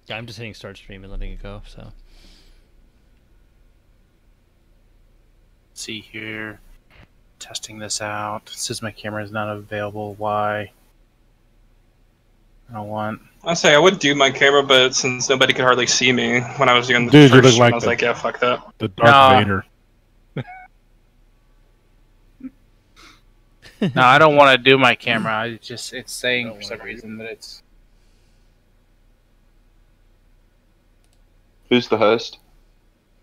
Yeah, I'm just hitting start stream and letting it go. So. Let's see here. Testing this out. It says my camera is not available. Why? I don't want. I say I would do my camera, but since nobody could hardly see me when I was doing the first stream, I was like, yeah, fuck that. The Darth Vader. No, I don't want to do my camera. It's saying for some reason that it's. Who's the host?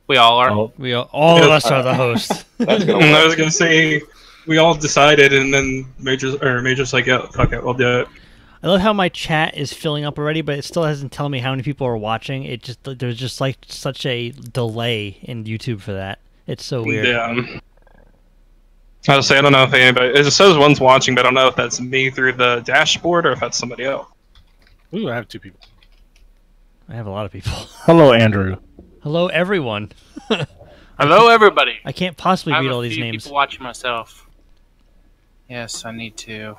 We all are. All of us are the hosts. I was gonna say we all decided, and then Major's like, yeah, fuck it, we'll do it. I love how my chat is filling up already, but it still hasn't telling me how many people are watching. There's just like such a delay in YouTube for that. It's so weird. Yeah. I was say I don't know if anybody. It says one's watching, but I don't know if that's me through the dashboard or if that's somebody else. Ooh, I have 2 people. I have a lot of people. Hello, Andrew. Hello, everyone. Hello, everybody. I can't possibly read all these names. I have a few people watching myself. Yes, I need to.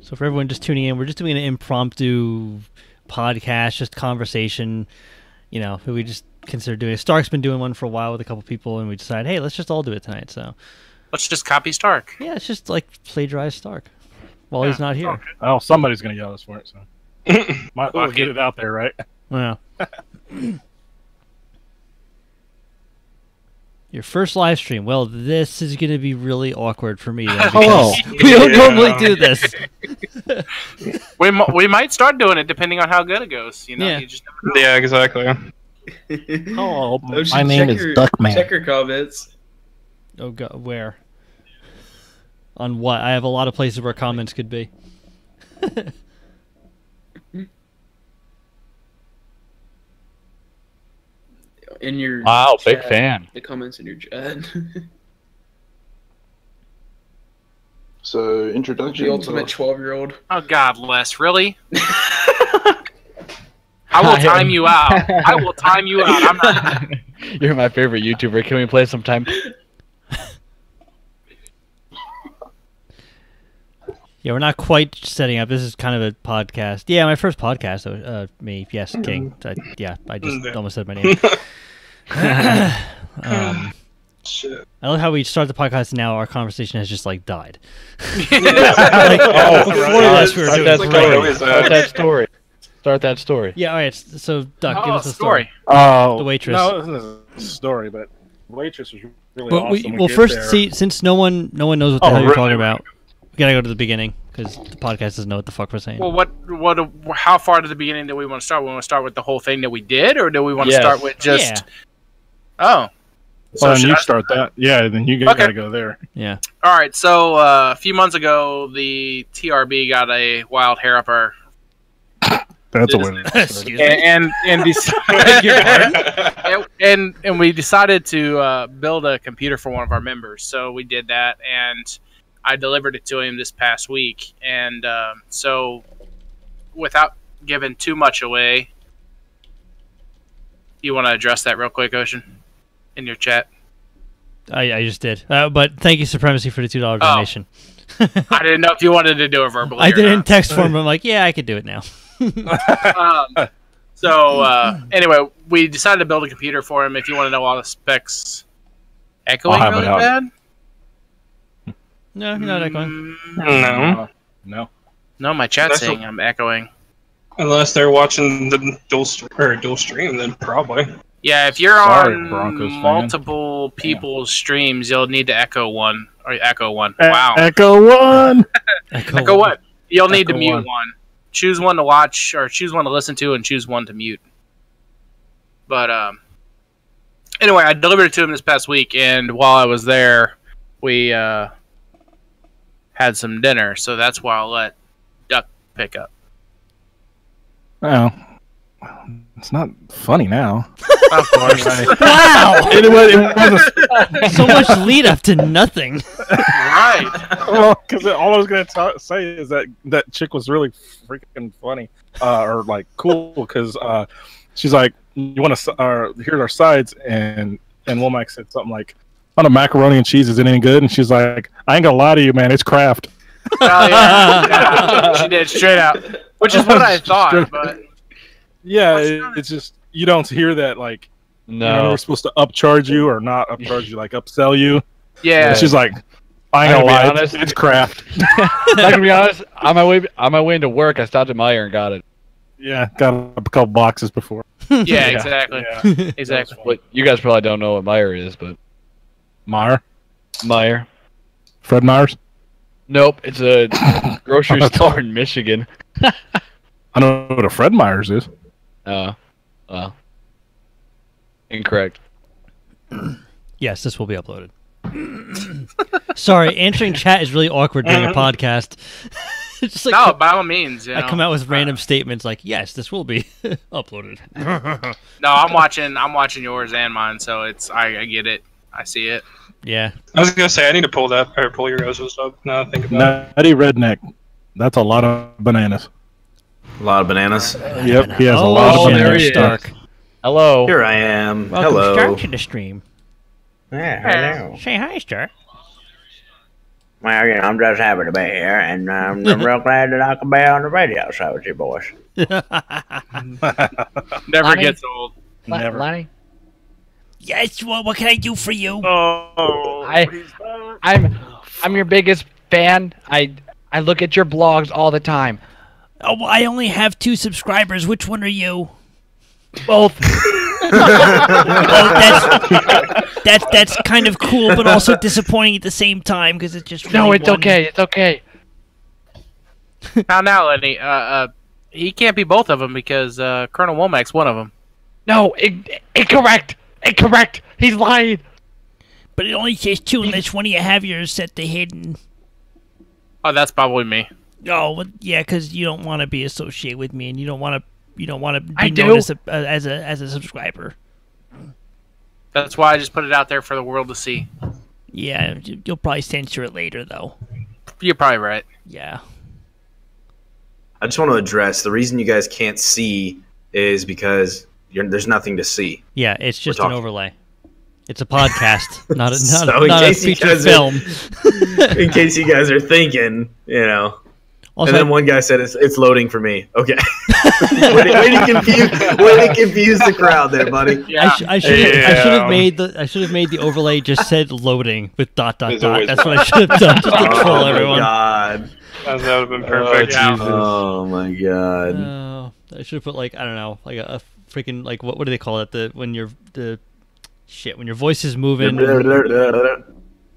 So for everyone just tuning in, we're just doing an impromptu podcast, just conversation. You know, we just consider doing it. Stark's been doing one for a while with a couple people, and we decided, hey, let's just all do it tonight. So let's just copy Stark. Yeah, it's just like plagiarize Stark while he's not here. Okay. Oh, somebody's gonna yell us for it. So might as well get it out there, right? Yeah. Your first live stream. Well, this is going to be really awkward for me. Though, we don't normally do this. we might start doing it depending on how good it goes. You know, yeah. You just yeah, exactly. Oh, my name is Duckman. Check your comments. Oh God, where? On what? I have a lot of places where comments could be. In your chat, big fan. The comments in your chat. So introduction. The ultimate 12-year-old. Oh God, Les, really? I will time you out. I will time you out. I'm not. You're my favorite YouTuber. Can we play sometime? Yeah, we're not quite setting up. This is kind of a podcast. Yeah, my first podcast. Me, yes, King. Yeah, I just almost said my name. Shit. Oh, I love how we start the podcast now. Our conversation has just like died. Before this, we were doing Start that story. Start that story. Yeah, all right. So, Duck, give us a story. Oh, the waitress. No, this isn't a story, but the waitress was really awesome. Well, first, see, since no one knows what the hell you're talking about, we gotta go to the beginning because the podcast doesn't know what the fuck we're saying. Well, how far to the beginning do we want to start? We want to start with the whole thing that we did, or do we want to start with just? Yeah. Oh. So then you start that. Yeah, then you gotta go there. Yeah. All right. So a few months ago, the TRB got a wild hair up our. That's a win. And we decided to build a computer for one of our members. So we did that, and I delivered it to him this past week. And so, without giving too much away, you want to address that real quick, Ocean, in your chat? I just did. But thank you, Supremacy, for the $2 donation. I didn't know if you wanted to do it verbally. I did it in text form. I'm like, yeah, I could do it now. Anyway, we decided to build a computer for him. If you want to know all the specs, echoing really bad? No, you're not echoing. No, my chat's saying I'm echoing. Unless they're watching the dual stream, then probably. Yeah, if you're on multiple people's streams, you'll need to echo one. Wow. Echo one. Echo one. You'll need to mute one. Choose one to watch, or choose one to listen to, and choose one to mute. But anyway, I delivered it to him this past week, and while I was there, we had some dinner, so that's why I'll let Duck pick up. Oh, it's not funny now. Of course. Wow! It was so much lead up to nothing. Right. Well, because all I was going to say is that chick was really freaking funny, or like cool, because she's like, "You want to here's our sides," and Womack said something like, "On a macaroni and cheese, is it any good?" And she's like, "I ain't gonna lie to you, man, it's Kraft." Oh, yeah. She did straight out, which is what I thought, but Yeah, What's wrong? it's just you don't hear that like No. we're supposed to upcharge you or not upcharge you, like upsell you. Yeah. And she's like, I I'm ain't gonna gonna be lie, honest. it's craft. Not gonna be honest. On my way into work, I stopped at Meyer and got it. Yeah, got a couple boxes before. Yeah, exactly. Yeah. Exactly. But you guys probably don't know what Meyer is, but Meyer, Meyer. Fred Meyers. Nope, it's a grocery store in Michigan. I don't know what a Fred Meyers is. Well, incorrect. Yes, this will be uploaded. Sorry, answering chat is really awkward during a podcast. It's just like No, by all means. You know. I come out with random statements like, "Yes, this will be uploaded." No, I'm watching yours and mine, so I get it. I see it. Yeah. I was gonna say I need to pull your guys' up. Now I think about it. Nutty Redneck. That's a lot of bananas. A lot of bananas. Yep, he has a Oh, lot of there bananas. he is. Stark. Hello. Here I am. Welcome, Hello. Stark, to the stream. Yeah, hello. Say hi, Stark. Well, you know, I'm just happy to be here, and I'm real glad that I can be on the radio show with you boys. Never Lonnie? gets old. Never. Lonnie? Yes. What can I do for you? Oh, I'm your biggest fan. I look at your blogs all the time. Oh, well, I only have 2 subscribers. Which one are you? Both. Oh, that's kind of cool, but also disappointing at the same time because it's just No, really it's one. okay. It's okay. found out, Lenny. He can't be both of them because Colonel Womack's one of them. No, incorrect. Incorrect. He's lying. But it only says 2 unless one of you have yours set to hidden. Oh, that's probably me. Oh, well, yeah, because you don't want to be associated with me, and you don't want to be I do. known as a subscriber. That's why I just put it out there for the world to see. Yeah, you'll probably censor it later, though. You're probably right. Yeah. I just want to address the reason you guys can't see is because there's nothing to see. Yeah, it's just an talking. overlay. It's a not a So in not a case you feature guys film. In case you guys are thinking, you know. Also, And then one guy said it's loading for me. Okay. way to confuse the crowd there, buddy. Yeah. I should have made the overlay just said loading with ... That's always what I should have done just to troll Oh my everyone. god. That would have been perfect. Oh my god. Oh, I should have put like I don't know, like a freaking like what do they call it? When your voice is moving. Oh,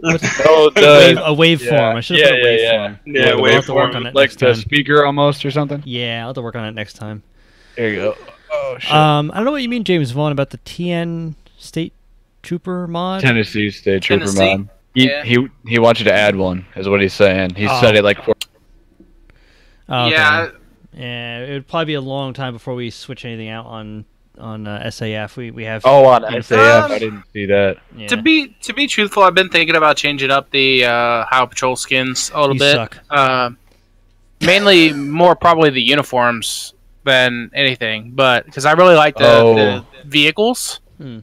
A waveform. I should have put a waveform. Yeah, I'll have to work on waveform. it Like next the time. speaker almost or something. Yeah, I'll have to work on it next time. There you go. Oh shit. I don't know what you mean, James Vaughn, about the TN State Trooper mod. Tennessee State Trooper Tennessee? mod. Yeah. He wants you to add one, is what he's saying. He said it like 4. Oh, okay. Yeah. Yeah, it would probably be a long time before we switch anything out on SAF. We have. Oh, on SAF, Um, I didn't see that. Yeah. To be truthful, I've been thinking about changing up the Highway Patrol skins a little You bit. suck. Mainly, more probably the uniforms than anything, but because I really like the vehicles.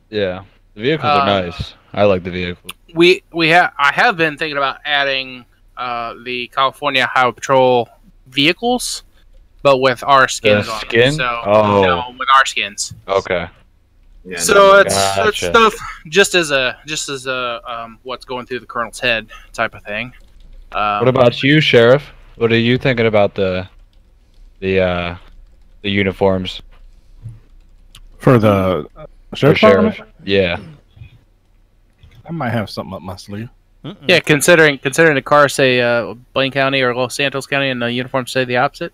Yeah, the vehicles are nice. I like the vehicles. I have been thinking about adding the California Highway Patrol vehicles, but with our skins The on skin? them. So Oh. no, with our skins. Okay. Yeah, So it's Gotcha. stuff just as a what's going through the colonel's head type of thing. What about you, Sheriff? What are you thinking about the uniforms For the for sheriff's Sheriff? department? Yeah. I might have something up my sleeve. Yeah, considering the cars say Blaine County or Los Santos County and the uniforms say the opposite.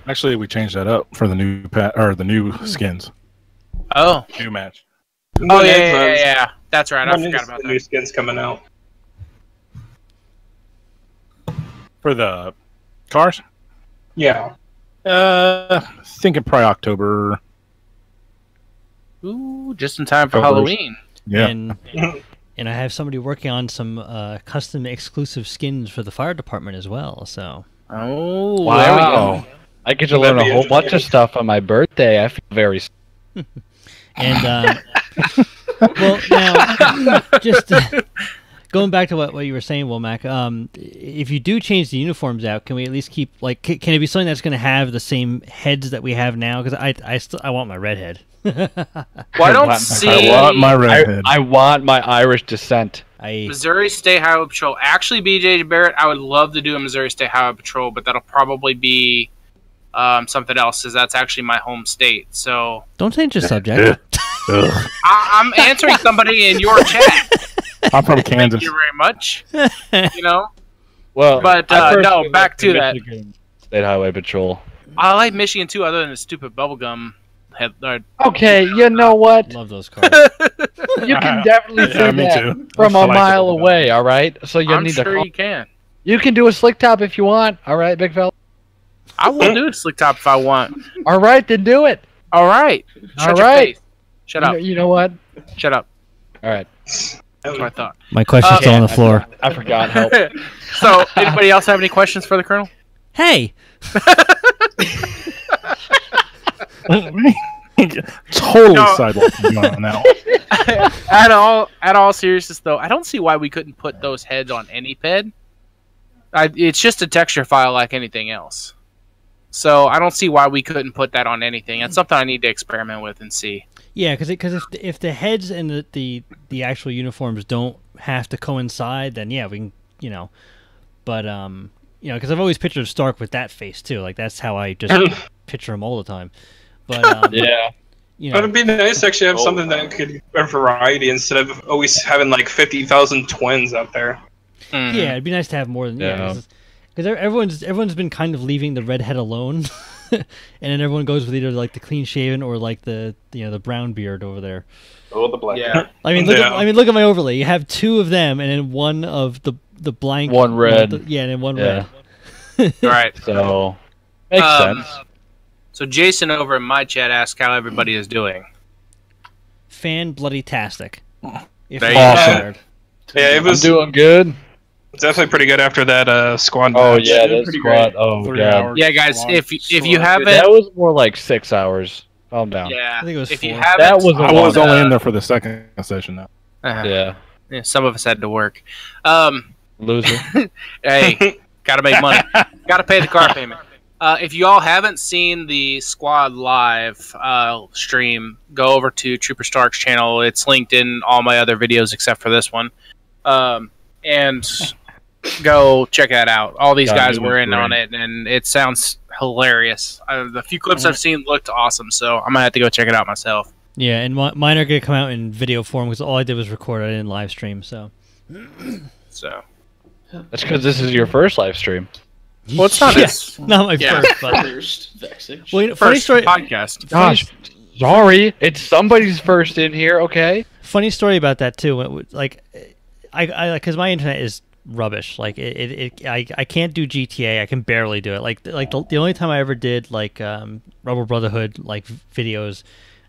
Actually, we changed that up for the new the new skins. Oh, New match. oh yeah. That's right. I When forgot is about the new that. skins coming out? For the cars? Yeah. Thinking probably October. Ooh, just in time for Covers. Halloween. Yeah. And I have somebody working on some custom exclusive skins for the fire department as well. So Oh, there we go. I get to learn a whole bunch of stuff on my birthday. I feel very. and well now just going back to what you were saying, Womack, if you do change the uniforms out, can we at least keep like can it be something that's going to have the same heads that we have now? Because I want my redhead. Well, I don't see. I want my redhead. I want my Irish descent. Missouri State Highway Patrol. Actually, BJ Barrett, I would love to do a Missouri State Highway Patrol, but that'll probably be something else, because that's actually my home state. So don't change the subject. I'm answering somebody in your chat. I'm from Kansas. Thank you very much. You know. Well, but no, back to that. State Highway Patrol. I like Michigan too, other than the stupid bubblegum. Okay, you know what? Love those cars. You can definitely see me that too. from I a like mile it. away. All right, so you I'm need sure to. you can. You can do a slick top if you want. All right, big fella. I will do a slick top if I want. All right, then do it. All right. Shut your right. face. Shut up. You know what? Shut up. All right. That's what I thought. My question's still on the floor. I forgot. Help. So, anybody else have any questions for the Colonel? Hey. Totally No. sidewalking you on now. At all seriousness, though, I don't see why we couldn't put those heads on any ped. It's just a texture file like anything else. So I don't see why we couldn't put that on anything. That's something I need to experiment with and see. Yeah, because if the heads and the actual uniforms don't have to coincide, then yeah, we can But because I've always pictured Stark with that face too. Like that's how I just picture him all the time. But Yeah. But it'd be nice to actually have something that could a variety instead of always having like 50,000 twins out there. Mhm. yeah, it'd be nice to have more than because everyone's been kind of leaving the redhead alone, and then everyone goes with either like the clean shaven or like the the brown beard over there. Oh, the black. Yeah. I mean, look at my overlay. You have two of them, and then one of the blank. One red. and then one Yeah. red. Right. So makes sense. So Jason over in my chat asked how everybody is doing. Fan bloody tastic. If There you you're go. tired. Yeah, it I'm was doing good. definitely pretty good after that squad Oh match. yeah, It was that's pretty squad. great. Oh 3 god. hours Yeah, guys, long. if you haven't, That was more like 6 hours. Calm down. yeah, I think it was if you 4. haven't, That was a I was long- only in there for the second session now. Yeah. Yeah, some of us had to work. Loser. Hey, gotta make money. Gotta pay the car payment. If you all haven't seen the Squad Live stream, go over to Trooper Stark's channel. It's linked in all my other videos except for this one. And go check that out. All these God, guys it were was in great. on it, and it sounds hilarious. The few clips I've seen looked awesome, so I'm going to have to go check it out myself. Yeah, and mine are gonna come out in video form because all I did was record. I didn't live stream. So. So, That's because this is your first live stream. well, it's not Yeah. his Not my Yeah. first, but First vexing. well, funny first story. podcast. Gosh, sorry. It's somebody's first in here, okay? Funny story about that too. Like, I because my internet is rubbish. Like I can't do GTA. I can barely do it. Like the only time I ever did like Rebel Brotherhood like videos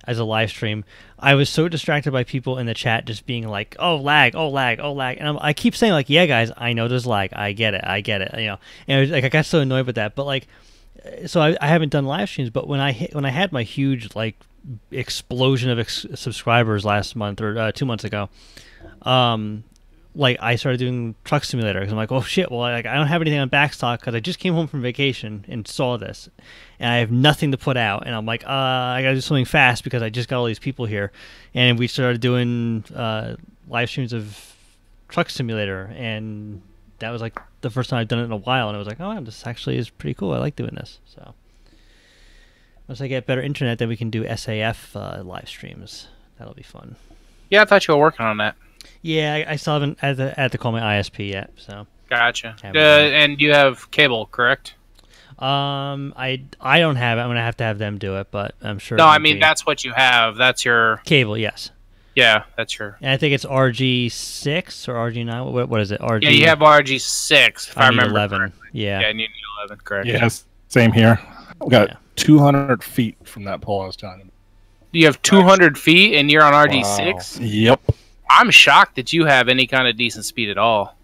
as a live stream, I was so distracted by people in the chat just being like, "Oh lag, oh lag, oh lag," and I keep saying like, "Yeah, guys, I know there's lag. I get it, And it was, like I got so annoyed with that. But like, so I haven't done live streams. But when I had my huge like explosion of subscribers last month or 2 months ago, like I started doing Truck Simulator because I'm like, oh shit, well I don't have anything on backstock because I just came home from vacation and saw this, and I have nothing to put out, and I'm like, I gotta do something fast because I just got all these people here, and we started doing live streams of Truck Simulator, and that was like the first time I've done it in a while, and I was like, oh, this actually is pretty cool. I like doing this. So once I get better internet, then we can do SAF live streams. That'll be fun. Yeah, I thought you were working on that. Yeah, I still haven't had to call my ISP yet, so. Gotcha. Haven't done it. And you have cable, correct? I don't have it. I'm gonna have to have them do it, but I'm sure. No, it'll I mean be- that's what you have. That's your cable. Yes, that's your. and I think it's RG6 or RG9. What is it? RG. Yeah, you have RG6 if I I need remember. 11. correctly. Yeah. Yeah, you need 11, correct? Yes, same here. We got Yeah. 200 feet from that pole I was telling you. You have 200 feet and you're on RG6. Wow. Yep. I'm shocked that you have any kind of decent speed at all,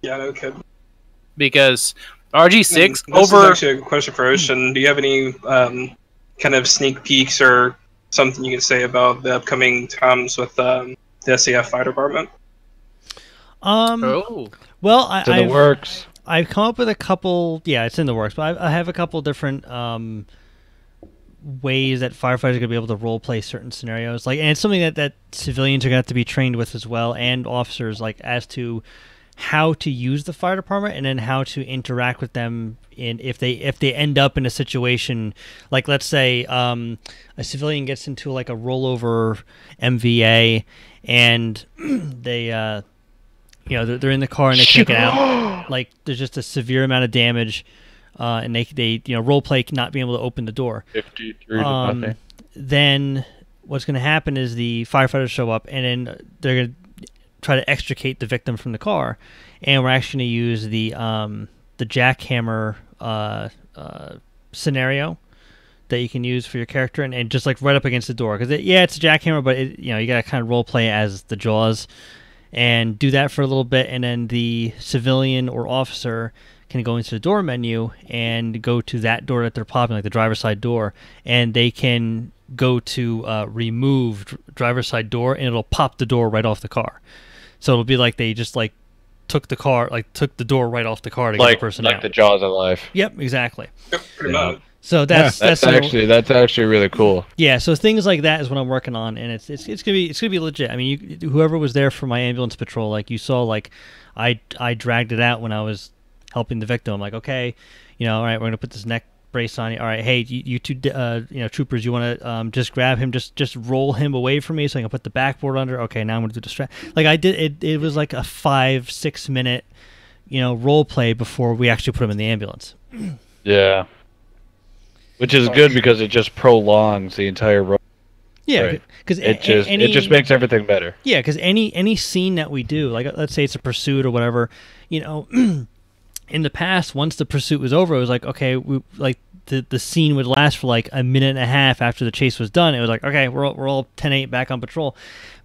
Yeah, no kidding. because RG6 This over. is actually a question for Ocean. Do you have any kind of sneak peeks or something you can say about the upcoming times with the SAF fire department? Oh. Well, It's in the works. I've come up with a couple. Yeah, it's in the works, but I have a couple different ways that firefighters are going to be able to role play certain scenarios. Like, and it's something that civilians are going to have to be trained with as well, and officers, like as to how to use the fire department and then how to interact with them in if they end up in a situation like, let's say a civilian gets into like a rollover MVA and they they're in the car and they can't get out. Like there's just a severe amount of damage, and they role play not being able to open the door. 53 to nothing. Then what's going to happen is the firefighters show up and then they're going to try to extricate the victim from the car, and we're actually going to use the jackhammer scenario that you can use for your character, and just like right up against the door, because it's a jackhammer, but you got to kind of role play as the Jaws and do that for a little bit, and then the civilian or officer can go into the door menu and go to that door that they're popping, like the driver's side door, and they can go to remove driver's side door, and it'll pop the door right off the car. So it'll be like they just like took the door right off the car to get the person out. Like the Jaws of life. Yep, exactly. Yep, pretty much. So that's actually really cool. Yeah, so things like that is what I'm working on, and it's gonna be legit. I mean, whoever was there for my ambulance patrol, like you saw, like I dragged it out when I was helping the victim. I'm like, okay, all right, we're gonna put this neck brace on you. All right, hey, you two, troopers, you want to just grab him, just roll him away from me so I can put the backboard under. Okay, now I'm gonna do the strap. Like I did it. It was like a 5-6 minute, role play before we actually put him in the ambulance. Yeah. Which is good because it just prolongs the entire road. Yeah, because it just makes everything better. Yeah, because any scene that we do, like let's say it's a pursuit or whatever, in the past, once the pursuit was over, it was like, okay, the scene would last for like a minute and a half after the chase was done. It was like, okay, we're all 10-8 back on patrol.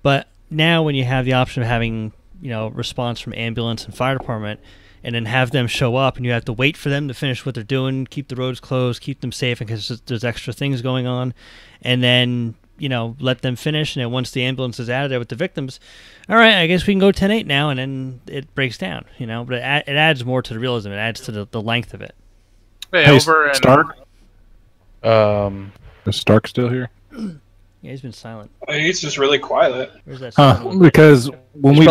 But now when you have the option of having response from ambulance and fire department, and then have them show up, and you have to wait for them to finish what they're doing, keep the roads closed, keep them safe, because there's extra things going on, and then let them finish, and then once the ambulance is out of there with the victims, all right, I guess we can go 10-8 now, and then it breaks down, but it adds more to the realism. It adds to the length of it. Hey, Stark? Is Stark still here? Yeah, he's been silent. He's just really quiet. Where's that? Because when we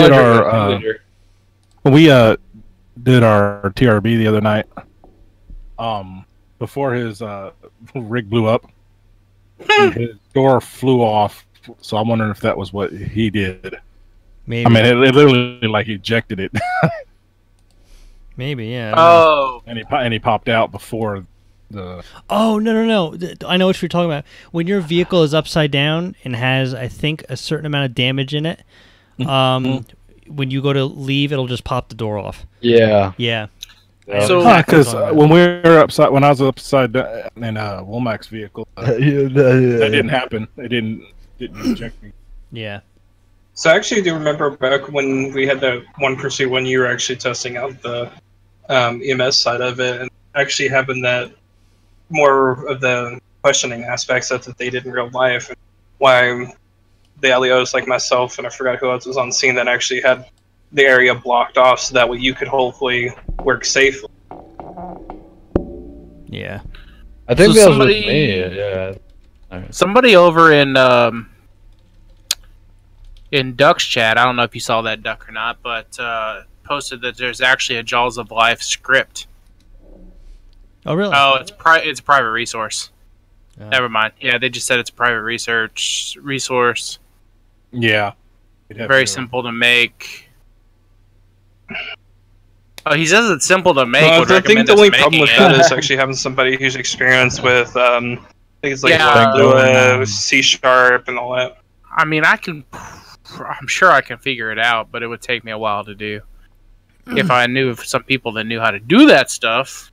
did our TRB the other night, before his rig blew up, his door flew off. So I'm wondering if that was what he did. Maybe. I mean, it literally like ejected it. Maybe, yeah. Oh. And he popped out before the. Oh no! I know what you're talking about. When your vehicle is upside down and has, I think, a certain amount of damage in it, when you go to leave, it'll just pop the door off. Yeah. Yeah. So, because when I was upside down in Womack's vehicle, that didn't happen. It didn't eject me. Yeah. So I actually do remember back when we had that one pursuit when you were actually testing out the EMS side of it, and actually having that more of the questioning aspects that they did in real life, and why the LEOs like myself and I forgot who else was on scene that actually had the area blocked off so that way you could hopefully work safely. Yeah. I think So that was with me. Yeah. somebody over in Duck's chat, I don't know if you saw that, Duck, or not, but posted that there's actually a Jaws of Life script. Oh really? Oh, it's a private resource. Oh. Never mind. Yeah, they just said it's a private resource. Yeah. Very simple to make. Oh, he says it's simple to make. I think the only problem with that is actually having somebody who's experienced with things like C# and all that. I mean, I'm sure I can figure it out, but it would take me a while to do. If I knew of some people that knew how to do that stuff,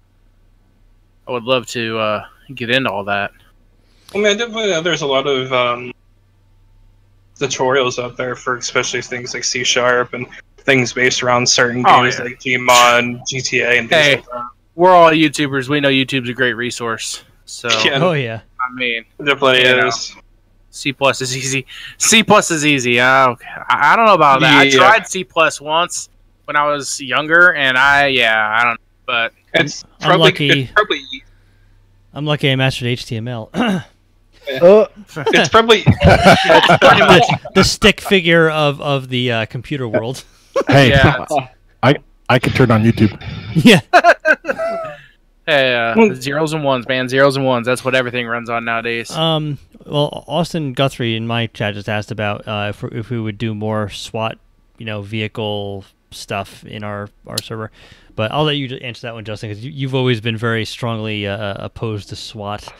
I would love to get into all that. I mean, I definitely know there's a lot of tutorials out there for especially things like C# and things based around certain games like Gmod, GTA, and things like that. We're all YouTubers. We know YouTube's a great resource. So, Oh yeah. I mean, it definitely is. C+ is easy. C+ is easy. Okay. I don't know about that. Yeah. I tried C+ once. when I was younger, and I don't know, but It's I'm lucky. It's probably. I'm lucky I mastered HTML. It's probably. the stick figure of the computer world. Hey, Yeah. I can turn on YouTube. Yeah. Hey, zeros and ones, man. Zeros and ones. That's what everything runs on nowadays. Well, Austin Guthrie in my chat just asked about if we would do more SWAT, vehicle stuff in our server. But I'll let you answer that one, Justin, because you've always been very strongly opposed to SWAT.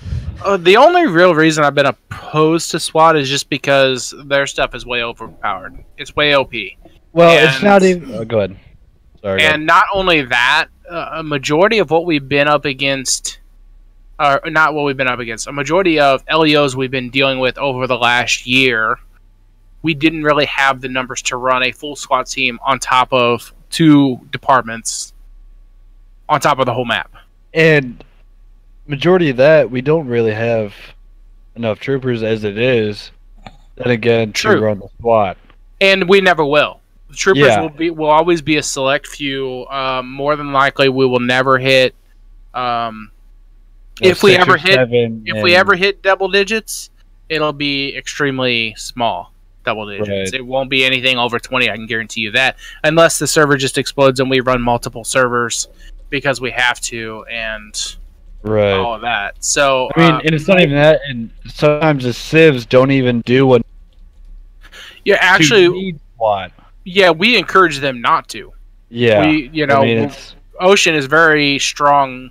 The only real reason I've been opposed to SWAT is just because their stuff is way overpowered. It's way OP. Well, And- it's not even. Oh, go ahead. Sorry. And not only that, a majority of what we've been up against, or not what we've been up against, a majority of LEOs we've been dealing with over the last year, we didn't really have the numbers to run a full SWAT team on top of 2 departments, on top of the whole map. And majority of that, we don't really have enough troopers as it is. Then again, to True. run the SWAT. And we never will. The troopers Yeah. will always be a select few. More than likely, we will never hit. If we 6 or ever hit, 7, if we ever hit double digits, it'll be extremely small double digits. Right. It won't be anything over 20. I can guarantee you that, unless the server just explodes and we run multiple servers because we have to, and right. all of that. So I mean, and it's not even that. And sometimes the civs don't even do what. yeah, to actually, need SWAT. yeah, we encourage them not to. Yeah. We, I mean, it's, Ocean is very strong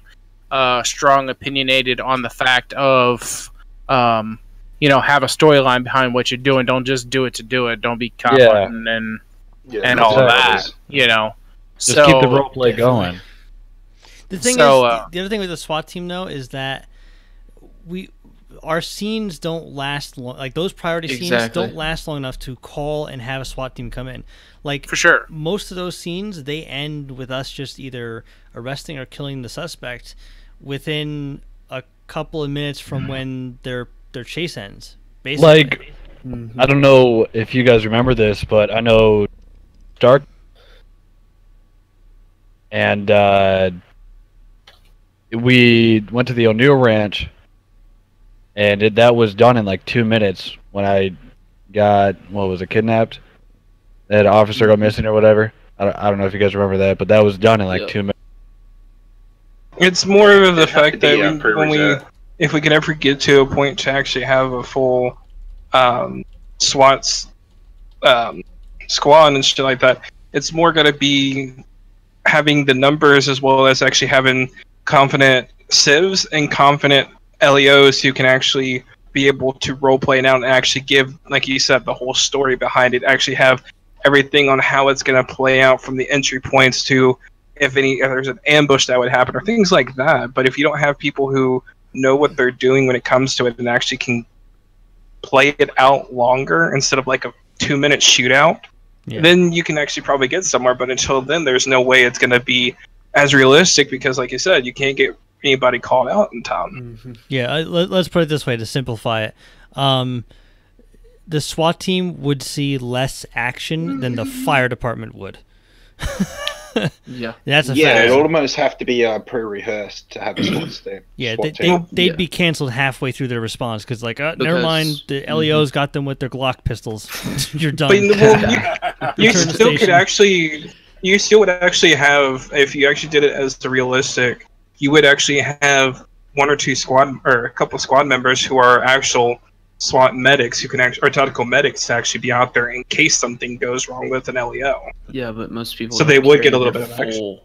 opinionated on the fact of, have a storyline behind what you're doing. Don't just do it to do it. Don't be cop Yeah. and Yeah, all of exactly. that. just So keep the roleplay going. The thing So, is, the other thing with the SWAT team though is that our scenes don't last long. Like those priority scenes Exactly. don't last long enough to call and have a SWAT team come in. Like for sure. most of those scenes, they end with us just either arresting or killing the suspect within a couple of minutes from when their chase ends. Basically, Like, I don't know if you guys remember this, but I know Stark and we went to the O'Neill Ranch, and that was done in like 2 minutes when I got, kidnapped? That officer got missing or whatever. I don't know if you guys remember that, but that was done in like Yep. 2 minutes. It's more of the It'd have to fact that be a when we, prerequisite. if we could ever get to a point to actually have a full SWAT squad and shit like that, it's more going to be having the numbers as well as actually having confident civs and confident LEOs who can actually be able to roleplay it out and actually give, like you said, the whole story behind it. Actually have everything on how it's going to play out from the entry points to if there's an ambush that would happen or things like that. But if you don't have people who know what they're doing when it comes to it and actually can play it out longer instead of like a 2-minute shootout, Yeah. then you can actually probably get somewhere. But until then, there's no way it's going to be as realistic because, like you said, you can't get anybody called out in time. Yeah, let's put it this way to simplify it. The SWAT team would see less action than the fire department would. Yeah. That's a Yeah, fact. it almost have to be pre-rehearsed to have a SWAT team. Yeah, SWAT they, team. they'd Yeah. be canceled halfway through their response because, like, never Because- mind, the LEOs got them with their Glock pistols. You're done. But you Return to still could station. actually, you still would actually have, if you actually did it as the realistic, you would actually have one or two squad or a couple squad members who are actual SWAT medics who can actually, or tactical medics to actually be out there in case something goes wrong with an LEO. Yeah, but most people So they don't would get carry a little their bit of action.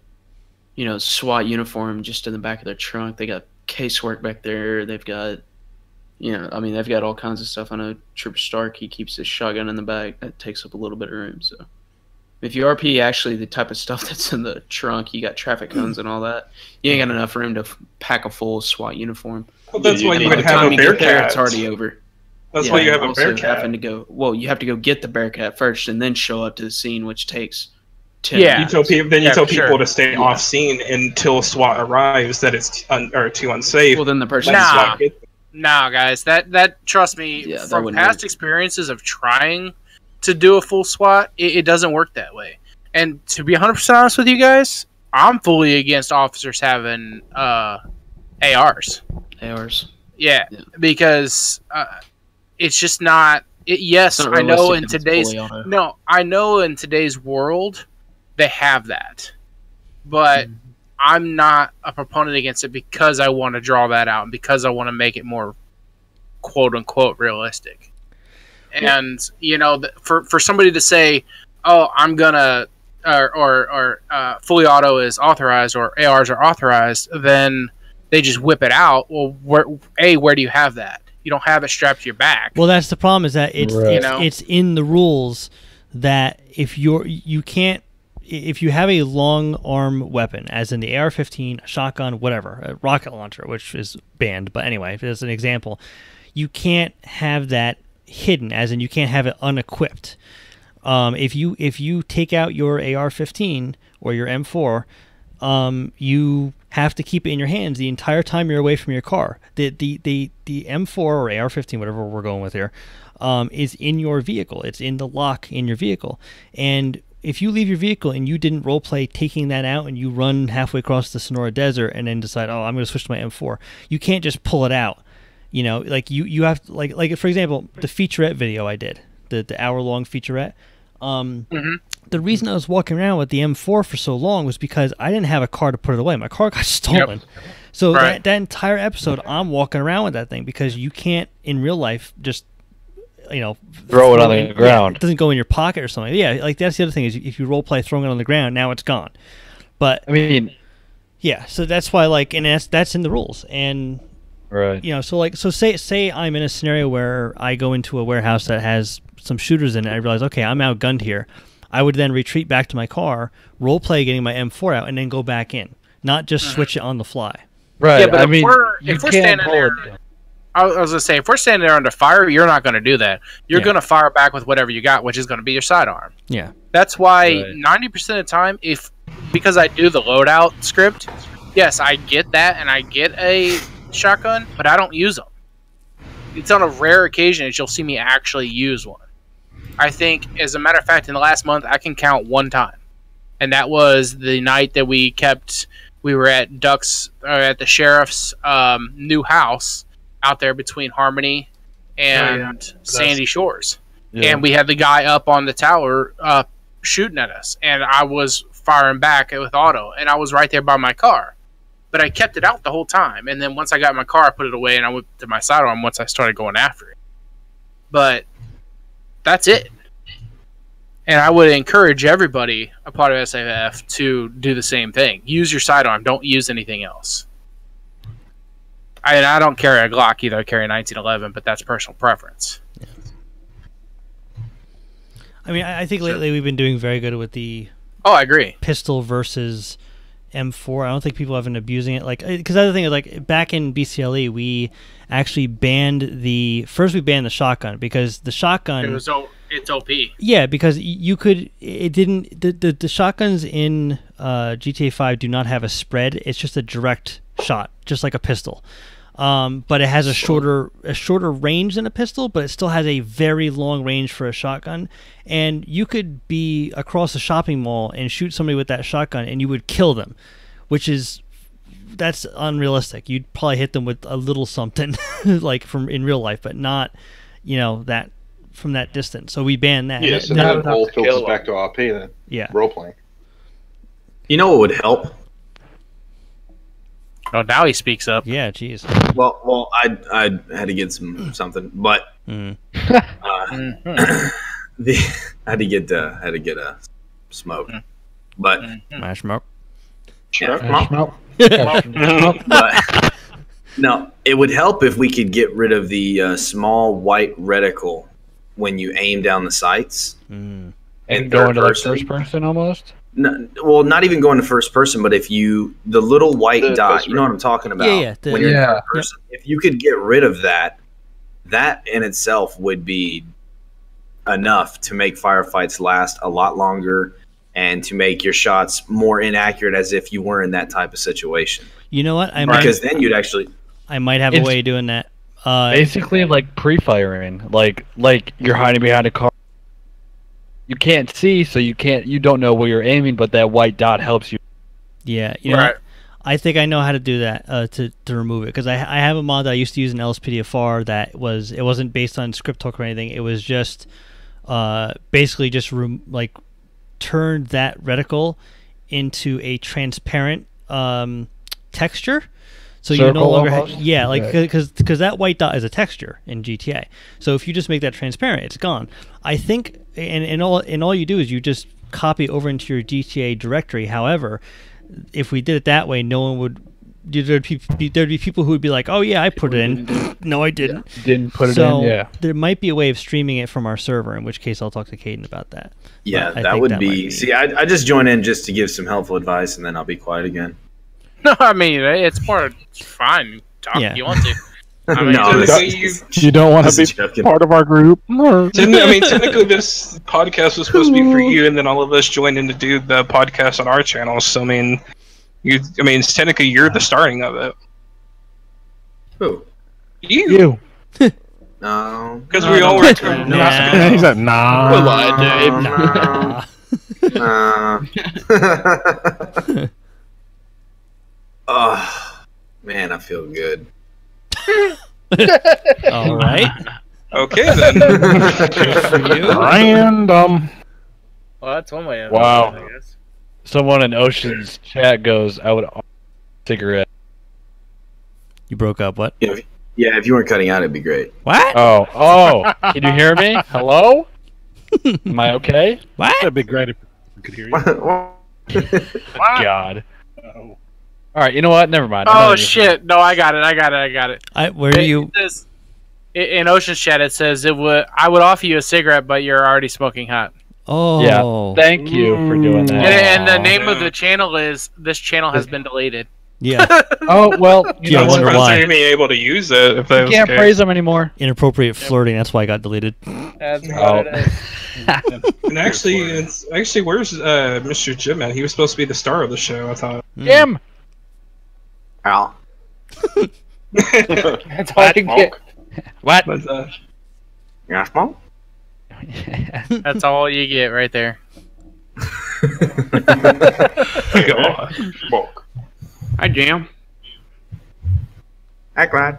full, SWAT uniform just in the back of their trunk. They got casework back there. They've got, they've got all kinds of stuff. I know Trooper Stark, he keeps his shotgun in the back. That takes up a little bit of room. So if you RP actually the type of stuff that's in the trunk, you got traffic cones and all that, you ain't got enough room to pack a full SWAT uniform. Well, that's Yeah, why you you by would the have time a you get there, Bearcat. it's already over. That's why you have a also Bearcat. having to go. Well, you have to go get the Bearcat first, and then show up to the scene, which takes 10 Yeah. You tell people, then you Yeah, tell for people sure. to stay Yeah. off scene until SWAT arrives. That it's too unsafe. Well, then the person. Let Nah. SWAT get there. Nah, guys, that trust me, Yeah, that from wouldn't past work. experiences of trying to do a full SWAT, it doesn't work that way. And to be 100% honest with you guys, I'm fully against officers having ARs. Yeah, because it's just not. Yes, I know in today's in today's world they have that, but I'm not a proponent against it because I want to draw that out and because I want to make it more quote unquote realistic. And you know, for somebody to say, "Oh, I'm gonna," or fully auto is authorized or ARs are authorized, then they just whip it out. Well, where do you have that? You don't have it strapped to your back. Well, that's the problem. Is that it's in the rules that if you have a long arm weapon, as in the AR-15, a shotgun, whatever, a rocket launcher, which is banned, but anyway, as an example, you can't have that hidden, as in you can't have it unequipped. If you take out your AR-15 or your M4, you have to keep it in your hands the entire time you're away from your car. The M4 or AR-15, whatever we're going with here, is in your vehicle. It's in the lock in your vehicle. And if you leave your vehicle and you didn't roleplay taking that out and you run halfway across the Sonora Desert and then decide, oh, I'm going to switch to my M4, you can't just pull it out. You know, like you have to, like for example, the featurette video I did, the hour-long featurette. The reason I was walking around with the M4 for so long was because I didn't have a car to put it away. My car got stolen. Yep. So that entire episode, I'm walking around with that thing because you can't, in real life, just, you know, throw it on the ground. It doesn't go in your pocket or something. Yeah, like that's the other thing is if you role play throwing it on the ground, now it's gone. But I mean, yeah, so that's why, like, and that's in the rules. And right, you know, so say I'm in a scenario where I go into a warehouse that has some shooters in it. I realize, okay, I'm outgunned here. I would then retreat back to my car, role play getting my M4 out, and then go back in, not just switch it on the fly. Right. Yeah, but if we're standing there, I was gonna say, if we're standing there under fire, you're not gonna do that. You're gonna fire back with whatever you got, which is gonna be your sidearm. Yeah. That's why 90% of the time, because I do the loadout script, yes, I get that and I get a shotgun, but I don't use them. It's on a rare occasion that you'll see me actually use one. I think, as a matter of fact, in the last month, I can count one time, and that was the night that we were at at the sheriff's new house out there between Harmony and Sandy Shores, and we had the guy up on the tower shooting at us, and I was firing back with auto, and I was right there by my car, but I kept it out the whole time, and then once I got in my car, I put it away, and I went to my sidearm once I started going after it. But that's it. And I would encourage everybody, a part of SAF, to do the same thing. Use your sidearm. Don't use anything else. I don't carry a Glock either. I carry a 1911, but that's personal preference. Yeah. I mean, I think lately we've been doing very good with the I agree. Pistol versus M4. I don't think people have been abusing it. Like, because the other thing is, like, back in BCLE, we actually banned the shotgun because the shotgun. It's OP. Yeah, because you could. It didn't. The shotguns in GTA 5 do not have a spread. It's just a direct shot, just like a pistol. But it has a shorter range than a pistol, but it still has a very long range for a shotgun. And you could be across a shopping mall and shoot somebody with that shotgun, and you would kill them, that's unrealistic. You'd probably hit them with a little something, like from in real life, but not, that from that distance. So we banned that. Yeah, so that whole filters back to RP then. Yeah. Role playing. You know what would help? Oh, now he speaks up. Yeah, jeez. Well, I had to get something, but I had to get a smoke, but my smoke. But no, it would help if we could get rid of the small white reticle when you aim down the sights and go into like first person almost. No, well, not even going to first person, but if the little white dot, you know what I'm talking about? Yeah. When you're in first person, if you could get rid of that in itself would be enough to make firefights last a lot longer and to make your shots more inaccurate as if you were in that type of situation. You know what? Then you'd actually. I might have a way of doing that. Basically, like pre-firing, like you're hiding behind a car. you can't see, so you don't know where you're aiming, but that white dot helps you. Yeah, you know, Right. I think I know how to do that to remove it, because I have a mod that I used to use in LSPDFR that it wasn't based on script hook or anything. It was just basically just turned that reticle into a transparent texture. So you no Circle longer almost? yeah, like Okay. because that white dot is a texture in GTA. So if you just make that transparent, it's gone. I think and all you do is you just copy over into your GTA directory. However, if we did it that way, no one would. There'd be people who would be like, "Oh yeah, I put it in." No, I didn't. Didn't put it So in. Yeah. there might be a way of streaming it from our server, in which case I'll talk to Caden about that. Yeah, But I that think would that might be. See, I just join in just to give some helpful advice, and then I'll be quiet again. No, I mean it's it's fine. Talk Yeah. if you want to. I mean, No, technically, You don't want to Just be joking. part of our group. No. technically, this podcast was supposed to be for you, and then all of us joined in to do the podcast on our channel. So I mean, technically you're the starting of it. Who? You, No. because we all were. Nah. He said, nah. Well, I did. Nah. Oh, man, I feel good. All right. Okay then. Random. well, that's one way of Wow. it, I guess. Someone in Ocean's chat goes, "I would cigarette." You broke up. What? Yeah, if you weren't cutting out, it'd be great. What? Oh, can you hear me? Hello? Am I okay? What? That'd be great if we could hear you. God. All right, you know what? Never mind. I'm Oh not even- shit! No, I got it. Where are you? It says, in Ocean's chat, it says I would offer you a cigarette, but you're already smoking hot. Oh. Yeah. Thank you for doing that. And the name of the channel is "This channel has been deleted." Yeah. Oh well, you Yeah, I know wonder what? why. You're being able to use it if that You was can't the praise them anymore. Inappropriate flirting. That's why I got deleted. That's Oh. what it is. And actually, where's Mr. Jim at? He was supposed to be the star of the show. I thought. Jim. Al. That's all you get. What? But, You got smoke? That's all you get right there. go on. Smoke. Hi, Jam. Hi, Clyde.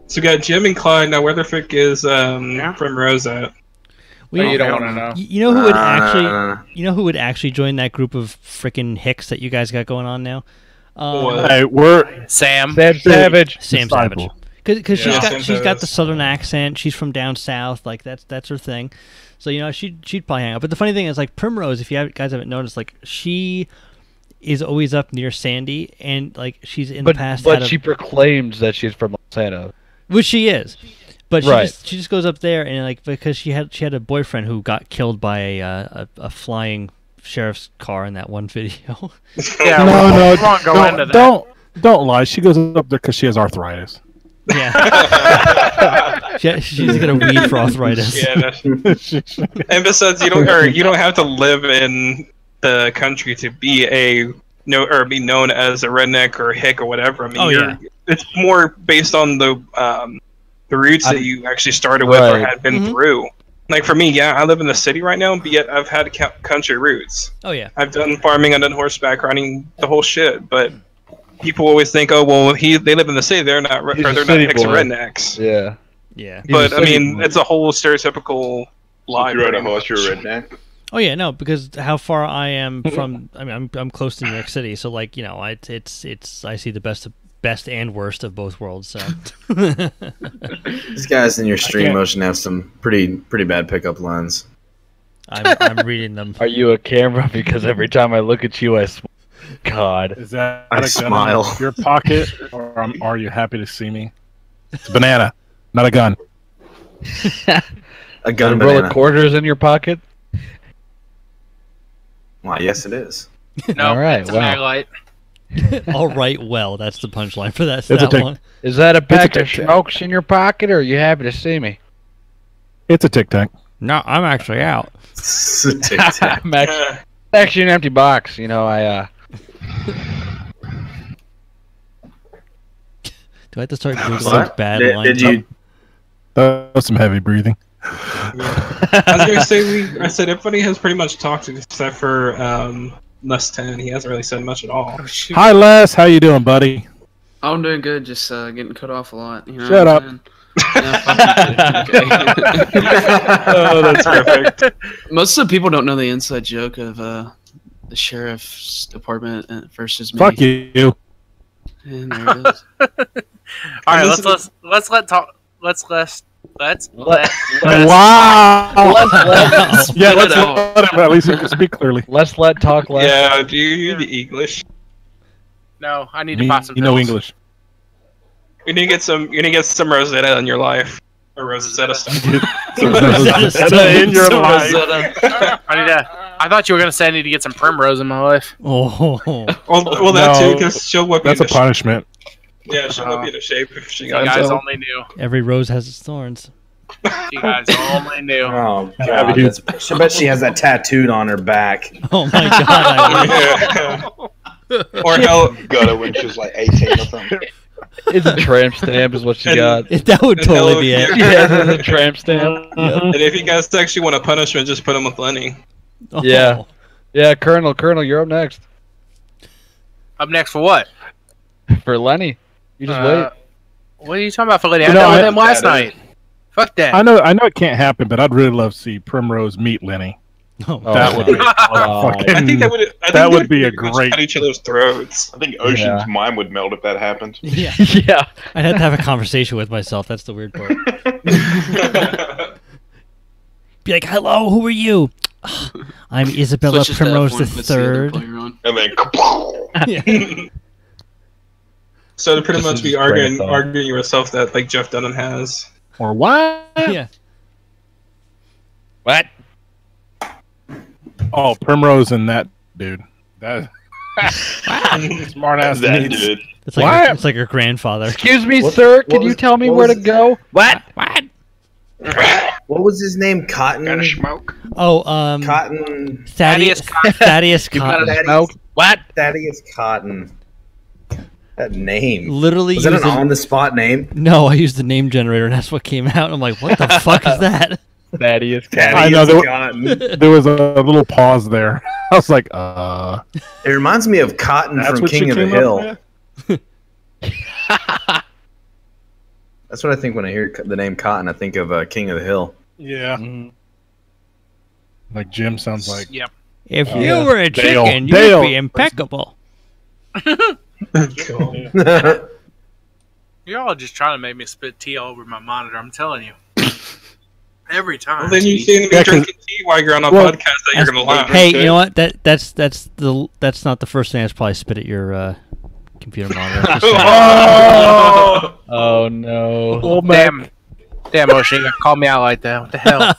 So we got Jim and Clyde. Now, where the frick is Primrose at? We You don't want to know. You know who would actually? Uh, You know who would actually join that group of frickin' hicks that you guys got going on now? What? Hey, we're Sam. Sam Savage. Sam Disciple. Savage. Because Yeah, she's Sam she's got the Savage. southern accent. She's from down south. Like that's her thing. So you know she'd probably hang out. But the funny thing is, like Primrose, if you guys haven't noticed, like she is always up near Sandy, and like she's in the past. But had she proclaims that she's from Los Santos. which she is, but Right. she just goes up there and like because she had a boyfriend who got killed by a flying sheriff's car in that one video. Yeah, no, we won't go into that. don't lie. She goes up there because she has arthritis. Yeah. She's gonna weed for arthritis. Yeah, and besides, you don't have to live in the country to be be known as a redneck or a hick or whatever. I mean, it's more based on the roots that you actually started with or had been through. Like for me, yeah, I live in the city right now, but yet I've had country roots. Oh yeah. I've done farming, I've done horseback riding, the whole shit. But people always think, oh well, they live in the city, they're not He's a hicks city or boy. rednecks. Yeah. Yeah. But a I mean, city it's a whole stereotypical lie. If you ride a pretty horse, you're a much. redneck. Oh yeah, no, because how far I am from, I mean, I'm close to New York City, so like you know, it's I see the best and worst of both worlds. So These guys in your stream motion have some pretty bad pickup lines. I'm reading them. Are you a camera? Because every time I look at you, I swear, God. Is that I a gun smile. in your pocket, or are you happy to see me? It's a banana, not a gun. A gun roll banana. of quarters in your pocket? Why, yes, it is. No, All right, it's a wow. nightlight. All right, well, that's the punchline for that. It's a that tick. one. Is that a pack of Tic Tac. smokes in your pocket, or are you happy to see me? It's a tic tac. No, I'm actually out. Tic-tac. I'm actually an empty box. You know, Do I have to start googling What? bad Did lines? you? That was some heavy breathing. I was gonna say I said everybody has pretty much talked except for Les 10. He hasn't really said much at all. Oh, shoot. Hi, Les. How you doing, buddy? I'm doing good, just getting cut off a lot. You know Shut what up. I'm saying? Yeah, fuck you. Oh, that's perfect. Most of the people don't know the inside joke of the sheriff's department versus me. Fuck you. And there it is. All right, let's let talk. Let's Wow. Yeah, Spit let's it out. let him. At least he can speak clearly. Let's let talk less. Yeah, do you the English? No, I need to buy some. You know pills. English. You need to get some Rosetta in your life. Or Rosetta stuff. In your life. I thought you were gonna say I need to get some primrose in my life. Oh, Well, that too, because she'll whip That's you a to punishment. Yeah, she'll whip you to shape if she You got guys some. only knew. every rose has its thorns. You guys only knew. Oh Yeah, god, dude. I bet she has that tattooed on her back. Oh my god! I Yeah. Or hell, Got it when she was like 18 or something. It's a tramp stamp, is what she And- got. that would And totally hell, be it. Yeah, it's a tramp stamp. and if you guys actually want a punishment, just put him with Lenny. Oh. Yeah. Yeah, Colonel, you're up next. Up next for what? For Lenny. You just wait. What are you talking about for lady? I You know, met with I- him last that night. Fuck that. I know it can't happen, but I'd really love to see Primrose meet Lenny. Oh, That would be fucking. I think that would. I think that would they'd be a pretty much great. cut each other's throats. I think Ocean's Yeah. mind would melt if that happened. Yeah, Yeah. I'd have to have a conversation with myself. That's the weird part. Be like, "Hello, who are you? I'm Isabella Switches to Primrose F1 the puts the other Third." player on. And then, Yeah. So to pretty This much is be just brain arguing thought. yourself that like Jeff Dunham has. Or what? Yeah. What? Oh, Primrose and that dude. That smart ass that dude. dude. It's like What? it's like her grandfather. Excuse me, What- sir. what Can you was- tell me what where was to his- go? What? What was his name? Cotton. Gotta smoke. Oh, Cotton. Thaddeus Cotton. Thaddeus You Cotton. gotta smoke? What? Thaddeus Cotton. That name. Literally Was that an used a- on-the-spot name? No, I used the name generator, and that's what came out. I'm like, what the fuck is that? Thaddeus. I know, Thaddeus there- Cotton. There was a little pause there. I was like, It reminds me of Cotton That's from what King you of the came up Hill. with? That's what I think when I hear the name Cotton. I think of King of the Hill. Yeah. Like Jim sounds like. Yep. If Oh, you yeah. were a Dale. chicken, Dale. you'd be impeccable. Cool. You're all just trying to make me spit tea all over my monitor. I'm telling you. Every time. Well, then you shouldn't be Yeah, 'cause- drinking tea while you're on a Well, podcast that you're gonna laugh. Hey, you know what? That's not the first thing that's probably spit at your computer monitor. Just saying. Oh! Oh no. Old man. Damn, Ocean, you call me out like that. What the hell?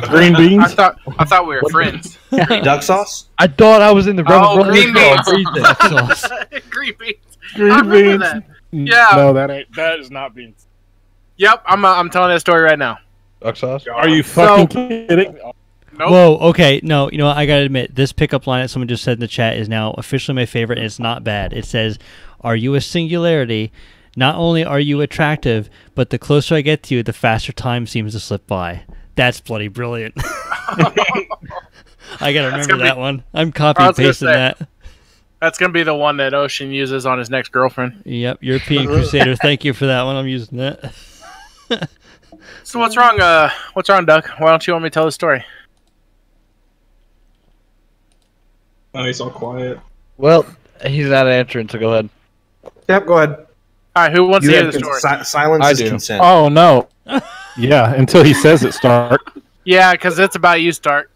Green I beans. thought we were friends. Duck sauce? I thought I was in the Oh, realm of green Roleplay. beans. Green beans. I Green remember beans. that. Yeah. No, that is not beans. Yep, I'm telling that story right now. Duck sauce? Are you fucking kidding? Nope. Whoa, okay, no, you know what, I gotta admit, this pickup line that someone just said in the chat is now officially my favorite, and it's not bad. It says, "Are you a singularity? Not only are you attractive, but the closer I get to you, the faster time seems to slip by." That's bloody brilliant. I gotta remember gonna be- that one. I'm copy I and was gonna pasting say. that. That's gonna be the one that Ocean uses on his next girlfriend. Yep, European Crusader. Thank you for that one. I'm using that. So what's wrong? What's wrong, Duck? Why don't you want me to tell the story? Oh, he's all quiet. Well, he's not answering, so go ahead. Yep, go ahead. All right, who wants You to hear have the story? silence I is do. consent. Oh no. Yeah, until he says it, Stark. Yeah, because it's about you, Stark.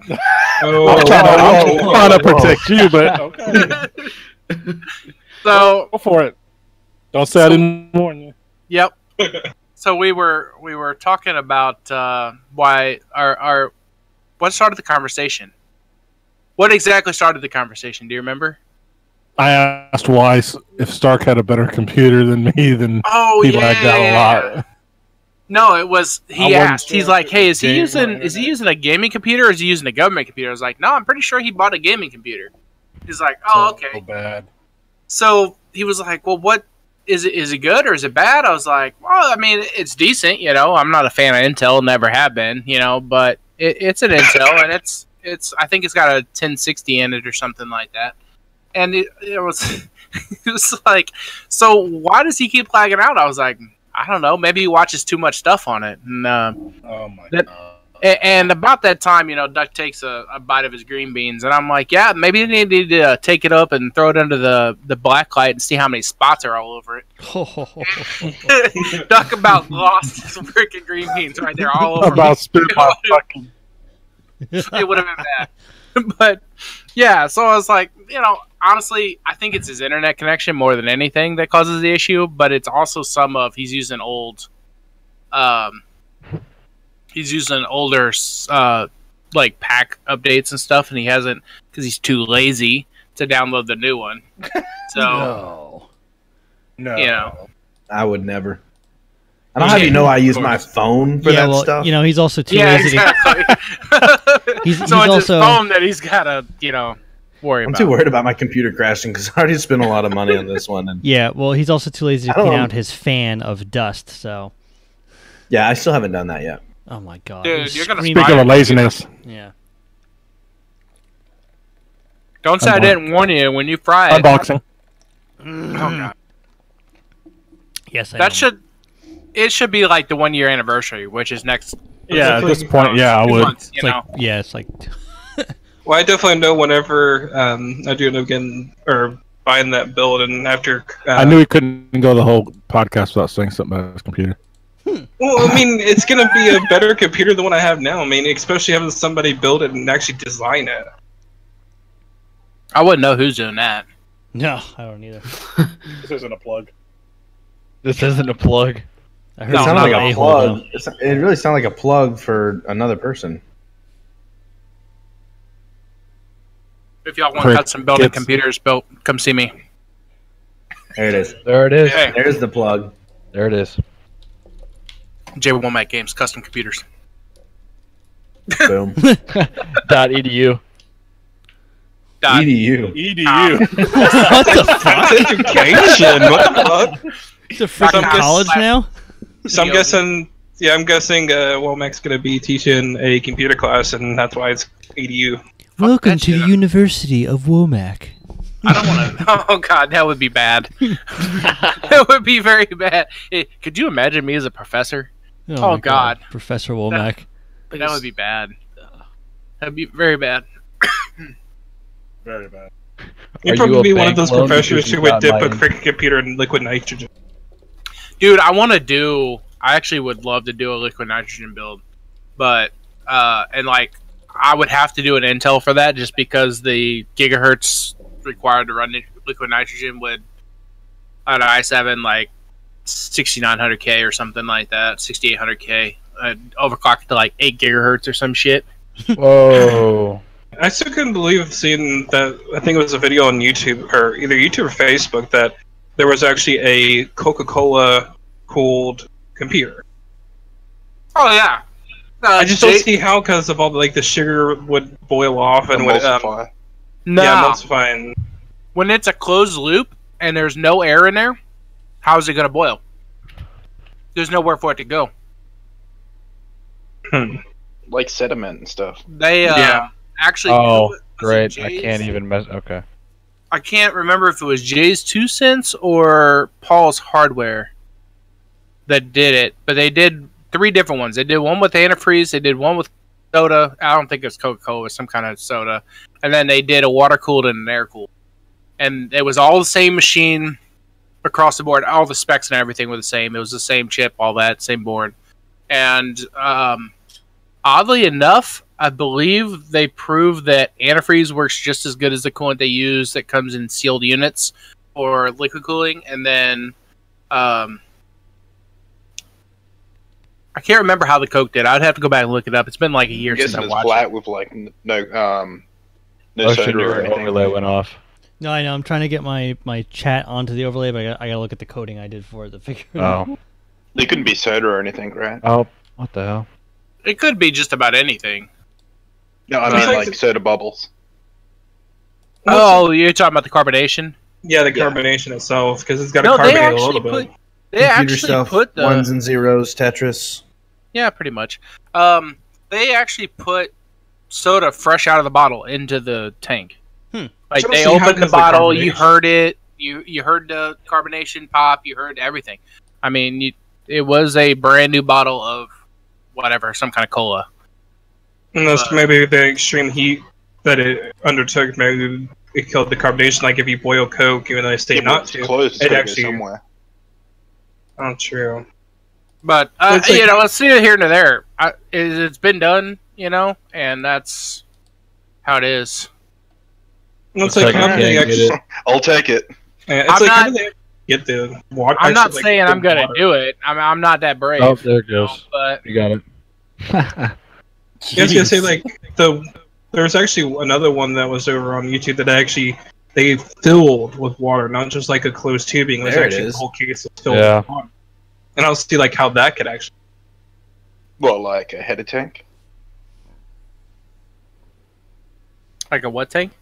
Oh, I'm trying to protect you, but okay. So, Go for it. Don't say I didn't warn you. yep. So we were talking about why our what started the conversation. What exactly started the conversation? Do you remember? I asked why if Stark had a better computer than me, then Oh he yeah. lagged out a lot. No, it was he I wasn't asked. He's sure like, if "Hey, it is he was game using a gaming computer or is he using a government computer?" I was like, "No, I'm pretty sure he bought a gaming computer." He's like, "Oh, So okay." bad. So he was like, "Well, what is it good or is it bad? I was like, well, I mean, it's decent. You know, I'm not a fan of Intel, never have been. You know, but it's an Intel, and it's I think it's got a 1060 in it or something like that. And it was it was like, so why does he keep lagging out? I was like, I don't know. Maybe he watches too much stuff on it. And, oh my god. And about that time, you know, Duck takes a bite of his green beans, and I'm like, yeah, maybe you need to take it up and throw it under the black light and see how many spots are all over it. Duck about lost his freaking green beans right there all over. About spit my fucking. It would have been bad. But yeah, so I was like, you know, honestly, I think it's his internet connection more than anything that causes the issue, but it's also he's using older like pack updates and stuff, and he hasn't, because he's too lazy to download the new one. So no, you know, I would never. I don't have you know I use my phone for that stuff. You know, he's also too lazy. Exactly. He's so it's also his phone that he's got to, you know, worry about. I'm too worried about my computer crashing because I already spent a lot of money on this one. And yeah, well, he's also too lazy to clean out his fan of dust. So yeah, I still haven't done that yet. oh my god, Dude, you're gonna Speak of laziness. yeah. Don't say I didn't warn you when you fry it. Unboxing. Oh god. Yes, I That know. it should be like the 1 year anniversary, which is next. Yeah, at this point, yeah, I 2 would. months, you know. It's like Well, I definitely know whenever I do end up getting or buying that build, and after I knew he couldn't go the whole podcast without saying something about his computer. Well, I mean, it's gonna be a better computer than what I have now. I mean, especially having somebody build it and actually design it. I wouldn't know who's doing that. no, I don't either. This isn't a plug. This isn't a plug. I It heard sounds like a a-hole, plug. It really sounds like a plug for another person. If y'all want custom building computers built, come see me. There it is. There it is. Hey, There's the plug. There it is. Womack Games, custom computers. Boom. .edu. EDU. EDU. What the fuck? Education. What the fuck? It's a freaking college now. So I'm guessing. Yeah, I'm guessing. Womack's gonna be teaching a computer class, and that's why it's EDU. Welcome to the University of Womack. I don't want to. Oh god, that would be bad. That would be very bad. Could you imagine me as a professor? Oh my God. Professor Womack. That would be bad. That'd be very bad. Very bad. You'd Are probably you a be one of bank those loan professors because who you would got dip a my- freaking computer in liquid nitrogen. Dude, I actually would love to do a liquid nitrogen build, but and like I would have to do an Intel for that just because the gigahertz required to run liquid nitrogen would on an i7 like 6900K or something like that, 6800K, overclock it to like 8 gigahertz or some shit. Whoa. I still couldn't believe seeing that. I think it was a video on YouTube, or either YouTube or Facebook, that there was actually a Coca-Cola cooled computer. Oh yeah. I just don't see how, because of all the sugar would boil off and would Emulsify. No. yeah, emulsifying. When it's a closed loop and there's no air in there, how is it going to boil? There's nowhere for it to go. Like sediment and stuff. They actually. Oh, was it great. I Jay's? can't even mess. Okay. I can't remember if it was Jay's 2 Cents or Paul's Hardware that did it, but they did 3 different ones. They did one with antifreeze, they did one with soda. I don't think it's Coca-Cola, it was some kind of soda. And then they did a water cooled and an air cooled. And it was all the same machine across the board. All the specs and everything were the same. It was the same chip, all that, same board. And oddly enough, I believe they proved that antifreeze works just as good as the coolant they use that comes in sealed units for liquid cooling. And then I can't remember how the Coke did. I'd have to go back and look it up. It's been like a year I'm since guessing I it's watched flat it. with like no Motion soda or anything. overlay went off. No, I know. I'm trying to get my chat onto the overlay, but I gotta look at the coding I did for it to figure it out. Oh. They couldn't be soda or anything, right? Oh. What the hell? It could be just about anything. No, I mean like soda bubbles. Oh, you're talking about the carbonation? Yeah, the Yeah. carbonation itself, because it's got to No, they carbonate a actually little bit. put. They Computer actually stuff, put the ones and zeros, Tetris. Yeah, pretty much. They actually put soda fresh out of the bottle into the tank. Like So they see, how opened the does the bottle, you carbonation- heard it, you heard the carbonation pop, you heard everything. I mean, it was a brand new bottle of whatever, some kind of cola. And that's maybe the extreme heat that it undertook. Maybe it killed the carbonation. Like if you boil Coke, even though they say Yeah, but not it's to, closed. It's it gotta go actually. somewhere. Oh, true. But It's like- you know, let's see it here and there. It's been done, you know, and that's how it is. And it's Looks like like how I do they can't get actually? it. I'll take it. It's I'm like how not- do they get the water? I'm not actually, like, saying the I'm gonna water? do it. I'm not that brave. Oh, there it goes. But You got it. Yeah, I was gonna say like there's actually another one that was over on YouTube that they filled with water, not just like a closed tubing. It was There it actually is. the whole case was filled Yeah. with water. And I'll see like how that could actually. Well, like a header tank. like a what tank?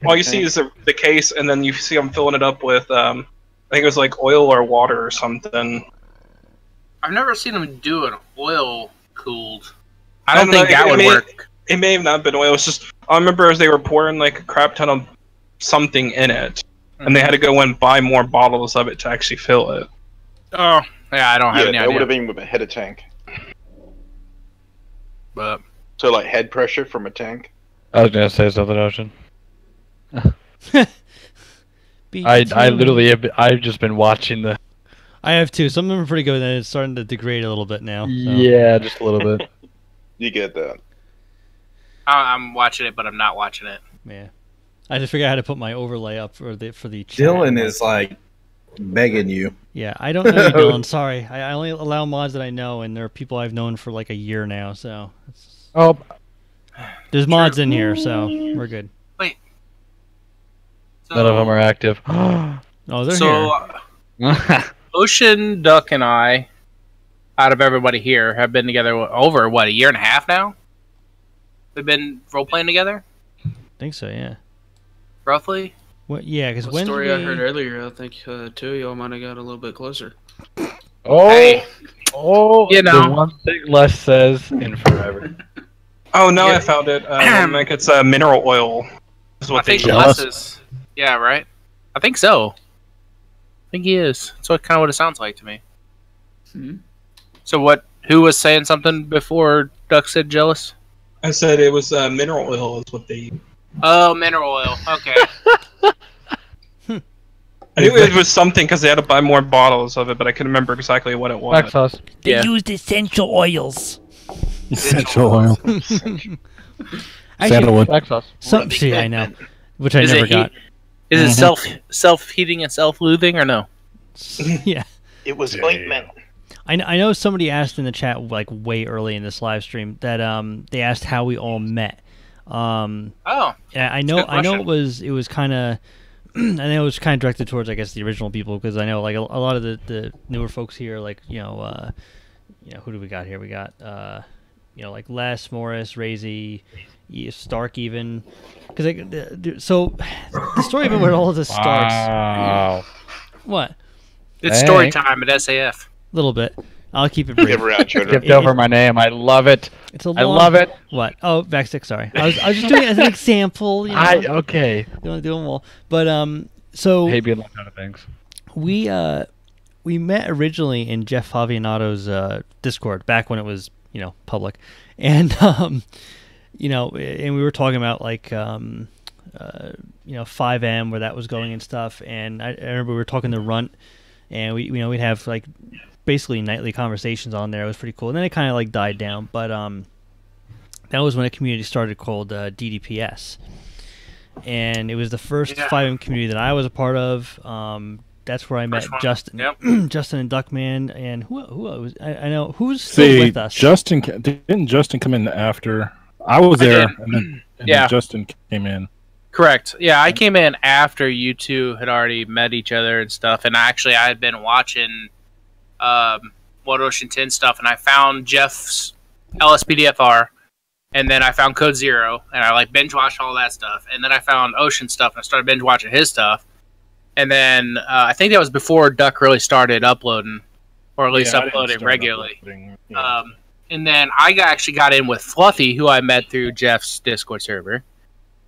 All you see is the case, and then you see them filling it up with I think it was like oil or water or something. I've never seen them do an oil cooled. I don't I don't think know, that it would may- work. It may have not been oil. It's just I remember as they were pouring like a crap ton of something in it, and they had to go and buy more bottles of it to actually fill it. Oh, yeah, I don't have Yeah, any that would idea. have been with a header tank. But So like head pressure from a tank. I was gonna say something, Ocean. I literally I've just been watching the. I have too. Some of them are pretty good, and it's starting to degrade a little bit now. So. Yeah, just a little bit. You get that. I'm watching it, but I'm not watching it. Yeah. I just figured out how to put my overlay up for the chat. Dylan is like begging you. Yeah, I don't know you, Dylan. Sorry, I only allow mods that I know, and there are people I've known for like a year now. So Oh, there's mods in here, so we're good. So, none of them are active. Oh, they're so here. Ocean, Duck, and I, out of everybody here, have been together over a year and a half now. We've been role playing together, I think so. Yeah. roughly. What? Yeah, because The when story did I we- heard earlier, I think two of y'all might have got a little bit closer. Oh, Hey. oh, You know. the one thing Les says in forever. Oh no, Yeah. I found it. Like it's mineral oil. Is what I think they Les is. Yeah, right. I think so. I think he is. That's what kind of what it sounds like to me. Hmm. So what? Who was saying something before Duck said jealous? I said it was mineral oil is what they. Oh, mineral oil. Okay. I knew it was something because they had to buy more bottles of it, but I couldn't remember exactly what it Black was. sauce. They Yeah. used essential oils. Essential oil. Actually, Sandalwood. Black sauce. some, see, I know, which I Is never it got. Is it self-heating and self-looting or no? Yeah. It was ointment. I know somebody asked in the chat like way early in this live stream that they asked how we all met. Oh, Yeah, I a know good it question. was kind of I know it was kind of directed towards I guess the original people because I know like a lot of the newer folks here like you know who do we got here? We got like Les, Morris, Razy, Stark even because so the story of where all of this starts. Wow. What? it's story Dang. time at SAF. A little bit. I'll keep it brief. Give around, children. Skipped over my name. I love it. It's a I long- love it. What? Oh, back six. Sorry, I was just doing it as an example. You know, Okay. don't want to do them all. But so Hate being left out of things. we met originally in Jeff Favianato's Discord back when it was public, and and we were talking about like 5M where that was going and stuff, and I remember we were talking to Runt, and we'd have like basically nightly conversations on there. It was pretty cool, and then it kind of like died down, but that was when a community started called DDPS, and it was the first 5M community that I was a part of. That's where I met First one. Justin, Yep. Justin and Duckman, and who was I know who's still See, with us. didn't Justin come in after? I was I there, did. and Yeah. then Justin came in. Correct. Yeah, I came in after you two had already met each other and stuff, and actually I had been watching What Ocean 10 stuff, and I found Jeff's LSPDFR, and then I found Code Zero, and I like binge watched all that stuff, and then I found Ocean stuff, and I started binge watching his stuff, And then I think that was before Duck really started uploading, or at least uploading regularly. And then I actually got in with Fluffy, who I met through Jeff's Discord server,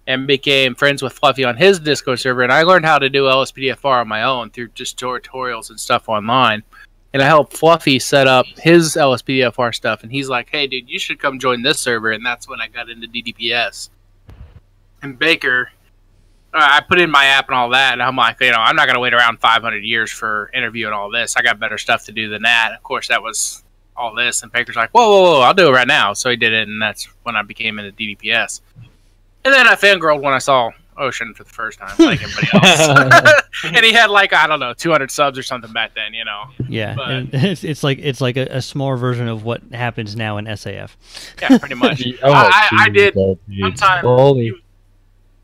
and became friends with Fluffy on his Discord server. And I learned how to do LSPDFR on my own through just tutorials and stuff online. And I helped Fluffy set up his LSPDFR stuff. And he's like, hey, dude, you should come join this server. And that's when I got into DDPS. And Baker, I put in my app and all that. And I'm like, I'm not going to wait around 500 years for interview and all this. I got better stuff to do than that. Of course, that was all this. And Baker's like, whoa, I'll do it right now. So he did it. And that's when I became into DDPS. And then I fangirled when I saw Ocean for the first time, like everybody else. And he had 200 subs or something back then, Yeah, but, and it's like a small version of what happens now in SAF. Yeah, pretty much. I did. Sometime a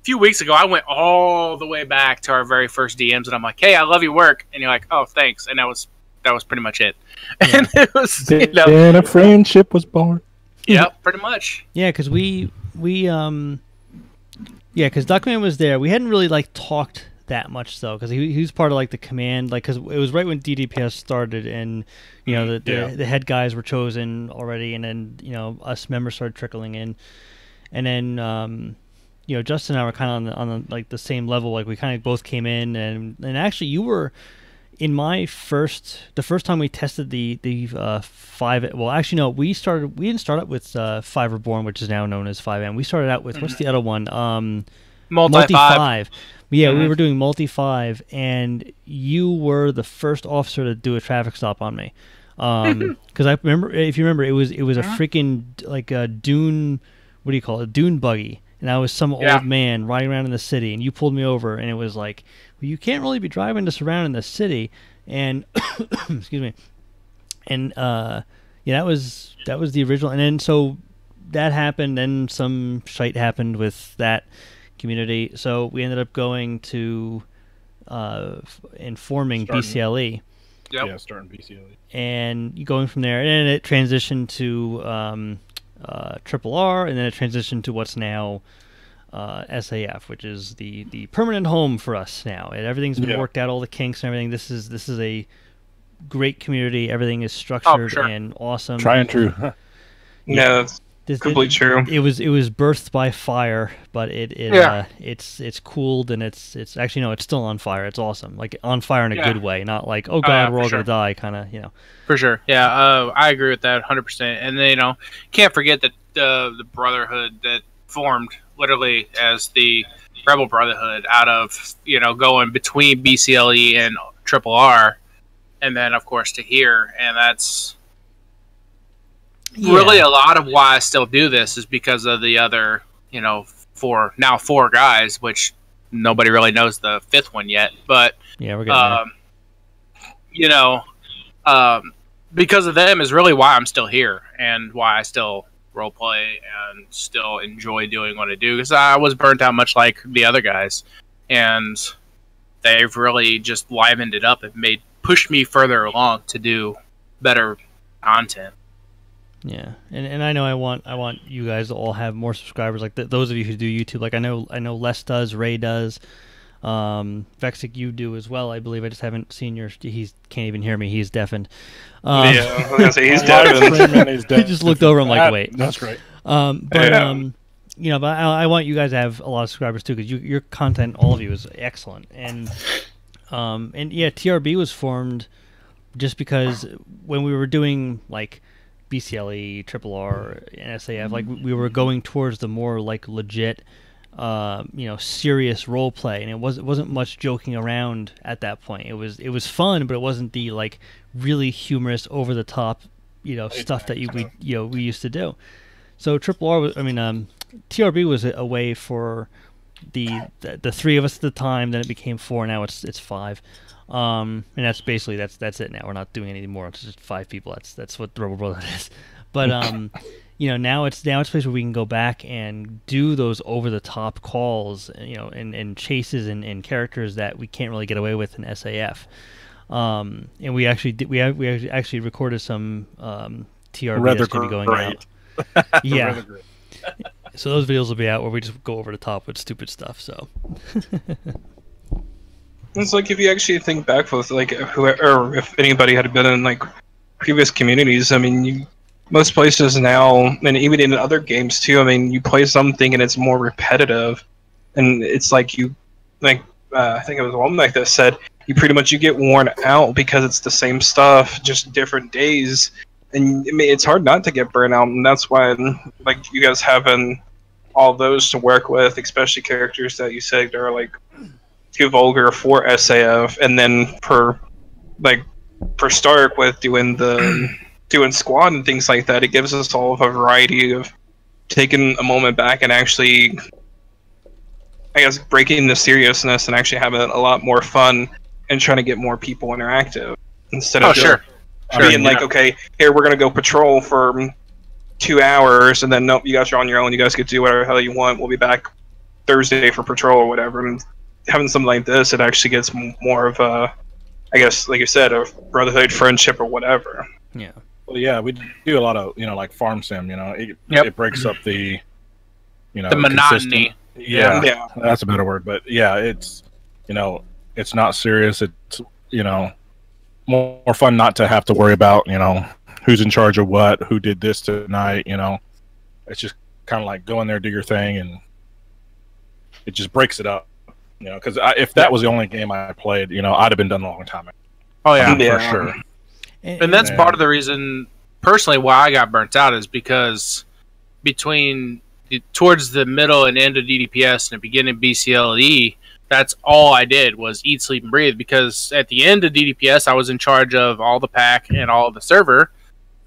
few weeks ago, I went all the way back to our very first DMs, and I'm like, "Hey, I love your work," and you're like, "Oh, thanks," and that was pretty much it. Yeah. And it was, and a friendship was born. Yep, pretty much. Yeah, because because Duckman was there. We hadn't really talked that much though, because he was part of the command, because it was right when DDPS started, and the head guys were chosen already, and then us members started trickling in, and then Justin and I were kind of on the same level. We kind of both came in, and actually you were in the first time we tested the 5. Well, actually no, we didn't start out with 5 Reborn, which is now known as 5M. We started out with what's the other one? Multi 5. Yeah, we were doing Multi 5, and you were the first officer to do a traffic stop on me. Because I remember, if you remember, it was a freaking a dune. What do you call it? A dune buggy. And I was some old man riding around in the city, and you pulled me over, and it was like, well, you can't really be driving this around in the city, and excuse me, and that was the original, and then so that happened, then some shite happened with that community, so we ended up going to informing BCLE. Yep. Yeah, starting BCLE, and going from there, and then it transitioned to Triple R, and then it transitioned to what's now SAF, which is the permanent home for us now. And everything's been worked out, all the kinks and everything. This is a great community. Everything is structured and awesome. Try and true. Yeah, that's completely true. It was birthed by fire, but it's cooled, and it's actually no, it's still on fire. It's awesome, on fire in a good way, not oh god, we're all gonna die kind of For sure, yeah, I agree with that 100%. And then can't forget that the brotherhood that formed literally as the Rebel Brotherhood out of going between BCLE and Triple R, and then of course to here, and that's really a lot of why I still do this is because of the other, 4 guys, which nobody really knows the 5th one yet. But yeah, we're getting because of them is really why I'm still here and why I still roleplay and still enjoy doing what I do, because I was burnt out much like the other guys, and they've really just livened it up and pushed me further along to do better content. Yeah, and I know I want you guys to all have more subscribers, those of you who do YouTube. I know Les does, Ray does, Vexic, you do as well, I believe. I just haven't seen he can't even hear me. He's deafened. Yeah, I was gonna say he's deafened. He just looked over. I'm like, wait, that's right. But I want you guys to have a lot of subscribers too, because your content, all of you, is excellent. And yeah, TRB was formed just because when we were doing BCLE, Triple R, and SAF, we were going towards the more legit, serious role play, and it wasn't much joking around at that point. It was fun, but it wasn't the really humorous, over the top, stuff that we used to do. So Triple R was, TRB was a way for the 3 of us at the time. Then it became 4. Now it's 5. And that's basically that's it now. We're not doing any more. It's just 5 people. That's what the Rebel Brotherhood is. But now it's a place where we can go back and do those over the top calls, and chases and characters that we can't really get away with in SAF. And we actually recorded some TRB that's going to be going out. Yeah. So those videos will be out where we just go over the top with stupid stuff. So. It's like if you actually think back with like whoever, or if anybody had been in like previous communities, I mean, most places now, and even in other games too, I mean, you play something and it's more repetitive, and it's like I think it was Womack that said you get worn out because it's the same stuff, just different days, and I mean, it's hard not to get burnout, and that's why like you guys having all those to work with, especially characters that you said are like too vulgar for SAF, and then for Stark with doing squad and things like that, it gives us all a variety of taking a moment back and actually, I guess, breaking the seriousness and actually having a lot more fun and trying to get more people interactive instead of being like, okay, here we're gonna go patrol for 2 hours, and then nope, you guys are on your own. You guys get to do whatever the hell you want. We'll be back Thursday for patrol or whatever. And having something like this, it actually gets more of a, I guess, like you said, a brotherhood, friendship, or whatever. Yeah. Well, yeah, we do a lot of like farm sim. It breaks up the the monotony. Yeah, that's a better word. But yeah, it's it's not serious. It's more fun not to have to worry about who's in charge of what, who did this tonight. It's just kind of like go in there, do your thing, and it just breaks it up. Because if that was the only game I played, I'd have been done a long time ago. Oh yeah, for sure. And that's part of the reason, personally, why I got burnt out is because towards the middle and end of DDPS and the beginning of BCLE, that's all I did was eat, sleep, and breathe. Because at the end of DDPS, I was in charge of all the pack and all of the server.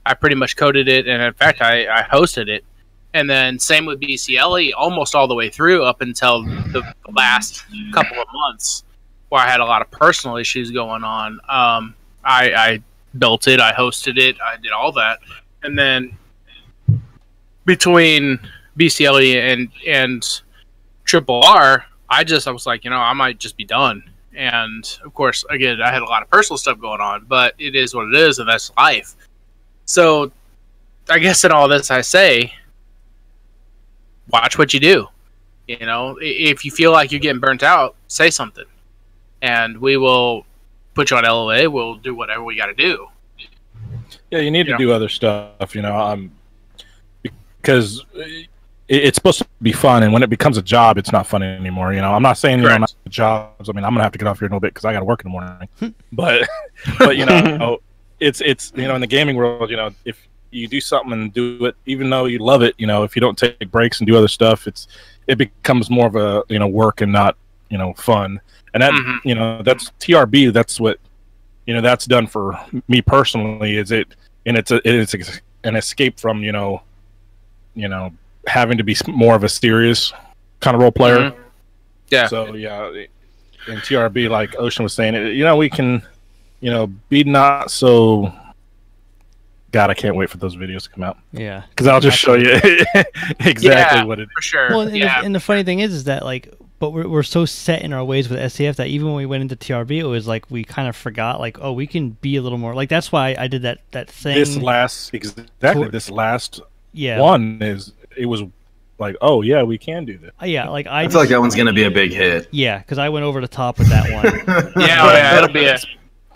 I pretty much coded it, and in fact, I hosted it. And then same with BCLE, almost all the way through up until the last couple of months, where I had a lot of personal issues going on. I built it, I hosted it, I did all that, and then between BCLE and Triple R, I was like, I might just be done. And of course, again, I had a lot of personal stuff going on, but it is what it is, and that's life. So I guess in all this, I say, watch what you do. If you feel like you're getting burnt out, say something, and we will put you on LOA. We'll do whatever we got to do. Yeah, you need to do other stuff, because it's supposed to be fun, and when it becomes a job, it's not fun anymore. I'm not saying not jobs. I mean, I'm gonna have to get off here in a little bit because I got to work in the morning. but it's in the gaming world, if you do something and do it, even though you love it, if you don't take breaks and do other stuff, it becomes more of a work and not fun. And that that's TRB. That's what that's done for me personally. It's an escape from having to be more of a serious kind of role player. Yeah. So yeah, in TRB, like Ocean was saying, we can be not so. God, I can't wait for those videos to come out. Yeah, because I'll just show you exactly what it is. For sure. Well, and the funny thing is that but we're so set in our ways with SCF that even when we went into TRB, it was like we kind of forgot, we can be a little more. That's why I did that thing. This last one it was like, oh yeah, we can do this. Yeah, I feel like that one's gonna be a big hit. Yeah, because I went over the top with that one. It'll be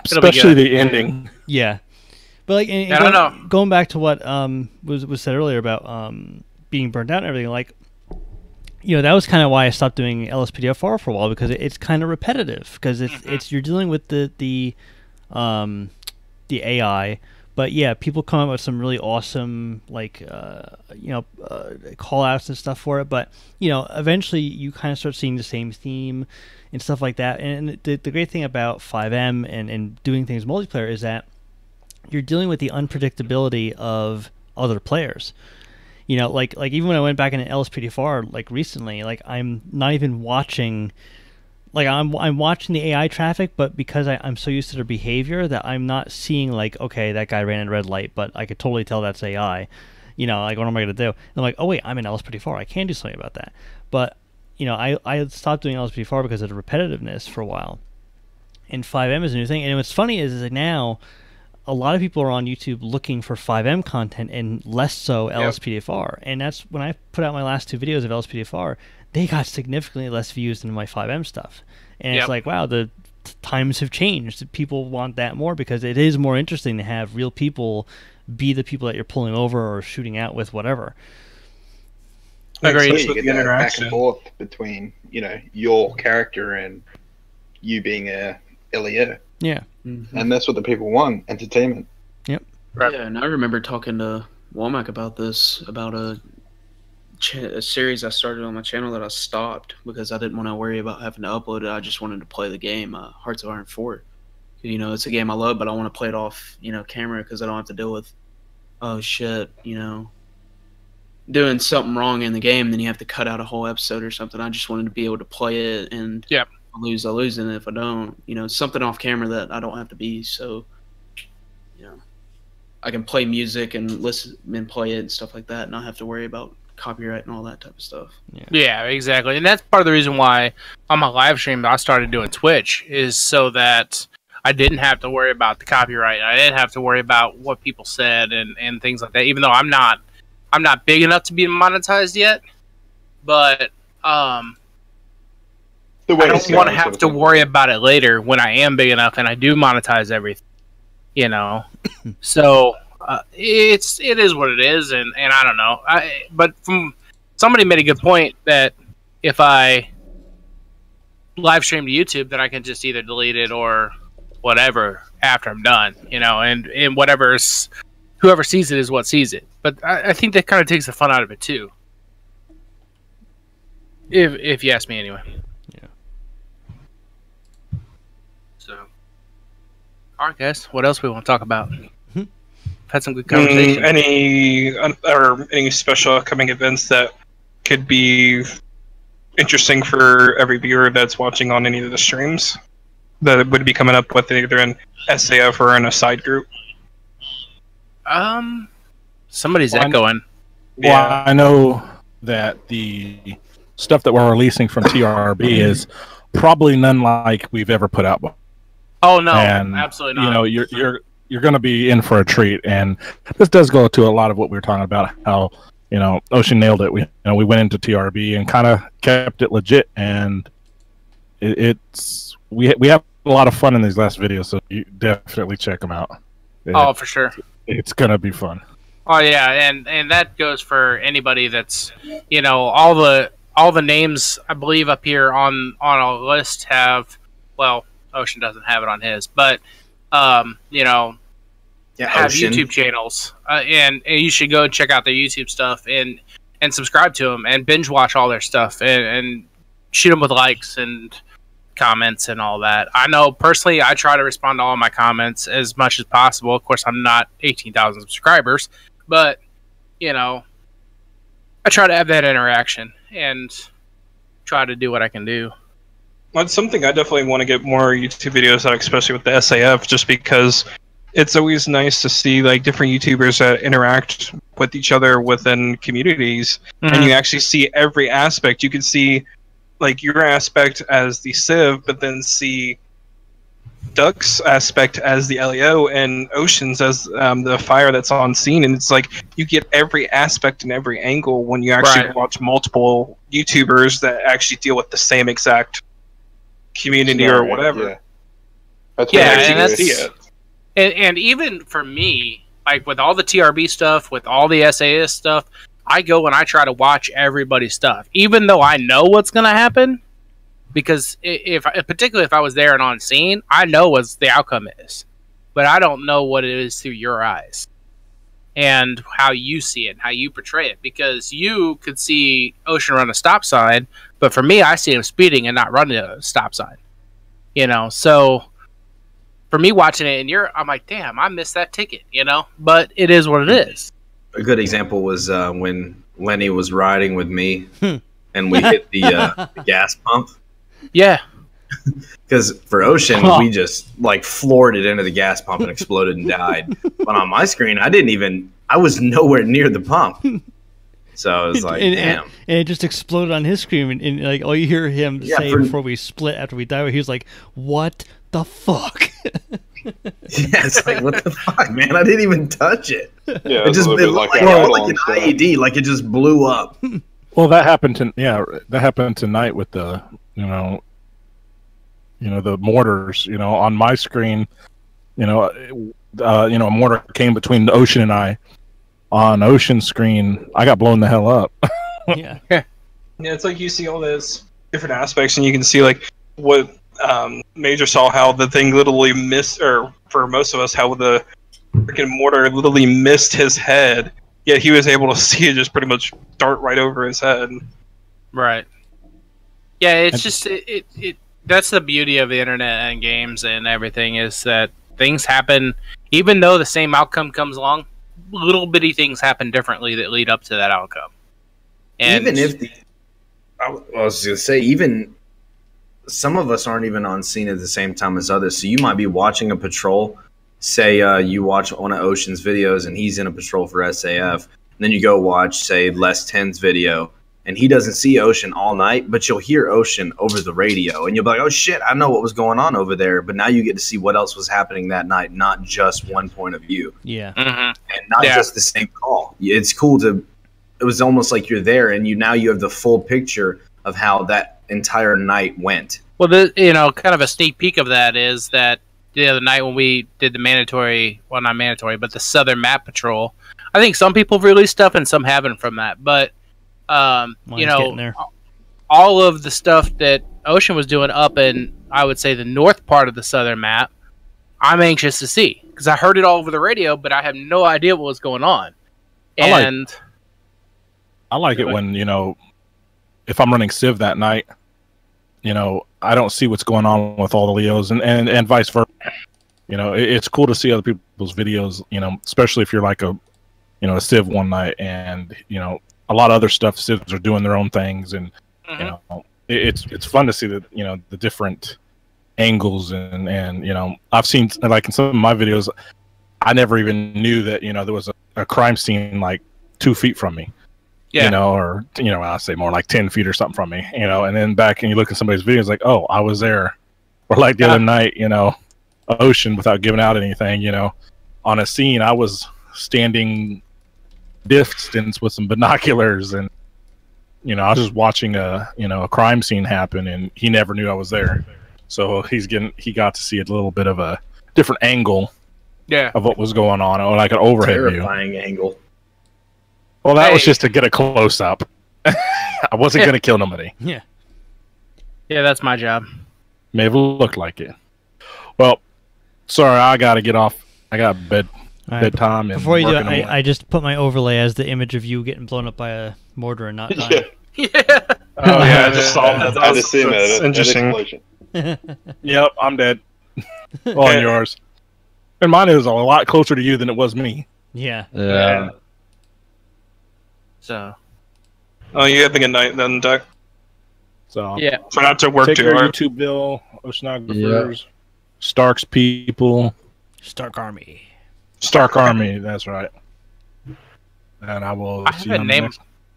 especially the ending. Yeah. But I don't know. Going back to what was said earlier about being burned out and everything, that was kind of why I stopped doing LSPDFR for a while, because it's kind of repetitive, because it's you're dealing with the AI, but yeah, people come up with some really awesome call outs and stuff for it, but eventually you kind of start seeing the same theme and stuff like that. And the great thing about 5M and doing things multiplayer is that you're dealing with the unpredictability of other players. Even when I went back into LSPDFR recently, I'm not even watching, I'm watching the AI traffic, but because I'm so used to their behavior that I'm not seeing okay, that guy ran a red light, but I could totally tell that's AI. What am I gonna do? And I'm like, oh wait, I'm in LSPDFR, I can do something about that. But I stopped doing LSPDFR because of the repetitiveness for a while. And 5M is a new thing, and what's funny is that now a lot of people are on YouTube looking for 5M content and less so LSPDFR. And that's when I put out my last 2 videos of LSPDFR, they got significantly less views than my 5M stuff. And it's like, wow, the times have changed. People want that more because it is more interesting to have real people be the people that you're pulling over or shooting out with, whatever. Agreed. You get that back and forth between, you know, your character and you being a LEO. Yeah. And that's what the people want, entertainment. Yep. Right. Yeah, and I remember talking to Womack about this, about a series I started on my channel that I stopped because I didn't want to worry about having to upload it. I just wanted to play the game, Hearts of Iron 4. You know, it's a game I love, but I want to play it off, you know, camera because I don't have to deal with, oh shit, you know, doing something wrong in the game, then you have to cut out a whole episode or something. I just wanted to be able to play it, and I lose, and if I don't, you know, something off camera that I don't have to be, so, you know, I can play music and listen and play it and stuff like that, and not have to worry about copyright and all that type of stuff. Yeah, exactly. And that's part of the reason why on my live stream I started doing Twitch, is so that I didn't have to worry about the copyright. I didn't have to worry about what people said and things like that, even though I'm not big enough to be monetized yet, but I don't want to have to worry about it later when I am big enough and I do monetize everything, you know. So it is what it is, and I don't know. But somebody made a good point that if I live stream to YouTube, then I can just either delete it or whatever after I'm done, you know, and whoever sees it is what sees it. But I think that kind of takes the fun out of it too. If you ask me anyway. Yeah. So, all right, guys. What else we want to talk about? Had some good conversation. Any special upcoming events that could be interesting for every viewer that's watching on any of the streams that would be coming up with either an SAF or in a side group? Somebody's echoing. Well, I know that the stuff that we're releasing from TRB is probably none like we've ever put out before. Oh no, and, absolutely not. You know, you're going to be in for a treat, and this does go to a lot of what we were talking about. How, you know, Ocean nailed it. We went into TRB and kind of kept it legit, and we have a lot of fun in these last videos, so you definitely check them out. Oh, for sure. It's gonna be fun. Oh yeah, and that goes for anybody that's, you know, all the names I believe up here on a list have, well, Ocean doesn't have it on his, but you know, have Ocean. YouTube channels, and you should go and check out their YouTube stuff and subscribe to them and binge watch all their stuff and shoot them with likes and comments and all that. I know personally I try to respond to all my comments as much as possible. Of course, I'm not 18,000 subscribers, but you know, I try to have that interaction and try to do what I can do. That's something I definitely want to get more YouTube videos out, especially with the SAF, just because it's always nice to see like different YouTubers that interact with each other within communities, and you actually see every aspect. You can see like your aspect as the Civ, but then see Duck's aspect as the LEO and Ocean's as the fire that's on scene, and it's like you get every aspect and every angle when you actually watch multiple YouTubers that actually deal with the same exact community or whatever. Yeah, that's and see it. And even for me, like with all the TRB stuff, with all the SAS stuff, I go and I try to watch everybody's stuff, even though I know what's going to happen. Because particularly if I was there and on scene, I know what the outcome is, but I don't know what it is through your eyes and how you see it, how you portray it. Because you could see Ocean run a stop sign, but for me, I see him speeding and not running a stop sign. You know, so for me watching it, I'm like, damn, I missed that ticket. You know, but it is what it is. A good example was when Lenny was riding with me, and we hit the gas pump. Yeah. Because for Ocean, we just like floored it into the gas pump and exploded and died. But on my screen, I was nowhere near the pump. So I was like, damn. And it just exploded on his screen, and like all you hear him say before we split after we die, he was like, "What the fuck?" Yeah, it's like, what the fuck, man? I didn't even touch it. Yeah, it just looked like an IED, like it just blew up. Well, that happened tonight with the, the mortars. On my screen, a mortar came between the Ocean and I. On Ocean's screen, I got blown the hell up. Yeah. Yeah, it's like you see all those different aspects, and you can see like what Major saw, how the thing literally missed, or for most of us, how the freaking mortar literally missed his head. Yet he was able to see it just pretty much dart right over his head. Right. Yeah, it's just that's the beauty of the internet and games and everything, is that things happen, even though the same outcome comes along, little bitty things happen differently that lead up to that outcome. And even if I was going to say, even some of us aren't even on scene at the same time as others. So you might be watching a patrol. Say you watch one of Ocean's videos and he's in a patrol for SAF. And then you go watch, say, Les 10's video. And he doesn't see Ocean all night, but you'll hear Ocean over the radio. And you'll be like, oh, shit, I know what was going on over there. But now you get to see what else was happening that night, not just one point of view. Yeah. Mhm. And not just the same call. It's cool to... It was almost like you're there, and now you have the full picture of how that entire night went. Well, kind of a sneak peek of that is that the other night when we did the mandatory, well, not mandatory, but the Southern Map Patrol, I think some people have released stuff and some haven't from that. But, getting there. all of the stuff that Ocean was doing up in, I would say, the north part of the Southern Map, I'm anxious to see. Because I heard it all over the radio, but I have no idea what was going on. I like it when, if I'm running Civ that night, I don't see what's going on with all the Leos and vice versa. It's cool to see other people's videos, especially if you're like a Civ one night and, a lot of other stuff, Civs are doing their own things. And, it's fun to see the different angles and I've seen, like in some of my videos, I never even knew that, there was a crime scene like 2 feet from me. Yeah. Or I say more like 10 feet or something from me, and then back and you look at somebody's videos like, oh, I was there. Or like the other night, Ocean, without giving out anything, on a scene, I was standing distance with some binoculars, and I was just watching a crime scene happen, and he never knew I was there. So he got to see a little bit of a different angle of what was going on, or like an overhead Terrifying view. Angle. Well, that was just to get a close up. I wasn't going to kill nobody. Yeah. Yeah, that's my job. May have looked like it. Well, sorry, I got to get off. I got bedtime. Before you do it, I just put my overlay as the image of you getting blown up by a mortar and not dying. Yeah. Oh, yeah, I just saw that. I just seen that. Interesting. Yep, I'm dead. On yours. And mine is a lot closer to you than it was me. Yeah. Yeah. So. Oh, you have a good night then, Duck. So yeah. Try not to work take too your hard. YouTube bill, oceanographers, Stark's people, Stark Army. Stark Army. That's right. And I will. I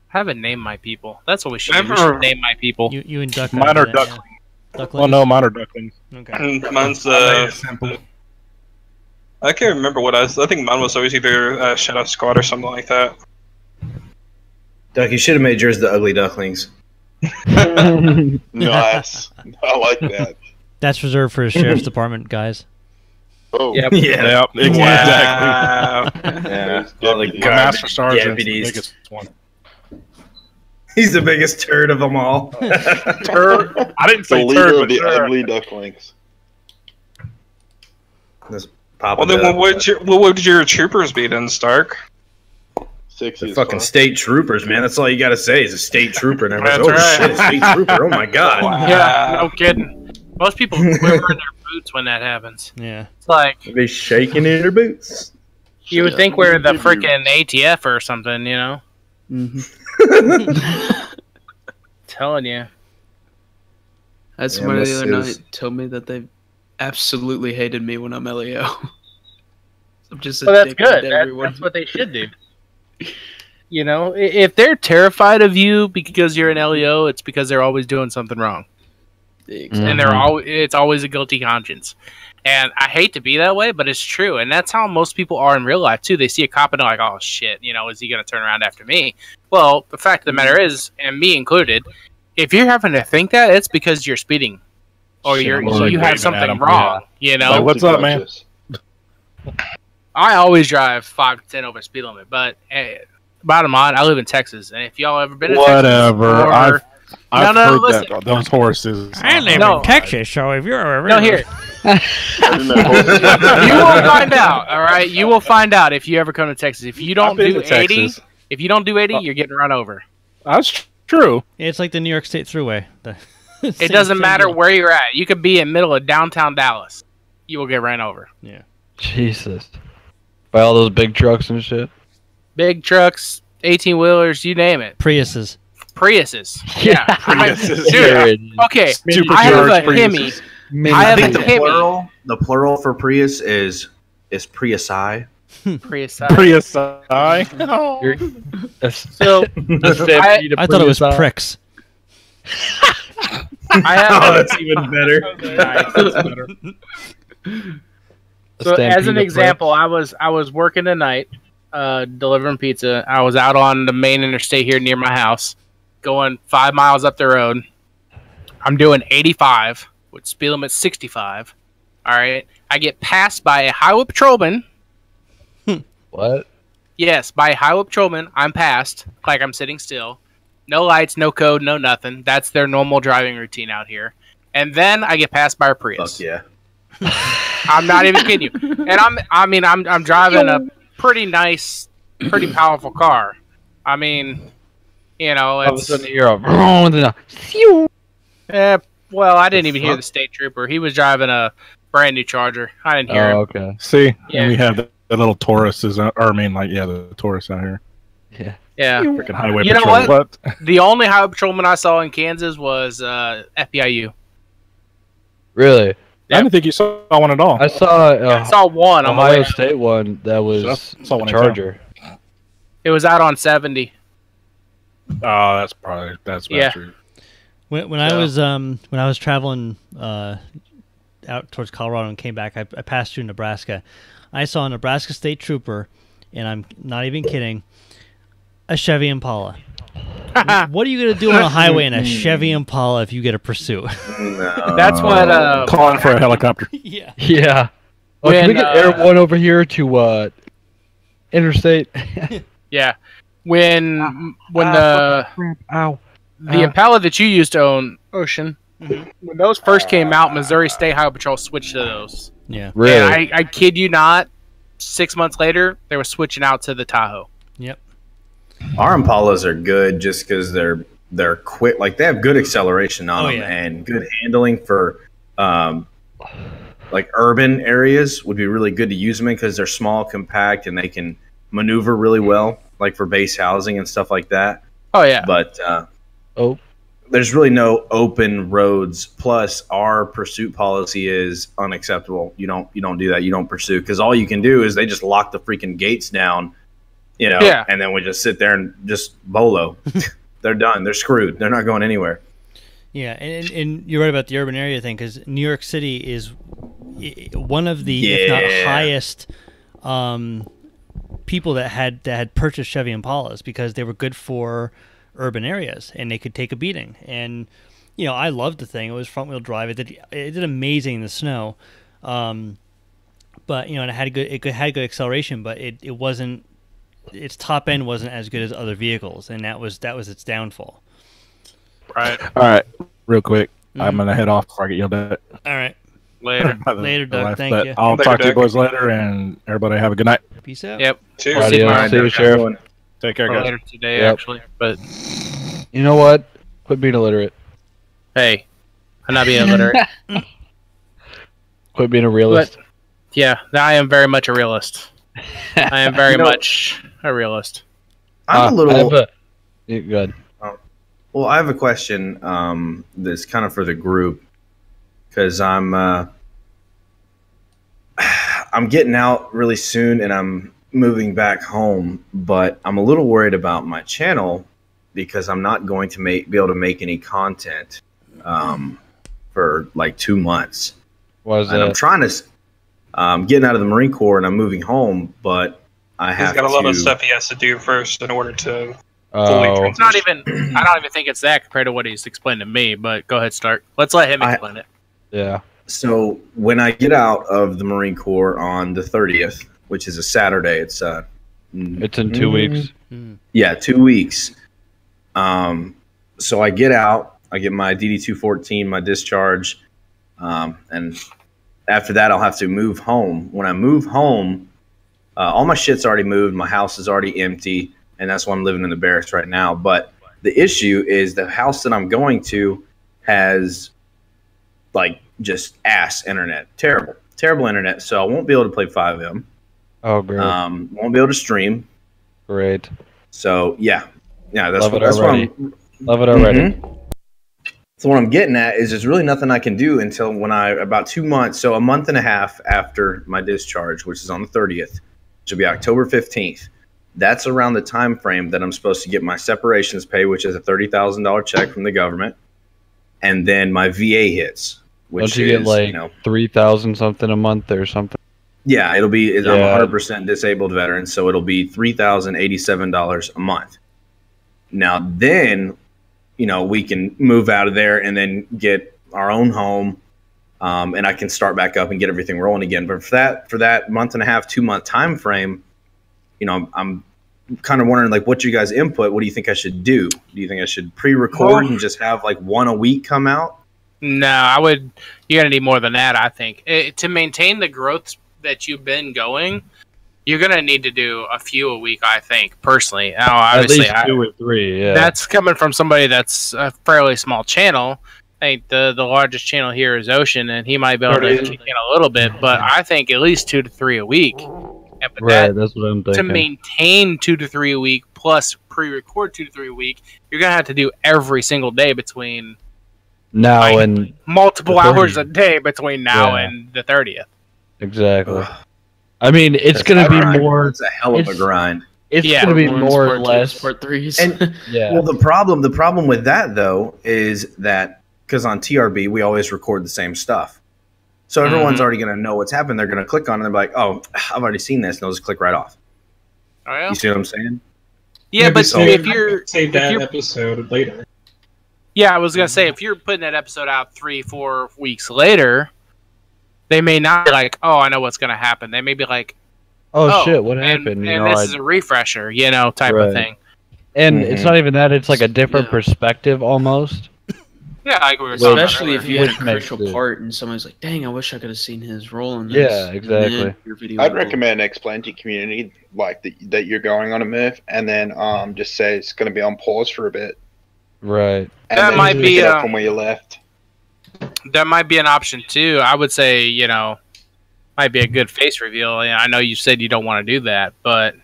haven't named my people. That's what we should do. We should name my people. You and Duck. Mine are ducklings. Yeah. Well, no, mine are ducklings. Okay. Mine's simple. I can't remember what I think mine was always either Shadow Squad or something like that. Duck, you should have made yours the Ugly Ducklings. Nice. I like that. That's reserved for the sheriff's department, guys. Oh, Yep. Yeah, exactly. Yeah. All the Master Sergeant, the deputies. biggest one. He's the biggest turd of them all. Turd? I didn't the say leader turd, of but the turd. Ugly Ducklings. Well, then what would your troopers be then, Stark? The fucking state troopers, man. That's all you gotta say is a state trooper. And That's everyone's, right. shit, a state trooper. Oh my god. Yeah, no kidding. Most people quiver in their boots when that happens. Yeah. It's like They'll be shaking in their boots. you would think we're the freaking ATF or something, you know? Telling you. I had Yeah, somebody the this other is- night tell me that they absolutely hated me when I'm LEO. I'm just a Well, that's dick good. to everyone. That's what they should do. You know, if they're terrified of you because you're an LEO, it's because they're always doing something wrong, and it's always a guilty conscience. And I hate to be that way, but it's true, and that's how most people are in real life too. They see a cop and they're like, "Oh shit, you know, is he going to turn around after me?" Well, the fact of the matter is, and me included, if you're having to think that, it's because you're speeding. or Shit, you I'm like have waving at something him, wrong. You know, Like, what's up, man? I always drive 5 to 10 over speed limit, but bottom line, I live in Texas, and if y'all ever been to Whatever. Texas, I've no, heard listen. that those horses. I live in Texas, so if you're ever No, here. You will find out. All right, you will find out if you ever come to Texas. If you don't do 80, if you don't do 80, you're getting run over. That's true. It's like the New York State Thruway. It doesn't matter where you're at. You could be in middle of downtown Dallas. You will get ran over. Yeah. Jesus. By all those big trucks and shit. Big trucks, 18-wheelers, you name it. Priuses. Yeah. Priuses. Dude, okay, I have a Hemi. I think the plural for Prius is Priusi. Priusi. So I thought it was pricks. That's even better. So as an example, I was working tonight, delivering pizza. I was out on the main interstate here near my house, going 5 miles up the road. I'm doing 85 with speed limit 65. All right, I get passed by a highway patrolman. What? Yes, by a highway patrolman. I'm passed, like I'm sitting still. No lights, no code, no nothing. That's their normal driving routine out here. And then I get passed by a Prius. Fuck yeah. I'm not even kidding you. And I'm driving a pretty nice, pretty powerful car. I mean, you know, All of a it's sudden you're well, I didn't even hear the state trooper. He was driving a brand new Charger. I didn't hear him. Okay. See, Yeah. and we have the little Tauruses, the Taurus out here. Yeah. Yeah. Freaking highway You know patrol. what? The only highway patrolman I saw in Kansas was FBIU. Really? Yep. I didn't think you saw one at all. I saw I saw one on the Ohio way. State one that was Saw one a in town. Charger. It was out on 70. Oh, that's probably Yeah. true. When I was traveling out towards Colorado and came back, I passed through Nebraska. I saw a Nebraska State Trooper, and I'm not even kidding, a Chevy Impala. What are you gonna do on a highway in a Chevy Impala if you get a pursuit? No. That's what Calling for a helicopter. Yeah. Yeah. Oh, When, can we get air one over here to interstate? yeah. When the Ow. Impala that you used to own, Ocean, when those first came out, Missouri State Highway Patrol switched to those. Yeah. Really? And I kid you not, 6 months later, they were switching out to the Tahoe. Yep. Our Impalas are good just because they're quick. Like they have good acceleration on them and good handling for like urban areas would be really good to use them in because they're small, compact, and they can maneuver really well, like for base housing and stuff like that. Oh yeah. But there's really no open roads. Plus, our pursuit policy is unacceptable. You don't do that. You don't pursue because all you can do is they just lock the freaking gates down, you know, and then we just sit there and just bolo. They're done. They're screwed. They're not going anywhere. Yeah, and you're right about the urban area thing because New York City is one of the if not highest people that had purchased Chevy Impalas because they were good for urban areas and they could take a beating. And you know, I loved the thing. It was front wheel drive. It did amazing in the snow. But you know, and it had good acceleration, but it wasn't, its top end wasn't as good as other vehicles, and that was its downfall. Right. All right, real quick. I'm gonna head off before I get yelled at. All right. Later, Doug. Thank you. I'll talk to you boys later, and everybody have a good night. Peace out. Yep. Cheers. See you, Sheriff. Take care, guys. Later today, actually. But You know what? Quit being illiterate. hey, I'm not being illiterate. Quit being a realist. But, yeah, I am very much a realist. I am very much a realist. I'm a little. Good. Well, I have a question that's kind of for the group because I'm getting out really soon and I'm moving back home, but I'm a little worried about my channel because I'm not going to be able to make any content for like 2 months. What is that? And I'm trying to getting out of the Marine Corps and I'm moving home, but I have He's got a lot of stuff he has to do first in order to It's not even. I don't even think it's that compared to what he's explained to me. But go ahead, Stark. Let's let him explain it. Yeah. So when I get out of the Marine Corps on the 30th, which is a Saturday, it's in 2 weeks. Yeah, 2 weeks. So I get out, I get my DD-214, my discharge, and after that I'll have to move home. When I move home, all my shit's already moved, my house is already empty, and that's why I'm living in the barracks right now. But the issue is the house that I'm going to has like just ass internet, terrible internet. So I won't be able to play 5M. Oh, great. Won't be able to stream. Great. So yeah, that's Love what it already. Love it already. So what I'm getting at is there's really nothing I can do until about 2 months, so a month and a half after my discharge, which is on the 30th, which will be October 15th. That's around the time frame that I'm supposed to get my separations pay, which is a $30,000 check from the government, and then my VA hits, which Don't you get like 3,000 something a month or something? Yeah, it'll be. I'm a 100% disabled veteran, so it'll be $3,087 a month. Now then, we can move out of there and then get our own home, and I can start back up and get everything rolling again. But for that month and a half, 2 month time frame, I'm kind of wondering, like, what's your guys' input? What do you think I should do? Do you think I should pre-record and just have like one a week come out? No, you're gonna need more than that. I think to maintain the growth that you've been going, you're gonna need to do a few a week. I think personally. Now, obviously, at least 2 or 3. Yeah, that's coming from somebody that's a fairly small channel. I think the largest channel here is Ocean, and he might be able to kick in a little bit, but I think at least 2 to 3 a week. Right, that's what I'm thinking. To maintain 2 to 3 a week plus pre-record 2 to 3 a week, you're gonna have to do every single day between now and multiple hours a day between now and the 30th. Exactly. I mean, it's going to be more. It's a hell of a grind. It's going to be more or less. Part 3s. And well, the problem with that though is that because on TRB we always record the same stuff, so everyone's already going to know what's happened. They're going to click on it and they're like, "Oh, I've already seen this," and they'll just click right off. Oh, yeah? You see what I'm saying? Yeah, but if you're save that episode later. Yeah, I was gonna say if you're putting that episode out 3-4 weeks later, they may not be like, "Oh, I know what's gonna happen." They may be like, "Oh, shit, what happened?" And this is a refresher, type of thing. And it's not even that; it's like a different perspective almost. Yeah, like we were talking about especially if you had a crucial part and someone's like, "Dang, I wish I could have seen his role in this." Yeah, exactly. I'd recommend explain to your community like that you're going on a move, and then just say it's going to be on pause for a bit. Right. And that might be from where you left. That might be an option too. I would say, might be a good face reveal. I know you said you don't want to do that, but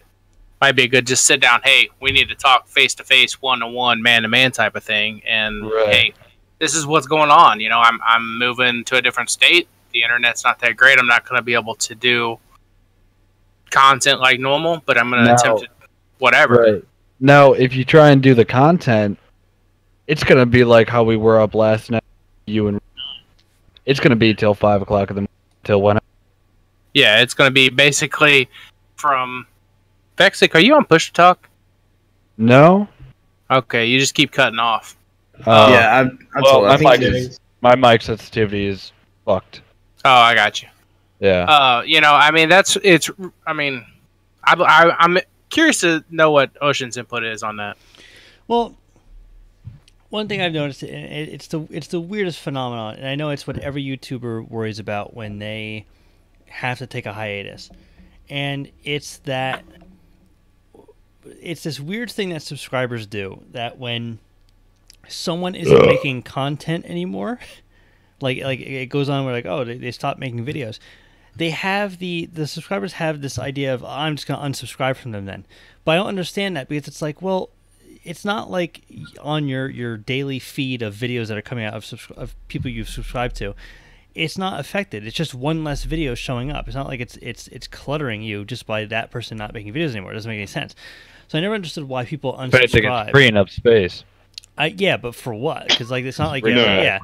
might be a good just sit down. Hey, we need to talk face to face, 1-to-1, man-to-man type of thing. And hey, this is what's going on. I'm moving to a different state. The internet's not that great. I'm not going to be able to do content like normal, but I'm going to attempt it. Whatever. Right. Now, if you try and do the content, it's going to be like how we were up last night. It's going to be till 5 o'clock in the morning. Till when? Yeah, it's going to be basically from... Vexic, are you on push to talk? No. Okay, you just keep cutting off. Yeah, my mic sensitivity is fucked. Oh, I got you. Yeah. I'm curious to know what Ocean's input is on that. Well, one thing I've noticed, it's the weirdest phenomenon, and I know it's what every YouTuber worries about when they have to take a hiatus, and it's this weird thing that subscribers do, that when someone isn't making content anymore, like it goes on where they stop making videos, they have the subscribers have this idea of, I'm just gonna unsubscribe from them then. But I don't understand that, because it's like, well, it's not like on your daily feed of videos that are coming out of people you've subscribed to. It's not affected. It's just one less video showing up. It's not like it's cluttering you just by that person not making videos anymore. It doesn't make any sense. So I never understood why people unsubscribe. It's freeing up space. Yeah, but for what? Because it's not like you have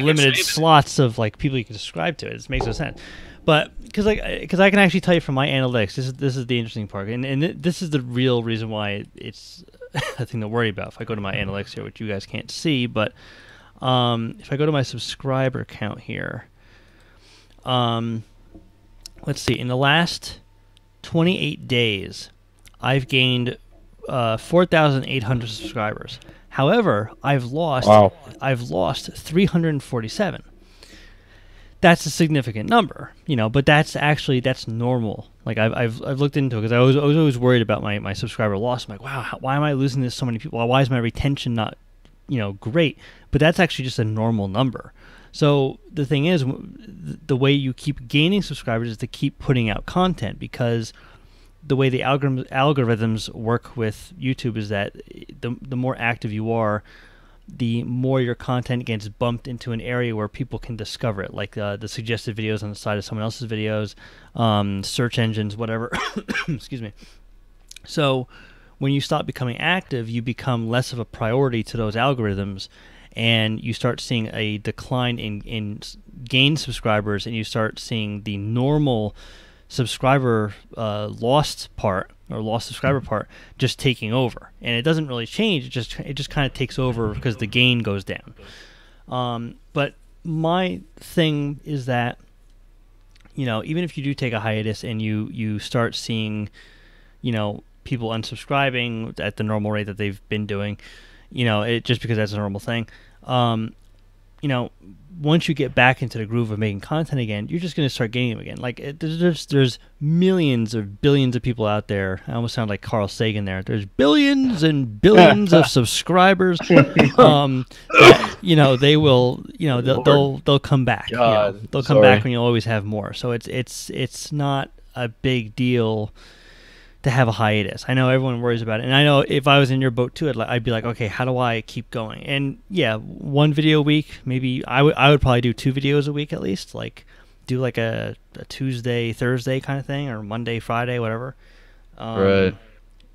limited slots of people you can subscribe to. It makes no sense. But because I can actually tell you from my analytics, this is the interesting part, and this is the real reason why it's a thing to worry about. If I go to my analytics here, which you guys can't see, but If I go to my subscriber count here, let's see. In the last 28 days, I've gained 4,800 subscribers. However, I've lost 347. That's a significant number, you know, but that's normal. Like I've looked into it because I was always worried about my subscriber loss. I'm like, wow, why am I losing this so many people? Why is my retention not, you know, great? But that's actually just a normal number. So the thing is, the way you keep gaining subscribers is to keep putting out content, because the way the algorithms work with YouTube is that the more active you are, the more your content gets bumped into an area where people can discover it, like the suggested videos on the side of someone else's videos, search engines, whatever. Excuse me. So when you stop becoming active, you become less of a priority to those algorithms, and you start seeing a decline in gained subscribers, and you start seeing the normal subscriber lost subscriber part just taking over, and it doesn't really change. It just kind of takes over because the gain goes down. But my thing is that, you know, even if you do take a hiatus and you start seeing, you know, people unsubscribing at the normal rate that they've been doing, you know, it just because that's a normal thing. You know, once you get back into the groove of making content again, you're just going to start gaining them again. Like there's millions or billions of people out there. I almost sound like Carl Sagan there. There's billions and billions of subscribers. That, you know, they will. You know, they'll come back. You know, they'll come back when you always have more. So it's not a big deal to have a hiatus. I know everyone worries about it, and I know if I was in your boat too, I'd be like, okay, how do I keep going? And yeah, one video a week, maybe I would probably do 2 videos a week at least, like do like a Tuesday, Thursday kind of thing, or Monday, Friday, whatever. Right.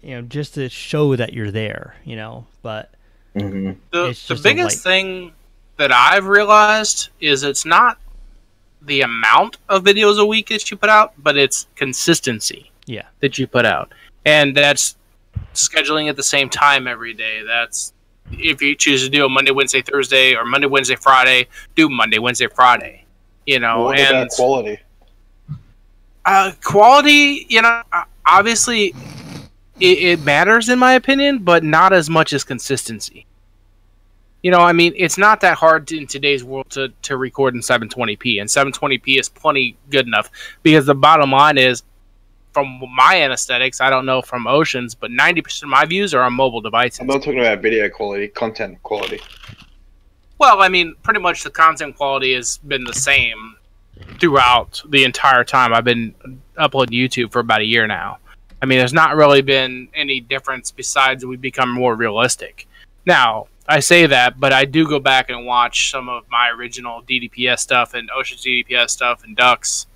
You know, just to show that you're there, you know, but the biggest thing that I've realized is it's not the amount of videos a week that you put out, but it's consistency. Yeah, that you put out, and that's scheduling at the same time every day. That's if you choose to do a Monday, Wednesday, Thursday, or Monday, Wednesday, Friday, do Monday, Wednesday, Friday. You know, what about quality? Quality, you know, obviously it matters in my opinion, but not as much as consistency. You know, I mean, it's not that hard in today's world to record in 720p, and 720p is plenty good enough, because the bottom line is, from my anesthetics, I don't know from Ocean's, but 90% of my views are on mobile devices. I'm not talking about video quality, content quality. Well, I mean, pretty much the content quality has been the same throughout the entire time I've been uploading YouTube for about a year now. I mean, there's not really been any difference besides we've become more realistic. Now, I say that, but I do go back and watch some of my original DDPS stuff and Ocean's DDPS stuff and Ducks,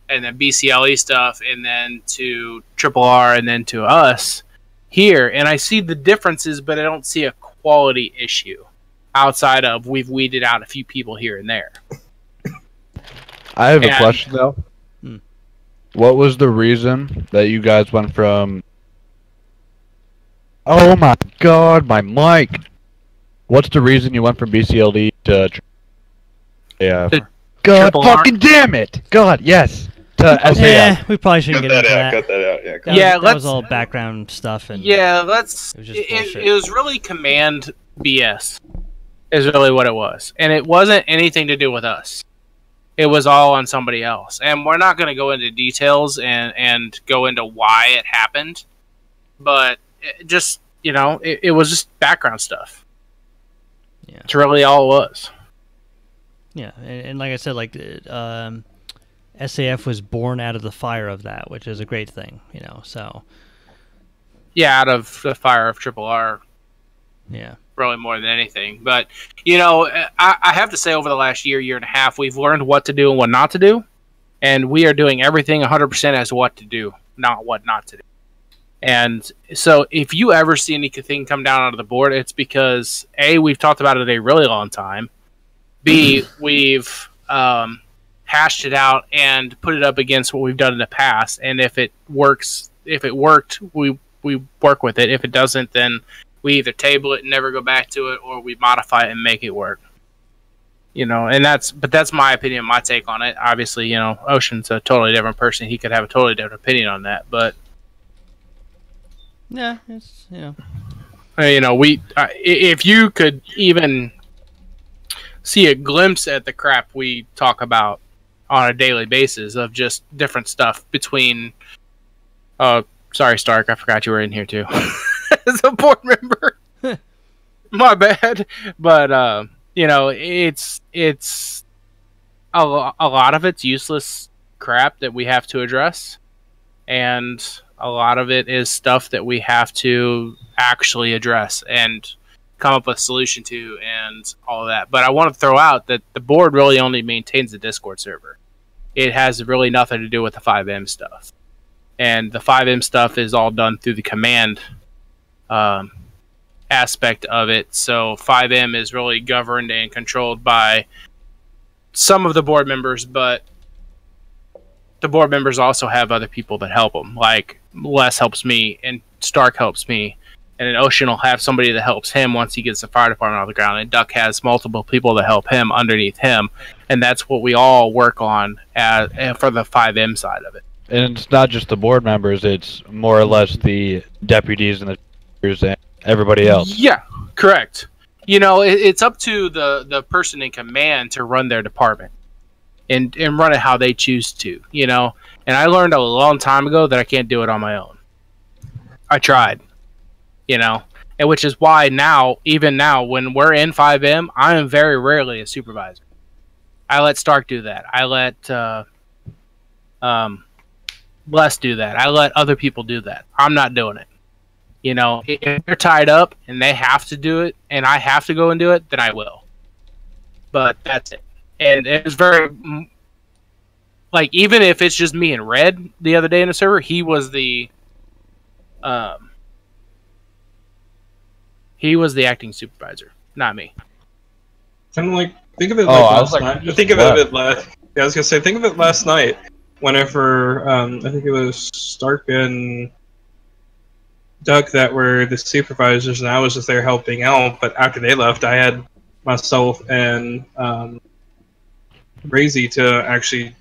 and then BCLE stuff, and then to Triple R, and then to us here, and I see the differences, but I don't see a quality issue outside of we've weeded out a few people here and there. I have a question though. What was the reason that you guys went from? Oh my God, my mic! What's the reason you went from BCLD to? Yeah. God fucking damn it! God, yes. Yeah, we probably shouldn't get into that. Cut that out. Yeah, that was all background stuff, and yeah, let's. It was really command BS, is really what it was, and it wasn't anything to do with us. It was all on somebody else, and we're not going to go into details and go into why it happened, but it just, you know, it was just background stuff. Yeah, it's really all it was. Yeah, and like I said, like SAF was born out of the fire of that, which is a great thing, you know. So yeah, out of the fire of Triple R. Yeah, really more than anything. But you know, I have to say, over the last year and a half, we've learned what to do and what not to do, and we are doing everything 100% as what to do, not what not to do. And so, if you ever see anything come down onto the board, it's because A, we've talked about it a really long time. B, we've hashed it out and put it up against what we've done in the past, and if it works, if it worked, we work with it. If it doesn't, then we either table it and never go back to it, or we modify it and make it work. And that's my opinion, my take on it. Obviously, Ocean's a totally different person. He could have a totally different opinion on that, but yeah, it's if you could even see a glimpse at the crap we talk about on a daily basis of just different stuff between. Sorry, Stark, I forgot you were in here too as a board member. My bad, but it's a lot of it's useless crap that we have to address, and a lot of it is stuff that we have to actually address and come up with a solution to and all of that. But I want to throw out that the board really only maintains the Discord server. It has really nothing to do with the 5M stuff. And the 5M stuff is all done through the command aspect of it. So 5M is really governed and controlled by some of the board members, but the board members also have other people that help them. Like Les helps me, and Stark helps me, and then Ocean will have somebody that helps him once he gets the fire department off the ground, and Duck has multiple people that help him underneath him, and that's what we all work on for the 5M side of it. And it's not just the board members, it's more or less the deputies and the and everybody else. Yeah, correct. It's up to the person in command to run their department and run it how they choose to, And I learned a long time ago that I can't do it on my own. I tried, and which is why even now, when we're in 5M, I am very rarely a supervisor. I let Stark do that. I let Bless do that. I let other people do that. I'm not doing it. If they're tied up and they have to do it and I have to go and do it, then I will. But that's it. And it was very, even if it's just me and Red the other day in the server, he was the acting supervisor, not me. Kind of think of it last night. Think of it last. Yeah, I was gonna say, think of it last night. Whenever I think it was Stark and Duck that were the supervisors, and I was just there helping out. But after they left, I had myself and Brazy to actually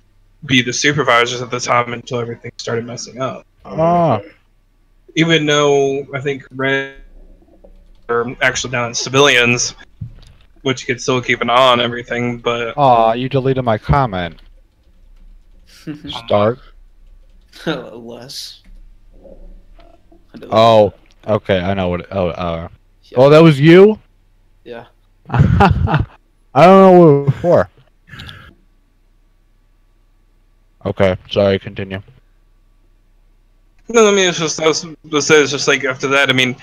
be the supervisors at the time until everything started messing up. Even though I think Red are actually down in civilians, which you could still keep an eye on everything. But you deleted my comment. Stark. Less. Oh, okay. I know what. Oh, that was you. Yeah. I don't know what it was for. Okay, sorry. Continue. No, I mean, it's just like after that. I mean,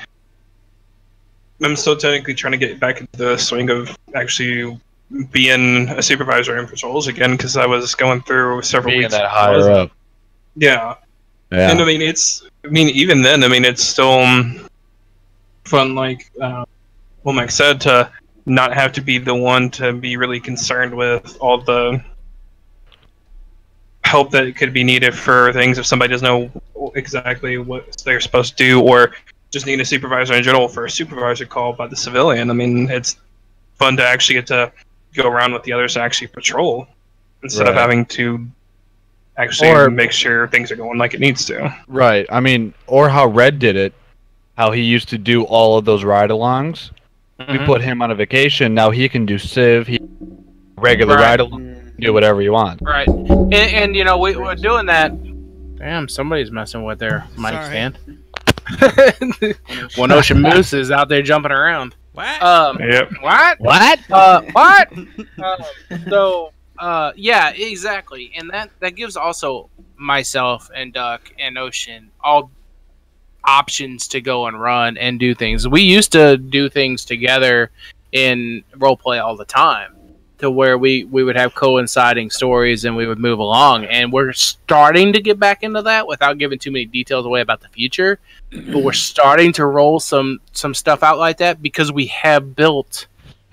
I'm still technically trying to get back into the swing of actually being a supervisor in patrols again, because I was going through several weeks that higher up. Yeah. And I mean, even then, it's still fun, like Womack said, to not have to be the one to be really concerned with all the help that could be needed for things if somebody doesn't know exactly what they're supposed to do, or just need a supervisor in general for a supervisor call by the civilian. I mean, it's fun to actually get to go around with the others and actually patrol instead of having to actually make sure things are going like it needs to. Right. I mean, or how Red did it, how he used to do all of those ride-alongs. We put him on a vacation. Now he can do Civ, regular ride-along, do whatever you want. Right. And we're doing that. Damn, somebody's messing with their mic stand. One Ocean Moose is out there jumping around. What? Yep. What? What? What? Yeah, exactly. And that gives also myself and Duck and Ocean all options to go and run and do things. We used to do things together in roleplay all the time, to where we would have coinciding stories and we would move along. And we're starting to get back into that without giving too many details away about the future. But we're starting to roll some stuff out like that because we have built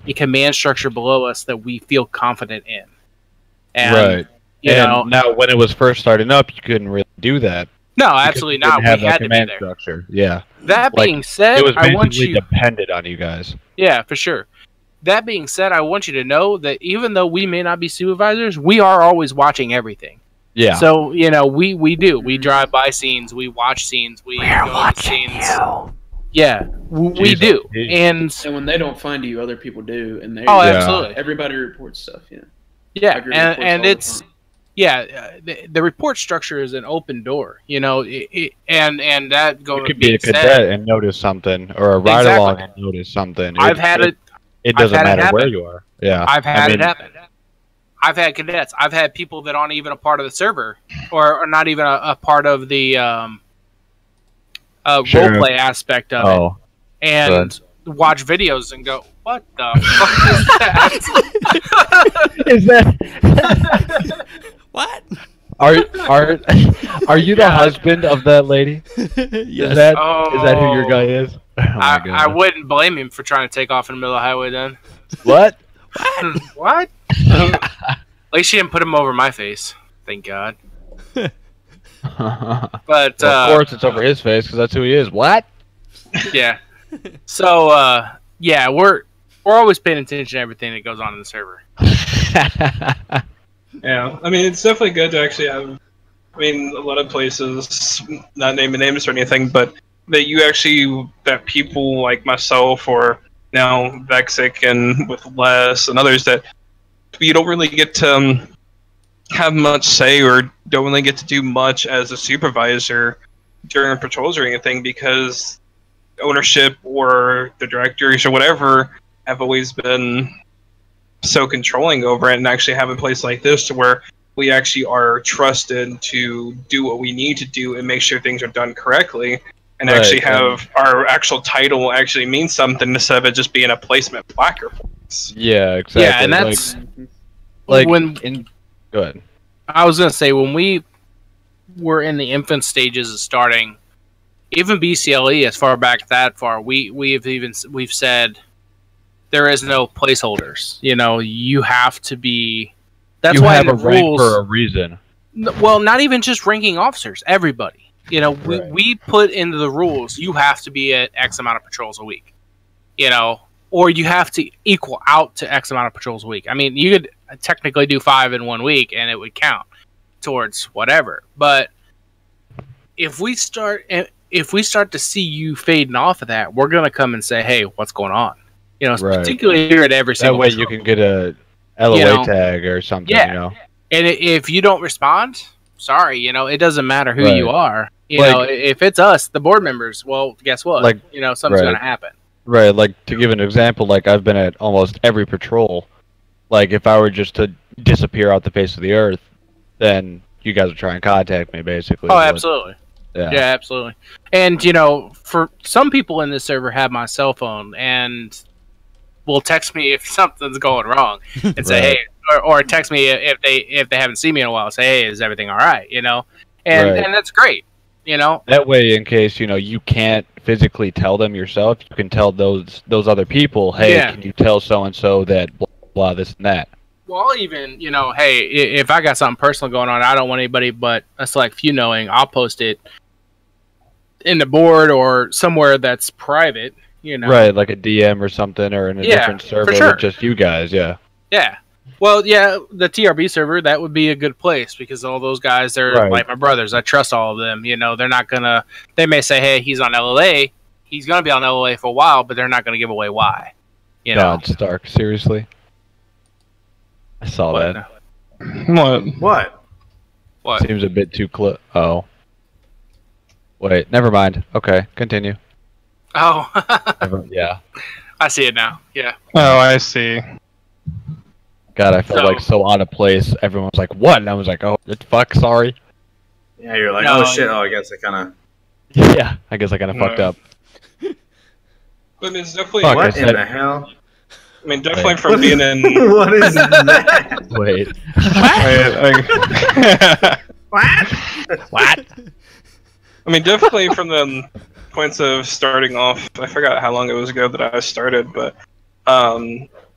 a command structure below us that we feel confident in. And, And now, when it was first starting up, you couldn't really do that. No, absolutely not. We had to be there. Structure. Yeah. That being said, it was basically dependent on you guys. Yeah, for sure. that being said, I want you to know that even though we may not be supervisors, we are always watching everything. Yeah. So, you know, we do. We drive by scenes, we watch scenes, we go to scenes. You. Yeah, we do. And when they don't find you, other people do. And they absolutely. Everybody reports stuff, yeah. Yeah, and it's... Yeah, the report structure is an open door, you know, and that goes. You could be a cadet and notice something, or a ride along and notice something. I've had it. It doesn't matter where you are. Yeah, I've had it happen. I've had cadets. I've had people that aren't even a part of the server, or not even a part of the roleplay aspect of it, and watch videos and go, "What the fuck is that?" Is that? What? Are you the husband of that lady? Yes. Is that who your guy is? Oh my God. I wouldn't blame him for trying to take off in the middle of the highway then. What? What? At least she didn't put him over my face. Thank God. But well, of course it's over his face because that's who he is. What? Yeah. So yeah, we're always paying attention to everything that goes on in the server. Yeah, I mean, it's definitely good to actually have, I mean, a lot of places, not naming names or anything, but that people like myself or now Vexic and with Les and others that you don't really get to have much say or don't really get to do much as a supervisor during patrols or anything because ownership or the directors or whatever have always been so controlling over it, and actually have a place like this to where we actually are trusted to do what we need to do and make sure things are done correctly, and actually have our actual title actually mean something instead of it just being a placement placard for us. Yeah, exactly. Yeah, and that's go ahead. I was gonna say when we were in the infant stages of starting, even BCLE as far back that far, we've said there is no placeholders. You know, you have to be. That's you why have in a the rank rules, for a reason. Well, not even just ranking officers. Everybody. You know, we put into the rules. You have to be at X amount of patrols a week. You know, or you have to equal out to X amount of patrols a week. I mean, you could technically do 5 in 1 week, and it would count towards whatever. But if we start to see you fading off of that, we're gonna come and say, "Hey, what's going on?" You know, particularly here at every single. That way, you can get a LOA tag or something. Yeah. You know, and if you don't respond, sorry, you know, it doesn't matter who you are. You know, if it's us, the board members, well, guess what? You know, something's gonna happen. Right. Like to give an example, like I've been at almost every patrol. Like if I were just to disappear off the face of the earth, then you guys would try and contact me, basically. Oh, absolutely. Yeah, absolutely. And you know, for some people in this server have my cell phone and will text me if something's going wrong and say, "Hey," or text me if they haven't seen me in a while, say, "Hey, is everything all right?" You know, and that's great. You know, that way, in case you can't physically tell them yourself, you can tell those other people, "Hey, can you tell so and so that blah, blah this and that." Well, even you know, hey, if I got something personal going on, I don't want anybody but a select few knowing. I'll post it in the board or somewhere that's private. You know, right, like a DM or something, or in a different server with just you guys. Yeah. Yeah. Well, yeah, the TRB server, that would be a good place because all those guys, they're like my brothers. I trust all of them. You know, they're not going to... They may say, hey, he's on LLA. He's going to be on LLA for a while, but they're not going to give away why. You know? God, Stark, seriously? I saw that. What? Seems a bit too close. Oh. Wait, never mind. Okay, continue. Oh. Yeah. I see it now. Yeah. Oh, I see. God, I felt like so out of place. Everyone was like, "What?" And I was like, "Oh, fuck, sorry." Yeah, you're like, "Oh shit!" Oh, I guess I kind of. Yeah, I guess I kind of fucked up. But it's definitely. What in the hell? I mean, definitely from being in. What is that? Wait. What? I mean, definitely from the points of starting off. I forgot how long it was ago that I started, but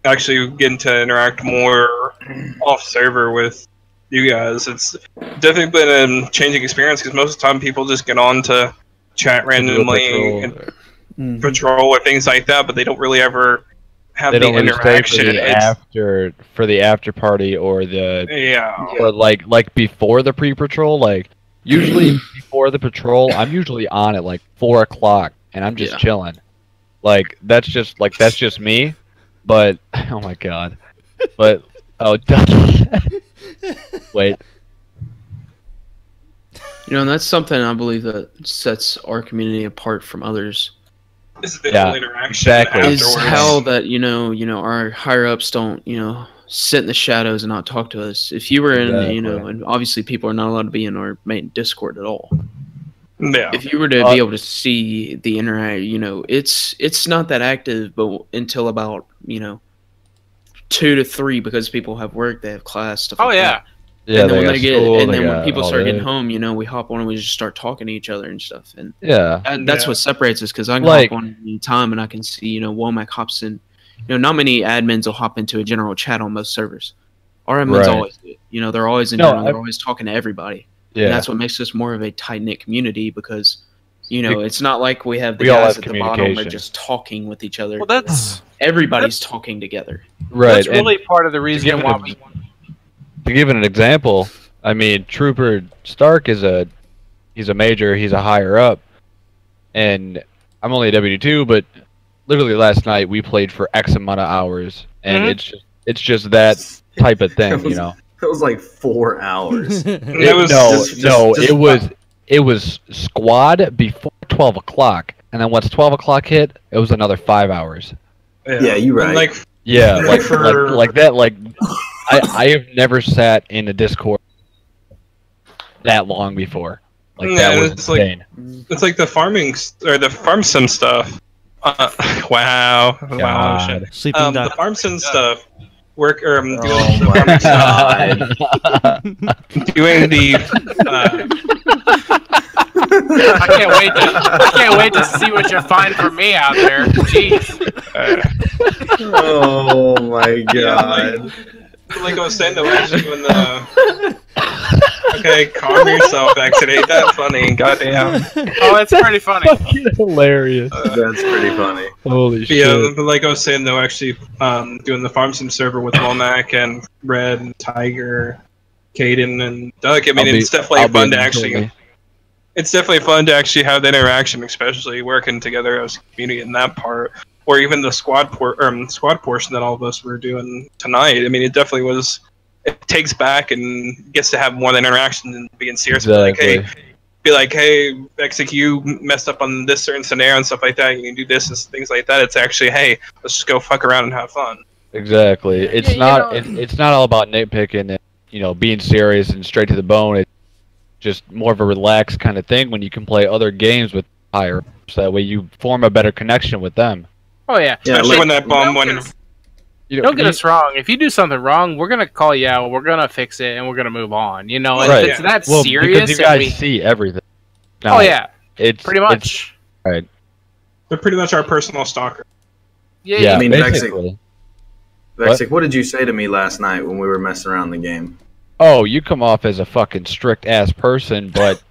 actually getting to interact more off server with you guys, it's definitely been a changing experience because most of the time people just get on to chat randomly and patrol or things like that, but they don't really ever have They the don't really stay interaction. for the after party or the Yeah. or like before the pre-patrol. Like usually before the patrol, I'm usually on at like 4 o'clock, and I'm just chilling. Like that's just me. But oh my god. But wait. You know, and that's something I believe that sets our community apart from others. This is the whole interaction Is afterwards. how that you know our higher ups don't sit in the shadows and not talk to us. If you were in and obviously people are not allowed to be in our main Discord at all. Yeah. If you were to be able to see the interact, it's not that active, but until about 2 to 3 because people have work, they have class, stuff. Oh like yeah. That. Yeah, And then when they when people start getting home, we hop on and we just start talking to each other and stuff. And that's what separates us, because I can hop on any time and I can see, Womack hops in. Not many admins will hop into a general chat on most servers. Our admins always do. They're always in general. They're always talking to everybody. Yeah. And that's what makes us more of a tight-knit community, because it's not like we have the guys at the bottom are just talking with each other. Well, everybody's talking together. Right. That's really part of the reason why we. To give it an example, I mean, Trooper Stark he's a major, he's a higher up, and I'm only a W2, but literally last night we played for X amount of hours, and it's just that type of thing, It was like 4 hours. It was squad before 12 o'clock, and then once 12 o'clock hit, it was another 5 hours. Yeah, you're right. like that. Like I have never sat in a Discord that long before. Like that was insane. It's like the farming or the farm sim stuff. Wow. Shit. Sleeping the farm sim stuff. Doing the I can't wait to see what you find for me out there. Jeez. Oh my god. Like I was saying though, actually when the okay, calm yourself, actually. Ain't that funny? Goddamn. Oh, it's pretty funny. Hilarious. That's pretty funny. Holy shit. Yeah, but like I was saying though, actually doing the farm sim server with Womack and Red and Tiger, Caden and Doug. I mean, it's definitely fun to actually. It's definitely fun to actually have that interaction, especially working together as a community in that part, or even the squad portion that all of us were doing tonight. I mean, it definitely was. It takes back and gets to have more than interaction than being serious. Exactly. Be like, hey, Exec, you messed up on this certain scenario and stuff like that. You can do this and things like that. It's actually, hey, let's just go fuck around and have fun. Exactly. It's it's not all about nitpicking and being serious and straight to the bone. It's just more of a relaxed kind of thing when you can play other games with higher ups. That way you form a better connection with them. Oh yeah. Especially when that bomb went in. Don't get us wrong. If you do something wrong, we're gonna call you out. We're gonna fix it, and we're gonna move on. And if it's that serious, because you guys see everything. Now, it's pretty much. Right. They're pretty much our personal stalker. Yeah. I mean, basically. Vexic, what did you say to me last night when we were messing around the game? Oh, you come off as a fucking strict ass person, but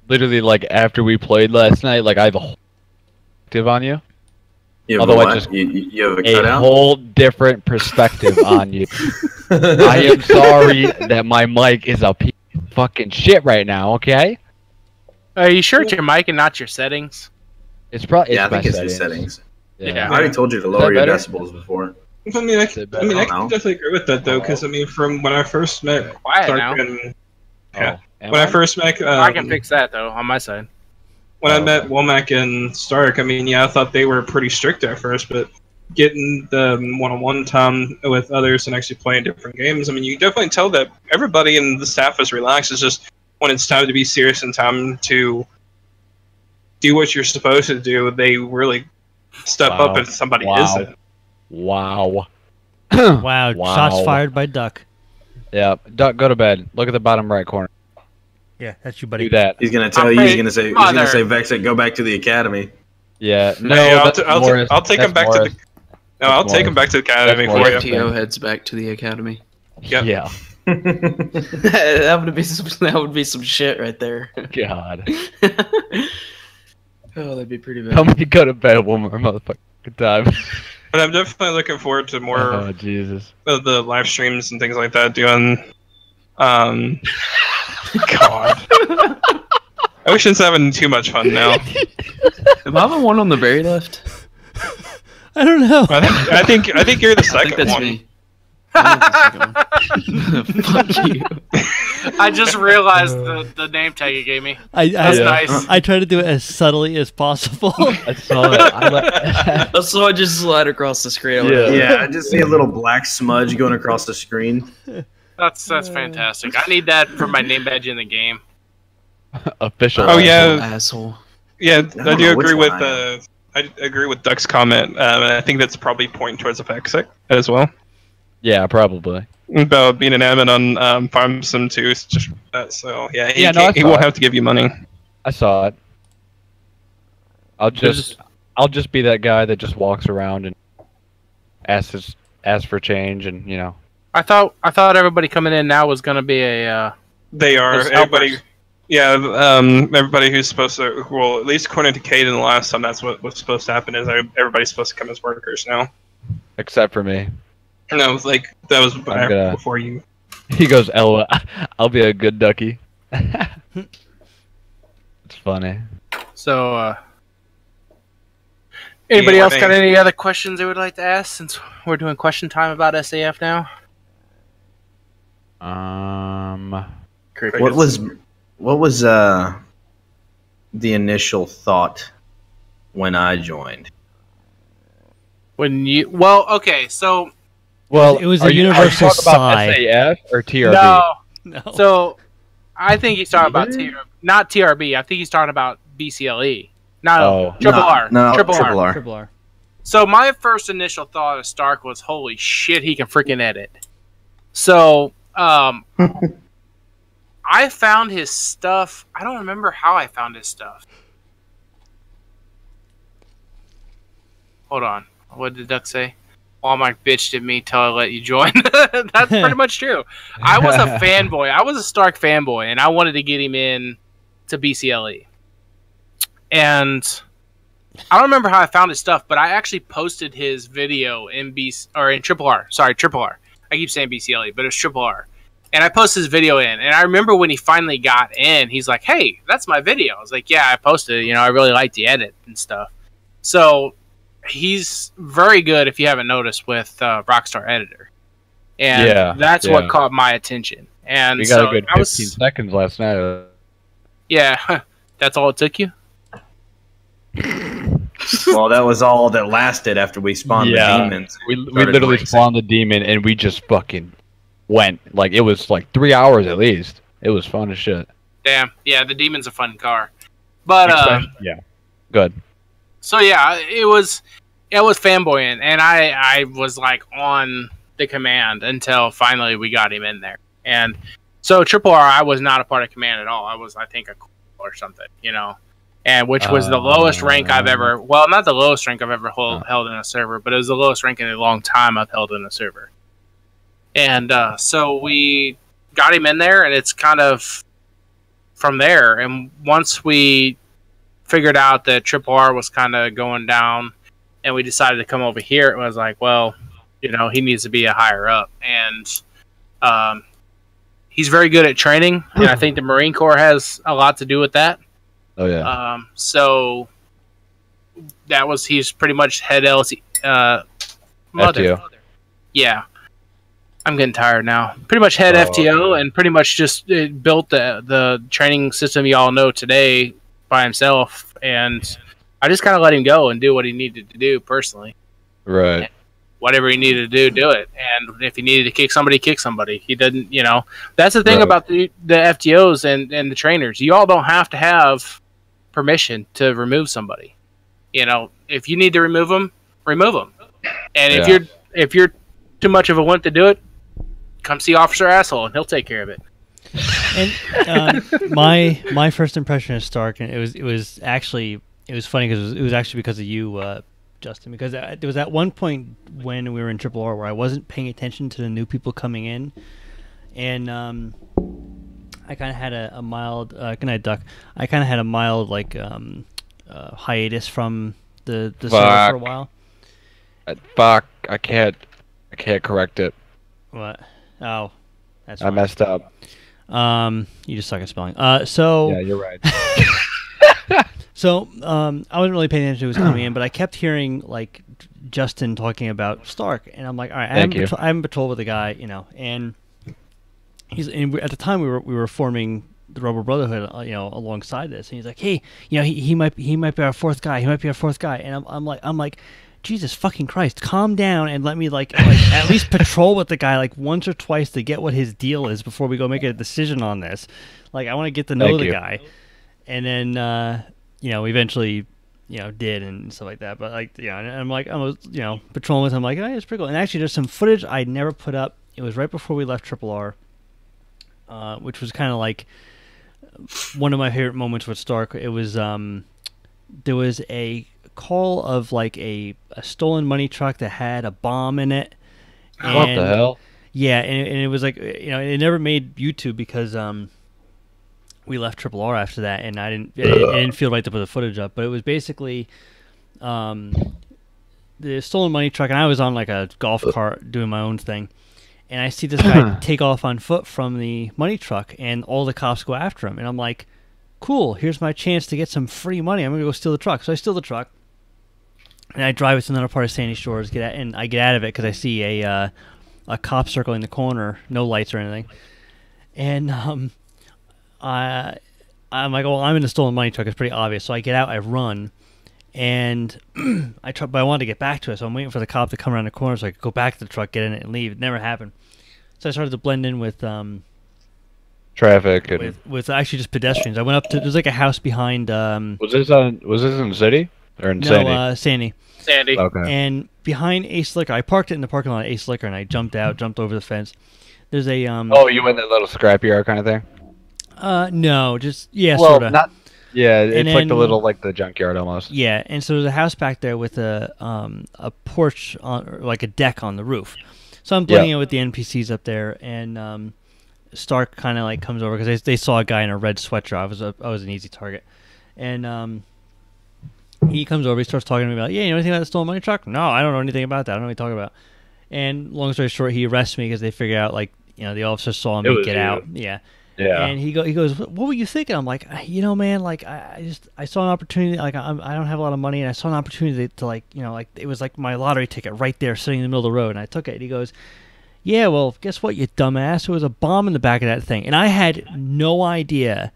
literally, like after we played last night, like I have a whole perspective on you. You have you have a whole different perspective on you. I am sorry that my mic is a piece of fucking shit right now. Okay. Are you sure it's your mic and not your settings? It's probably I think it's your settings. Yeah. I already told you to lower your decibels before. I mean, I can definitely agree with that though, because I mean, from when I first met Stark when I first met, I can fix that though on my side. When I met Womack and Stark, I mean, I thought they were pretty strict at first, but getting the one-on-one time with others and actually playing different games, I mean, you definitely tell that everybody in the staff is relaxed. It's just when it's time to be serious and time to do what you're supposed to do, they really step up if somebody isn't. Wow. Wow. Shots fired by Duck. Yeah. Duck, go to bed. Look at the bottom right corner. Yeah, that's you, buddy. Do that. He's gonna tell you. He's gonna say Vexic, go back to the academy. Yeah. No, I'll take him back to the. No, I'll take him back to the academy for you. TO heads back to the academy. Yep. Yeah. that would be some shit right there. God. Oh, that'd be pretty bad. Tell me to go to bed one more motherfucking time. But I'm definitely looking forward to more Oh Jesus! of the live streams and things like that. Doing, God, Ocean's having too much fun now. Am I the one on the very left? I don't know. I think you're the I think second that's one. me. Fuck you. I just realized the name tag you gave me. That's nice. I try to do it as subtly as possible. I saw it. So I just slide across the screen. Yeah, I just see a little black smudge going across the screen. That's fantastic. I need that for my name badge in the game. Official. Oh yeah, Asshole. yeah. I don't do know which agree with one I I agree with Duck's comment, and I think that's probably pointing towards the FACSIC as well. Yeah, probably. About being an admin on Farm Sim 2, it's just so yeah. He, Yeah, no, I he saw won't it. have to give you money. I saw it. I'll just be that guy that just walks around and asks for change, and you know. I thought everybody coming in now was gonna be a. They are Those everybody. helpers. Yeah, everybody who's supposed to, well, at least according to Caden the last time, that's what was supposed to happen. Is everybody's supposed to come as workers now. Except for me. No, like that was gonna- before you. He goes, "LOL, I'll be a good ducky." It's funny. So, anybody Yeah, else got thanks. any other questions they would like to ask since we're doing question time about SAF now? What was the initial thought when I joined? Okay, so Well, It was are a you universal talking about sigh. SAF or TRB? no. No. So I think he's talking about not TRB. I think he's talking about BCLE. No, Triple R. No, Triple Triple R. R. Triple R. So my first initial thought of Stark was, "Holy shit, he can freaking edit." So I found his stuff. I don't remember how I found his stuff. Hold on. What did Duck say? Womack bitched at me till I let you join. That's pretty much true. I was a fanboy. I was a Stark fanboy, and I wanted to get him in to BCLE. And I don't remember how I found his stuff, but I actually posted his video in Triple R. Sorry, Triple R. I keep saying BCLE, but it's Triple R. And I posted his video in, and I remember when he finally got in, he's like, "Hey, that's my video." I was like, "Yeah, I posted it. You know, I really liked the edit and stuff." So he's very good, if you haven't noticed, with Rockstar Editor, and that's what caught my attention. And We got so a good 15 seconds last night. yeah, that's all it took you. Well, that was all that lasted after we spawned the demons. We literally spawned the demon and we just fucking went. Like, it was like 3 hours at least. It was fun as shit. Damn, yeah, the Demon's a fun car, but yeah, good. So yeah, it was fanboying, and I was like on the command until finally we got him in there. And so Triple R, I was not a part of command at all. I was, I think, a cool or something, you know, and which was the lowest rank I've ever. Well, not the lowest rank I've ever held in a server, but it was the lowest rank in a long time I've held in a server. And so we got him in there, and it's kind of from there. And once we figured out that Triple R was kind of going down, and we decided to come over here, it was like, well, you know, he needs to be a higher up. And he's very good at training, and I think the Marine Corps has a lot to do with that. Oh, yeah. So that was, he's pretty much head LC. FTO. Yeah. I'm getting tired now. Pretty much head FTO, and pretty much just built the training system y'all know today by himself. And I just kind of let him go and do what he needed to do personally. Right. And whatever he needed to do it. And if he needed to kick somebody, kick somebody. He didn't, you know. That's the thing about the FTOs and the trainers. You all don't have to have permission to remove somebody. You know, if you need to remove them, remove them. And if you're too much of a wimp to do it, come see Officer Asshole and he'll take care of it. And my first impression of Stark, and it was funny because it was actually because of you, Justin, because there was at one point when we were in Triple R where I wasn't paying attention to the new people coming in, and I kind of had a mild good night, Duck. I kind of had a mild hiatus from the server for a while, Fuck, I can't correct it. What? Oh, that's I fine. messed up. You just suck at spelling. So Yeah, you're right. So, I wasn't really paying attention to who was coming in, but I kept hearing, like, Justin talking about Stark, and I'm like, all right, I haven't patrolled with the guy, you know, and at the time we were forming the Rebel Brotherhood, you know, alongside this, and he's like, hey, you know, he might be our fourth guy, and I'm like, Jesus fucking Christ, calm down and let me like at least patrol with the guy like once or twice to get what his deal is before we go make a decision on this. Like, I want to get to know the guy, and then you know, eventually, you know, did and stuff like that. But like, you know, and I'm like, I was, you know, patrolling with him, like, oh, it's pretty cool. And actually, there's some footage I never put up. It was right before we left Triple R, which was kind of like one of my favorite moments with Stark. It was there was a call of like a stolen money truck that had a bomb in it. And, what the hell? Yeah, and it was like, you know, it never made YouTube because we left Triple R after that, and I didn't feel right to put the footage up. But it was basically the stolen money truck, and I was on like a golf cart doing my own thing, and I see this guy take off on foot from the money truck, and all the cops go after him, and I'm like, cool, here's my chance to get some free money. I'm gonna go steal the truck. So I steal the truck, and I drive it to another part of Sandy Shores. And I get out of it because I see a cop circling the corner, no lights or anything, and I'm like, well, I'm in a stolen money truck. It's pretty obvious. So I get out, I run, and but I wanted to get back to it. So I'm waiting for the cop to come around the corner so I could go back to the truck, get in it, and leave. It never happened. So I started to blend in with traffic and with actually just pedestrians. I went up to, there's like a house behind. Was this in the city or in Sandy? Sandy. Okay. And behind Ace Liquor, I parked it in the parking lot of Ace Liquor, and I jumped over the fence. There's a Oh, you went that little scrapyard kind of thing? No, just well, sort of. Not. Yeah, it's and like then, the little the junkyard almost. Yeah, and so there's a house back there with a porch on, or like a deck on the roof. So I'm blending in with the NPCs up there, and Stark kind of like comes over because they saw a guy in a red sweatshirt. I was an easy target, and he comes over. He starts talking to me about, yeah, you know anything about the stolen money truck? No, I don't know anything about that. I don't know what you're talking about. And long story short, he arrests me because they figure out, like, you know, the officers saw me get out. Yeah. Yeah. And he goes, what were you thinking? I'm like, you know, man, like, I saw an opportunity. Like, I don't have a lot of money, and I saw an opportunity to, like, you know, like, it was like my lottery ticket right there sitting in the middle of the road, and I took it. And he goes, yeah, well, guess what, you dumbass? There was a bomb in the back of that thing. And I had no idea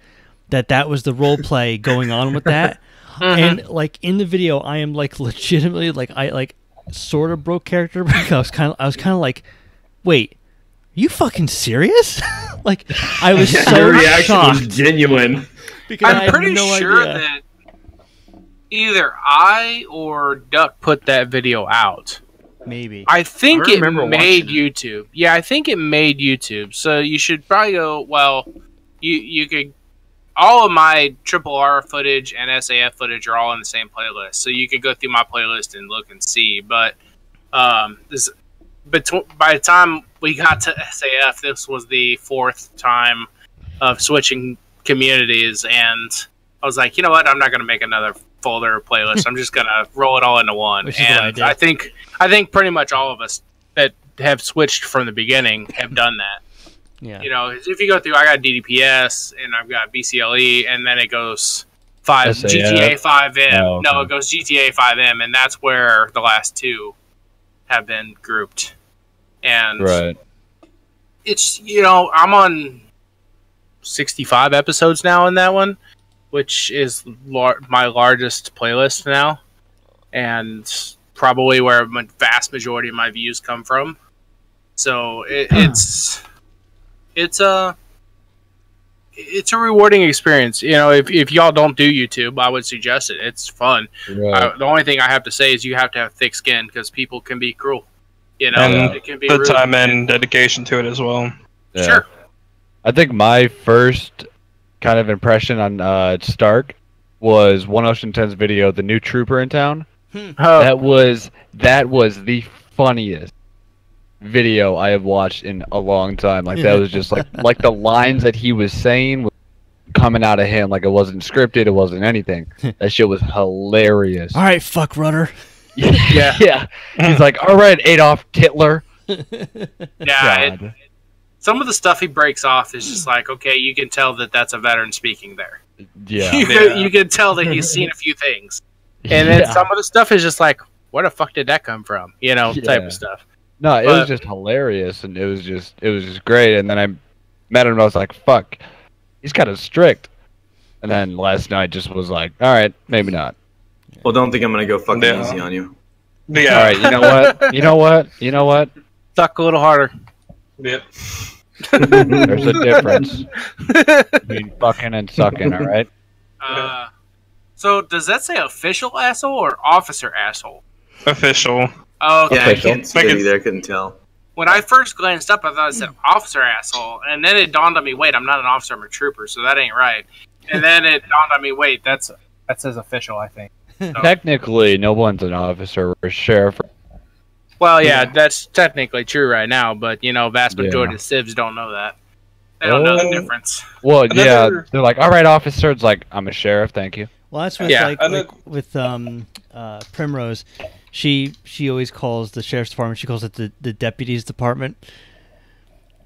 that was the role play going on with that. And, like, in the video, I am, like, legitimately, like, I, like, sort of broke character because I was kind of like, wait, you fucking serious? Like, I was so Your reaction shocked. was genuine. Because I'm pretty sure that either I or Duck put that video out. Maybe. I think I it remember made watching YouTube. Yeah, I think it made YouTube. So you should probably go, well, you could, all of my Triple R footage and SAF footage are all in the same playlist. So you could go through my playlist and look and see. But by the time we got to SAF, this was the 4th time of switching communities, and I was like, you know what? I'm not going to make another folder playlist. I'm just going to roll it all into one. Which is what I did. I think pretty much all of us that have switched from the beginning have done that. Yeah. You know, if you go through, I got DDPS and I've got BCLE, and then it goes GTA 5M. Oh, okay. No, it goes GTA 5M, and that's where the last 2 have been grouped. And Right. it's, you know, I'm on 65 episodes now in that one, which is my largest playlist now, and probably where a vast majority of my views come from. So it's a rewarding experience. You know, if y'all don't do YouTube, I would suggest it. It's fun. Right. The only thing I have to say is you have to have thick skin because people can be cruel. You know, And it can be the rude. time and dedication to it as well. Yeah. Sure. I think my first kind of impression on Stark was One Ocean 10's video, The New Trooper in Town. Oh. That was the funniest video I have watched in a long time. Like, that was just like the lines that he was saying was coming out of him, like it wasn't scripted, it wasn't anything. That shit was hilarious. All right, fuck rudder. Yeah. Yeah. He's like, all right, Adolf Hitler. Yeah. God. Some of the stuff he breaks off is just like, okay, you can tell that that's a veteran speaking there. Yeah. You can tell that he's seen a few things. And then some of the stuff is just like, where the fuck did that come from? You know, type of stuff. No, it was just hilarious, and it was just great. And then I met him, and I was like, fuck, he's kind of strict. And then last night just was like, all right, maybe not. Well, don't think I'm gonna go fucking easy on you. Yeah. All right, you know what? You know what? You know what? Suck a little harder. Yep. There's a difference between fucking and sucking, all right? So does that say official asshole or officer asshole? Official. Oh, okay. Yeah, I can't see it either. I couldn't tell. When I first glanced up, I thought it said officer asshole, and then it dawned on me, wait, I'm not an officer, I'm a trooper, so that ain't right. And then it dawned on me, wait, that says official, I think. So. Technically, no one's an officer or a sheriff. Well, yeah, that's technically true right now, but, you know, vast majority of civs don't know that. They don't know the difference. Well, yeah, they're like, all right, officer. It's like, I'm a sheriff, thank you. Well, that's with, with Primrose. She always calls the sheriff's department, she calls it the deputies department.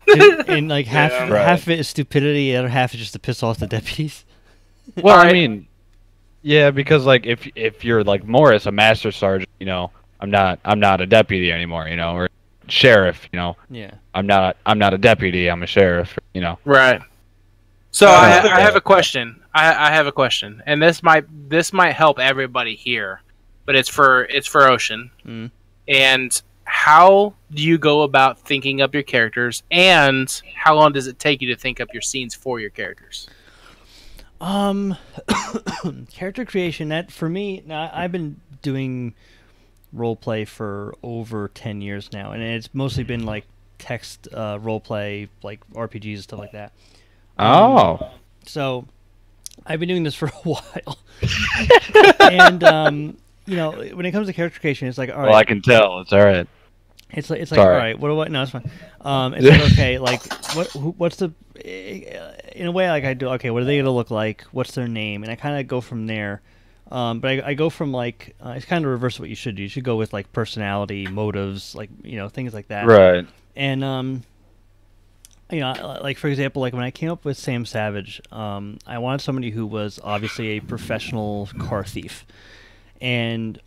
And like half of it is stupidity, the other half is just to piss off the deputies. Well, I mean, yeah, because like if you're like Morris, a master sergeant, you know, I'm not a deputy anymore, you know, or sheriff, you know. Yeah. I'm not a deputy, I'm a sheriff, you know. Right. So I have a question. I have a question, and this might help everybody here, but it's for Ocean. Mm. And how do you go about thinking up your characters, and how long does it take you to think up your scenes for your characters? Character creation, that for me, now I've been doing roleplay for over 10 years now, and it's mostly been like text roleplay, like RPGs and stuff like that. So I've been doing this for a while. And you know, when it comes to character creation, it's like, all right. Well, I can tell. It's all right. It's like all right. What do I? No, it's fine. It's like, okay, like what's the? In a way, like I do. Okay, what are they gonna look like? What's their name? And I kind of go from there. But I go from like it's kind of reverse what you should do. You should go with like personality, motives, like, you know, things like that. Right. And you know, like for example, like when I came up with Sam Savage, I wanted somebody who was obviously a professional car thief, and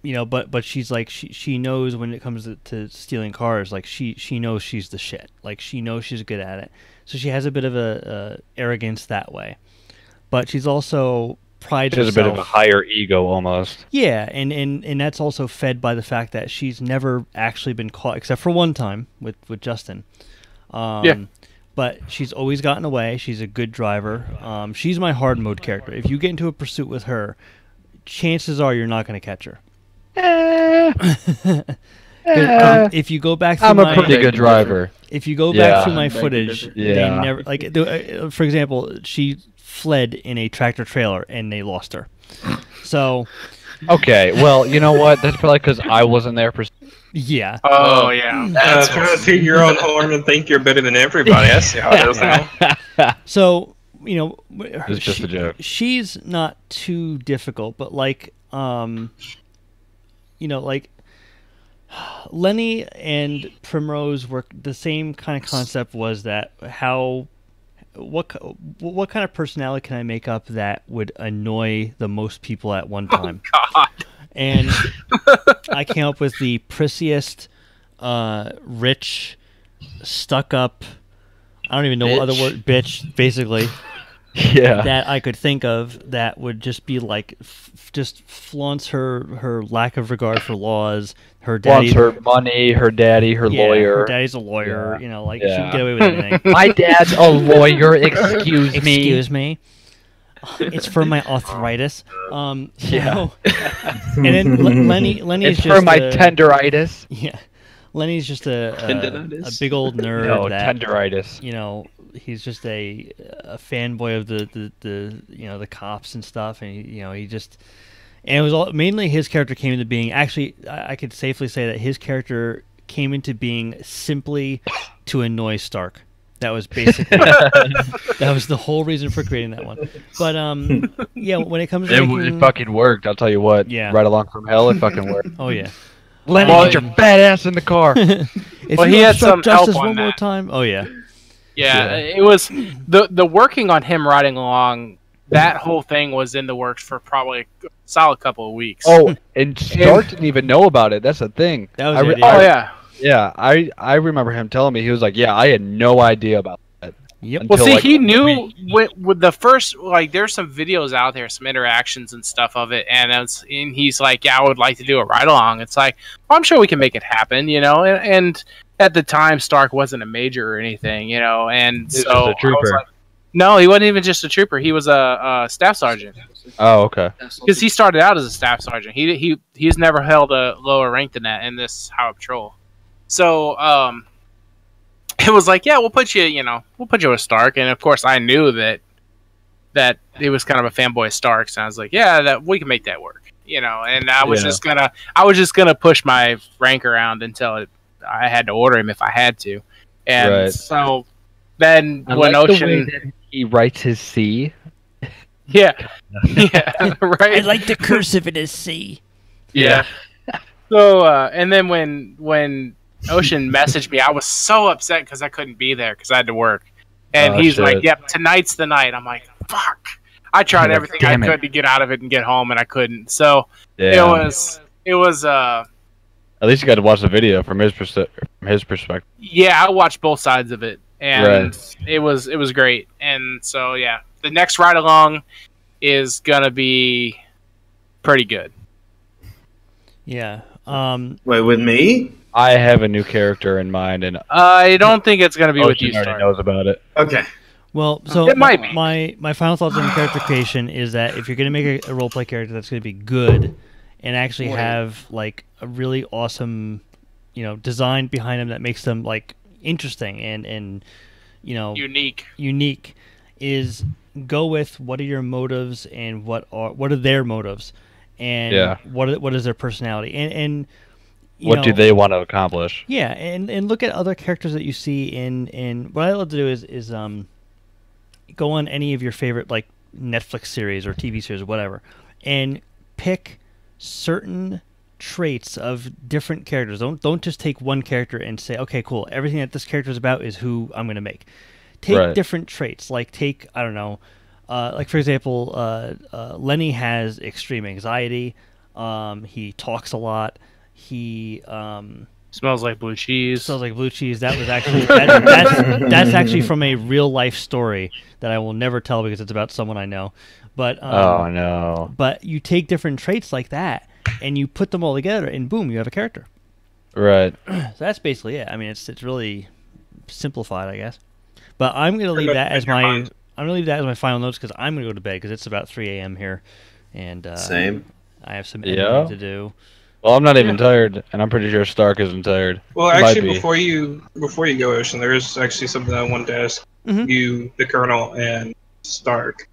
you know, but she's like she knows when it comes to stealing cars, like she knows she's the shit, like she knows she's good at it, so she has a bit of a arrogance that way, but she's also prides herself. She has a bit of a higher ego almost. Yeah, and that's also fed by the fact that she's never actually been caught, except for one time with Justin. But she's always gotten away. She's a good driver. She's my hard mode character. If you get into a pursuit with her, chances are you're not going to catch her. If you go back through I'm a pretty good driver. If you go back through my footage, they never, like, for example, she fled in a tractor trailer and they lost her. So okay, well, you know what? That's probably because I wasn't there for. Yeah. Oh yeah. Trying to toot your own horn and think you're better than everybody. I see how it is now. So, you know, it's just a joke. She's not too difficult, but like, you know, like Lenny and Primrose were the same kind of concept. Was that what kind of personality can I make up that would annoy the most people at one time? Oh, God. And I came up with the prissiest, rich, stuck up, I don't even know what other word, bitch, basically. Yeah. That I could think of that would just be like, just flaunts her lack of regard for laws. Her daddy, wants her money, her daddy, her lawyer. Her daddy's a lawyer. You know, like she can get away with anything. My dad's a lawyer. Excuse me. Excuse me. It's for my arthritis. So, and then Lenny is it's just for my tenderitis. Yeah, Lenny's just a big old nerd. No, that, tenderitis. You know, he's just a fanboy of the you know, the cops and stuff, and he just, and it was all mainly his character came into being. Actually, I could safely say that his character came into being simply to annoy Stark. That was basically that was the whole reason for creating that one. But yeah, when it comes to It fucking worked. I'll tell you what. Yeah. Right along from hell, it fucking worked. Oh yeah. Lenny, get your fat ass in the car. If Well, you he had obstruct some justice help on one more that. time. Oh yeah. Yeah, it was the working on him riding along. That whole thing was in the works for probably a solid couple of weeks. Oh, and Stark didn't even know about it. That's the thing. That was I the re- idea. Oh yeah. Yeah, I remember him telling me, he was like, yeah, I had no idea about that. Yep. Well, until, see, like, he knew with the first, like, there's some videos out there, some interactions and stuff of it, and he's like, yeah, I would like to do a ride along. It's like, well, I'm sure we can make it happen, you know. And at the time, Stark wasn't a major or anything, you know, and He was so just a I was trooper. like, no, he wasn't even just a trooper. He was a staff sergeant Oh, okay. because he started out as a staff sergeant. He's never held a lower rank than that in this Highway Patrol. So it was like, yeah, we'll put you with Stark, and of course I knew that he was kind of a fanboy of Stark, so I was like, yeah, that we can make that work, you know. And I was just gonna push my rank around until I had to order him if I had to, and Right. so then I when like the way Ocean, that he writes his C. yeah, right, I like the cursive in his C. yeah. So and then when Ocean messaged me, I was so upset because I couldn't be there because I had to work. And Oh, he's shit. like, yep, tonight's the night. I'm like, fuck. I tried Yeah, everything I damn it. could to get out of it and get home, and I couldn't. So Yeah. it was At least you got to watch the video from his perspective. yeah, I watched both sides of it, and Right. it was great. And so yeah, the next ride along is gonna be pretty good. Yeah. Wait, with me? I have a new character in mind, and I don't think it's gonna be with you, Ocean already Stark. knows about it. Okay. Well, so It might be. my final thoughts on character creation is that if you're going to make a roleplay character that's going to be good and actually have like a really awesome, you know, design behind them that makes them like interesting and you know unique is go with what are your motives and what are their motives and what is their personality and you What know, do they want to accomplish? yeah, and look at other characters that you see in what I love to do is go on any of your favorite like Netflix series or TV series or whatever, and pick certain traits of different characters. Don't just take one character and say, okay, cool, everything that this character is about is who I'm gonna make. Take different traits, like take, I don't know, like for example, Lenny has extreme anxiety. He talks a lot. He Smells like blue cheese. Smells like blue cheese. That was actually that's actually from a real life story that I will never tell because it's about someone I know. But Oh no! but you take different traits like that and you put them all together, and boom, you have a character. Right. So that's basically it. I mean, it's really simplified, I guess. But I'm gonna leave that as my final notes because I'm gonna go to bed because it's about 3 a.m. here, and Same. I have some Yeah. editing to do. Well, I'm not even tired, and I'm pretty sure Stark isn't tired. Well, Might actually, be. before you go, Ocean, there is actually something I wanted to ask you, the Colonel, and Stark.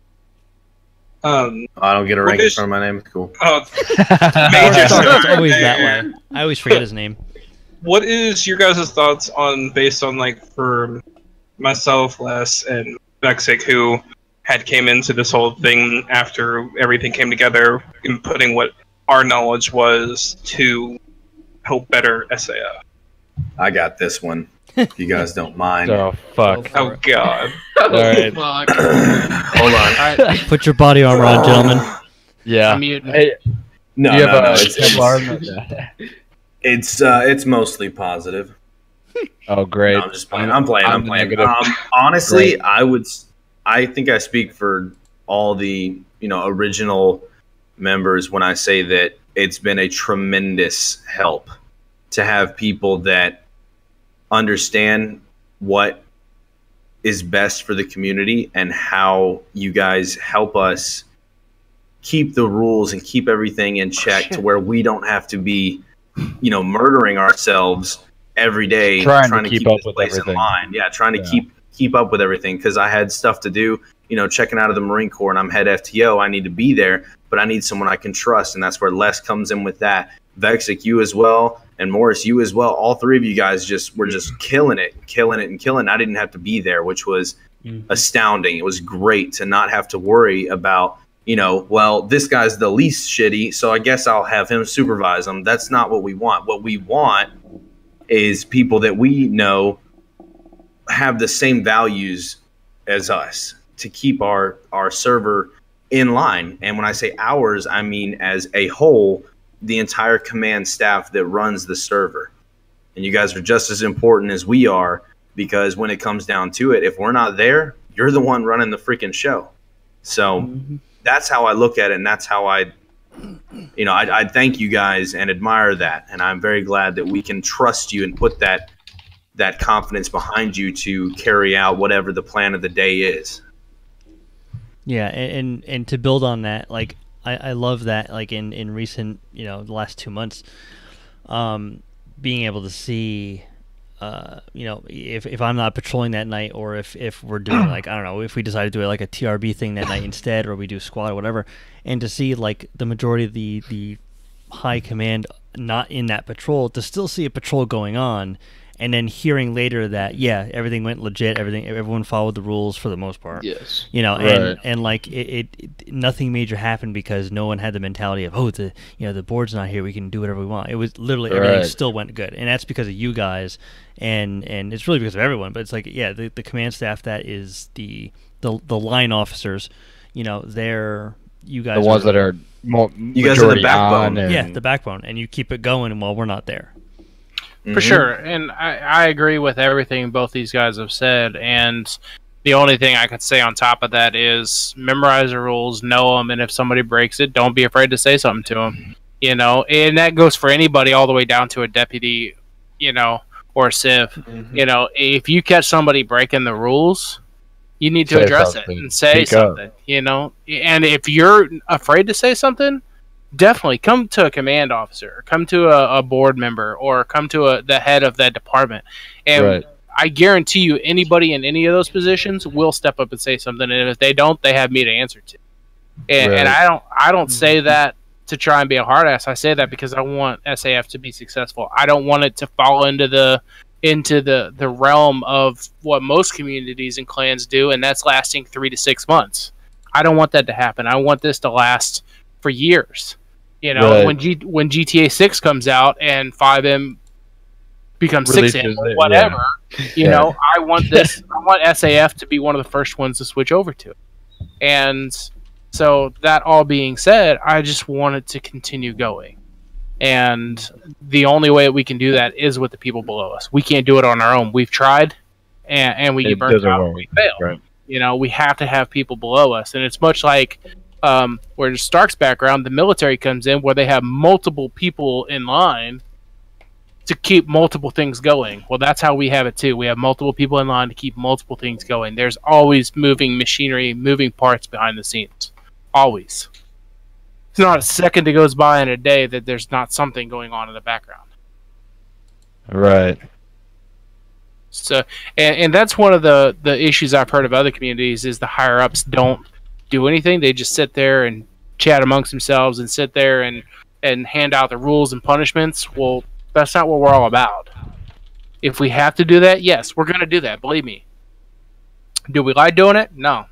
I don't get a rank in front of my name. Cool. Oh, Stark, Stark. it's always that way. I always forget his name. What is your guys' thoughts on, based on like for myself, Les, and Vexic, who had came into this whole thing after everything came together, and putting what our knowledge was to help better SAO? I got this one. If you guys don't mind. Oh fuck! Oh god! All right. Fuck. Hold on. All right, Put your body armor on, gentlemen. Yeah. I'm muting. Hey, No, do you have no, no. a It's mostly positive. Oh great! No, I'm just playing. I'm playing. negative. Honestly, I think I speak for all the original members when I say that it's been a tremendous help to have people that understand what is best for the community and how you guys help us keep the rules and keep everything in check to where we don't have to be, murdering ourselves every day Trying to keep up this with place everything. in line. Yeah, trying to keep up with everything because I had stuff to do, checking out of the Marine Corps, and I'm head FTO. I need to be there, but I need someone I can trust, and that's where Les comes in with that. Vexic, you as well, and Morris, you as well. All three of you guys were just killing it. I didn't have to be there, which was astounding. It was great to not have to worry about, well, this guy's the least shitty, so I guess I'll have him supervise them. That's not what we want. What we want is people that we know have the same values as us to keep our server in line. And when I say ours, I mean as a whole, the entire command staff that runs the server. And you guys are just as important as we are, because when it comes down to it, if we're not there, you're the one running the freaking show. So that's how I look at it, and that's how I thank you guys and admire that. And I'm very glad that we can trust you and put that confidence behind you to carry out whatever the plan of the day is. Yeah, and to build on that, like I love that, like in recent, the last 2 months, being able to see, if I'm not patrolling that night, or if we're doing like, I don't know, if we decide to do like a TRB thing that night instead, or we do squad or whatever, and to see like the majority of the high command not in that patrol, to still see a patrol going on, and then hearing later that everything went legit, everyone followed the rules for the most part. Yes. Right. and like it nothing major happened because no one had the mentality of, the board's not here, we can do whatever we want. It was literally everything still went good, and that's because of you guys, and it's really because of everyone. But it's like the command staff that is the line officers, they're you guys the ones that are you guys are the backbone. The backbone, and you keep it going while we're not there. For sure, and I agree with everything both these guys have said, and the only thing I could say on top of that is memorize the rules, know them, and if somebody breaks it, don't be afraid to say something to them, and that goes for anybody all the way down to a deputy, or a civ. If you catch somebody breaking the rules, you need to address it and say something, and if you're afraid to say something, definitely come to a command officer, or come to a board member, or come to the head of that department. And I guarantee you, anybody in any of those positions will step up and say something. And if they don't, they have me to answer to. And I don't say that to try and be a hard ass. I say that because I want SAF to be successful. I don't want it to fall into the realm of what most communities and clans do, and that's lasting 3 to 6 months. I don't want that to happen. I want this to last for years. When GTA 6 comes out and 5M becomes 6M or whatever, I want SAF to be one of the first ones to switch over to it. And so that all being said, I just want it to continue going. And the only way we can do that is with the people below us. We can't do it on our own. We've tried, and we get burnt out and we fail. Right. We have to have people below us. And it's much like where Stark's background, the military comes in, where they have multiple people in line to keep multiple things going. Well, that's how we have it too. We have multiple people in line to keep multiple things going. There's always moving machinery, moving parts behind the scenes. Always. It's not a second that goes by in a day that there's not something going on in the background. Right. So, and that's one of the issues I've heard of other communities, is the higher ups don't do anything. They just sit there and chat amongst themselves and sit there and hand out the rules and punishments. Well, that's not what we're all about. If we have to do that, yes, we're going to do that. Believe me. Do we like doing it? No.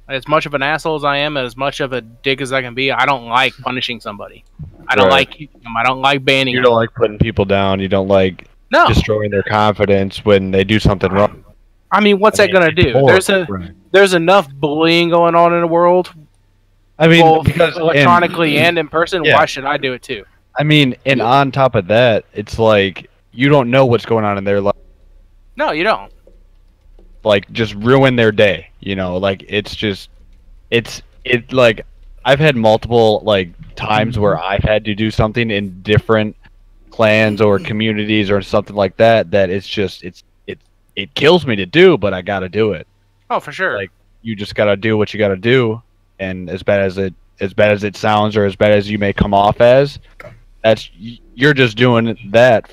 As much of an asshole as I am, as much of a dick as I can be, I don't like punishing somebody. I don't like keeping them. I don't like banning them. You don't like putting people down. You don't like destroying their confidence when they do something wrong. I mean, what's that going to do? There's enough bullying going on in the world. I mean, both electronically and in person. Why should I do it too? I mean, and on top of that, it's like you don't know what's going on in their life. No, you don't. Like, just ruin their day. Like it's like I've had multiple times where I've had to do something in different clans or communities or something like that. That it kills me to do, but I got to do it. Oh, for sure. Like, you just got to do what you got to do, and as bad as it sounds, or as bad as you may come off as, you're just doing that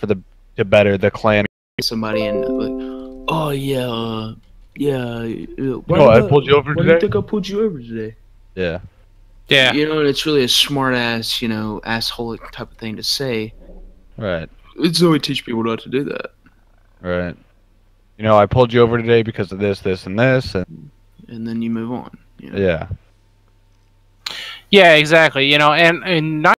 to better the clan. Somebody and oh yeah. I pulled you over today. Why do you think I pulled you over today? Yeah. Yeah. You know, it's really a smart ass, you know, asshole type of thing to say. Right. It's only teach people not to do that. Right. You know, I pulled you over today because of this, this, and this, and then you move on. You know? Yeah. Yeah, exactly. You know, and not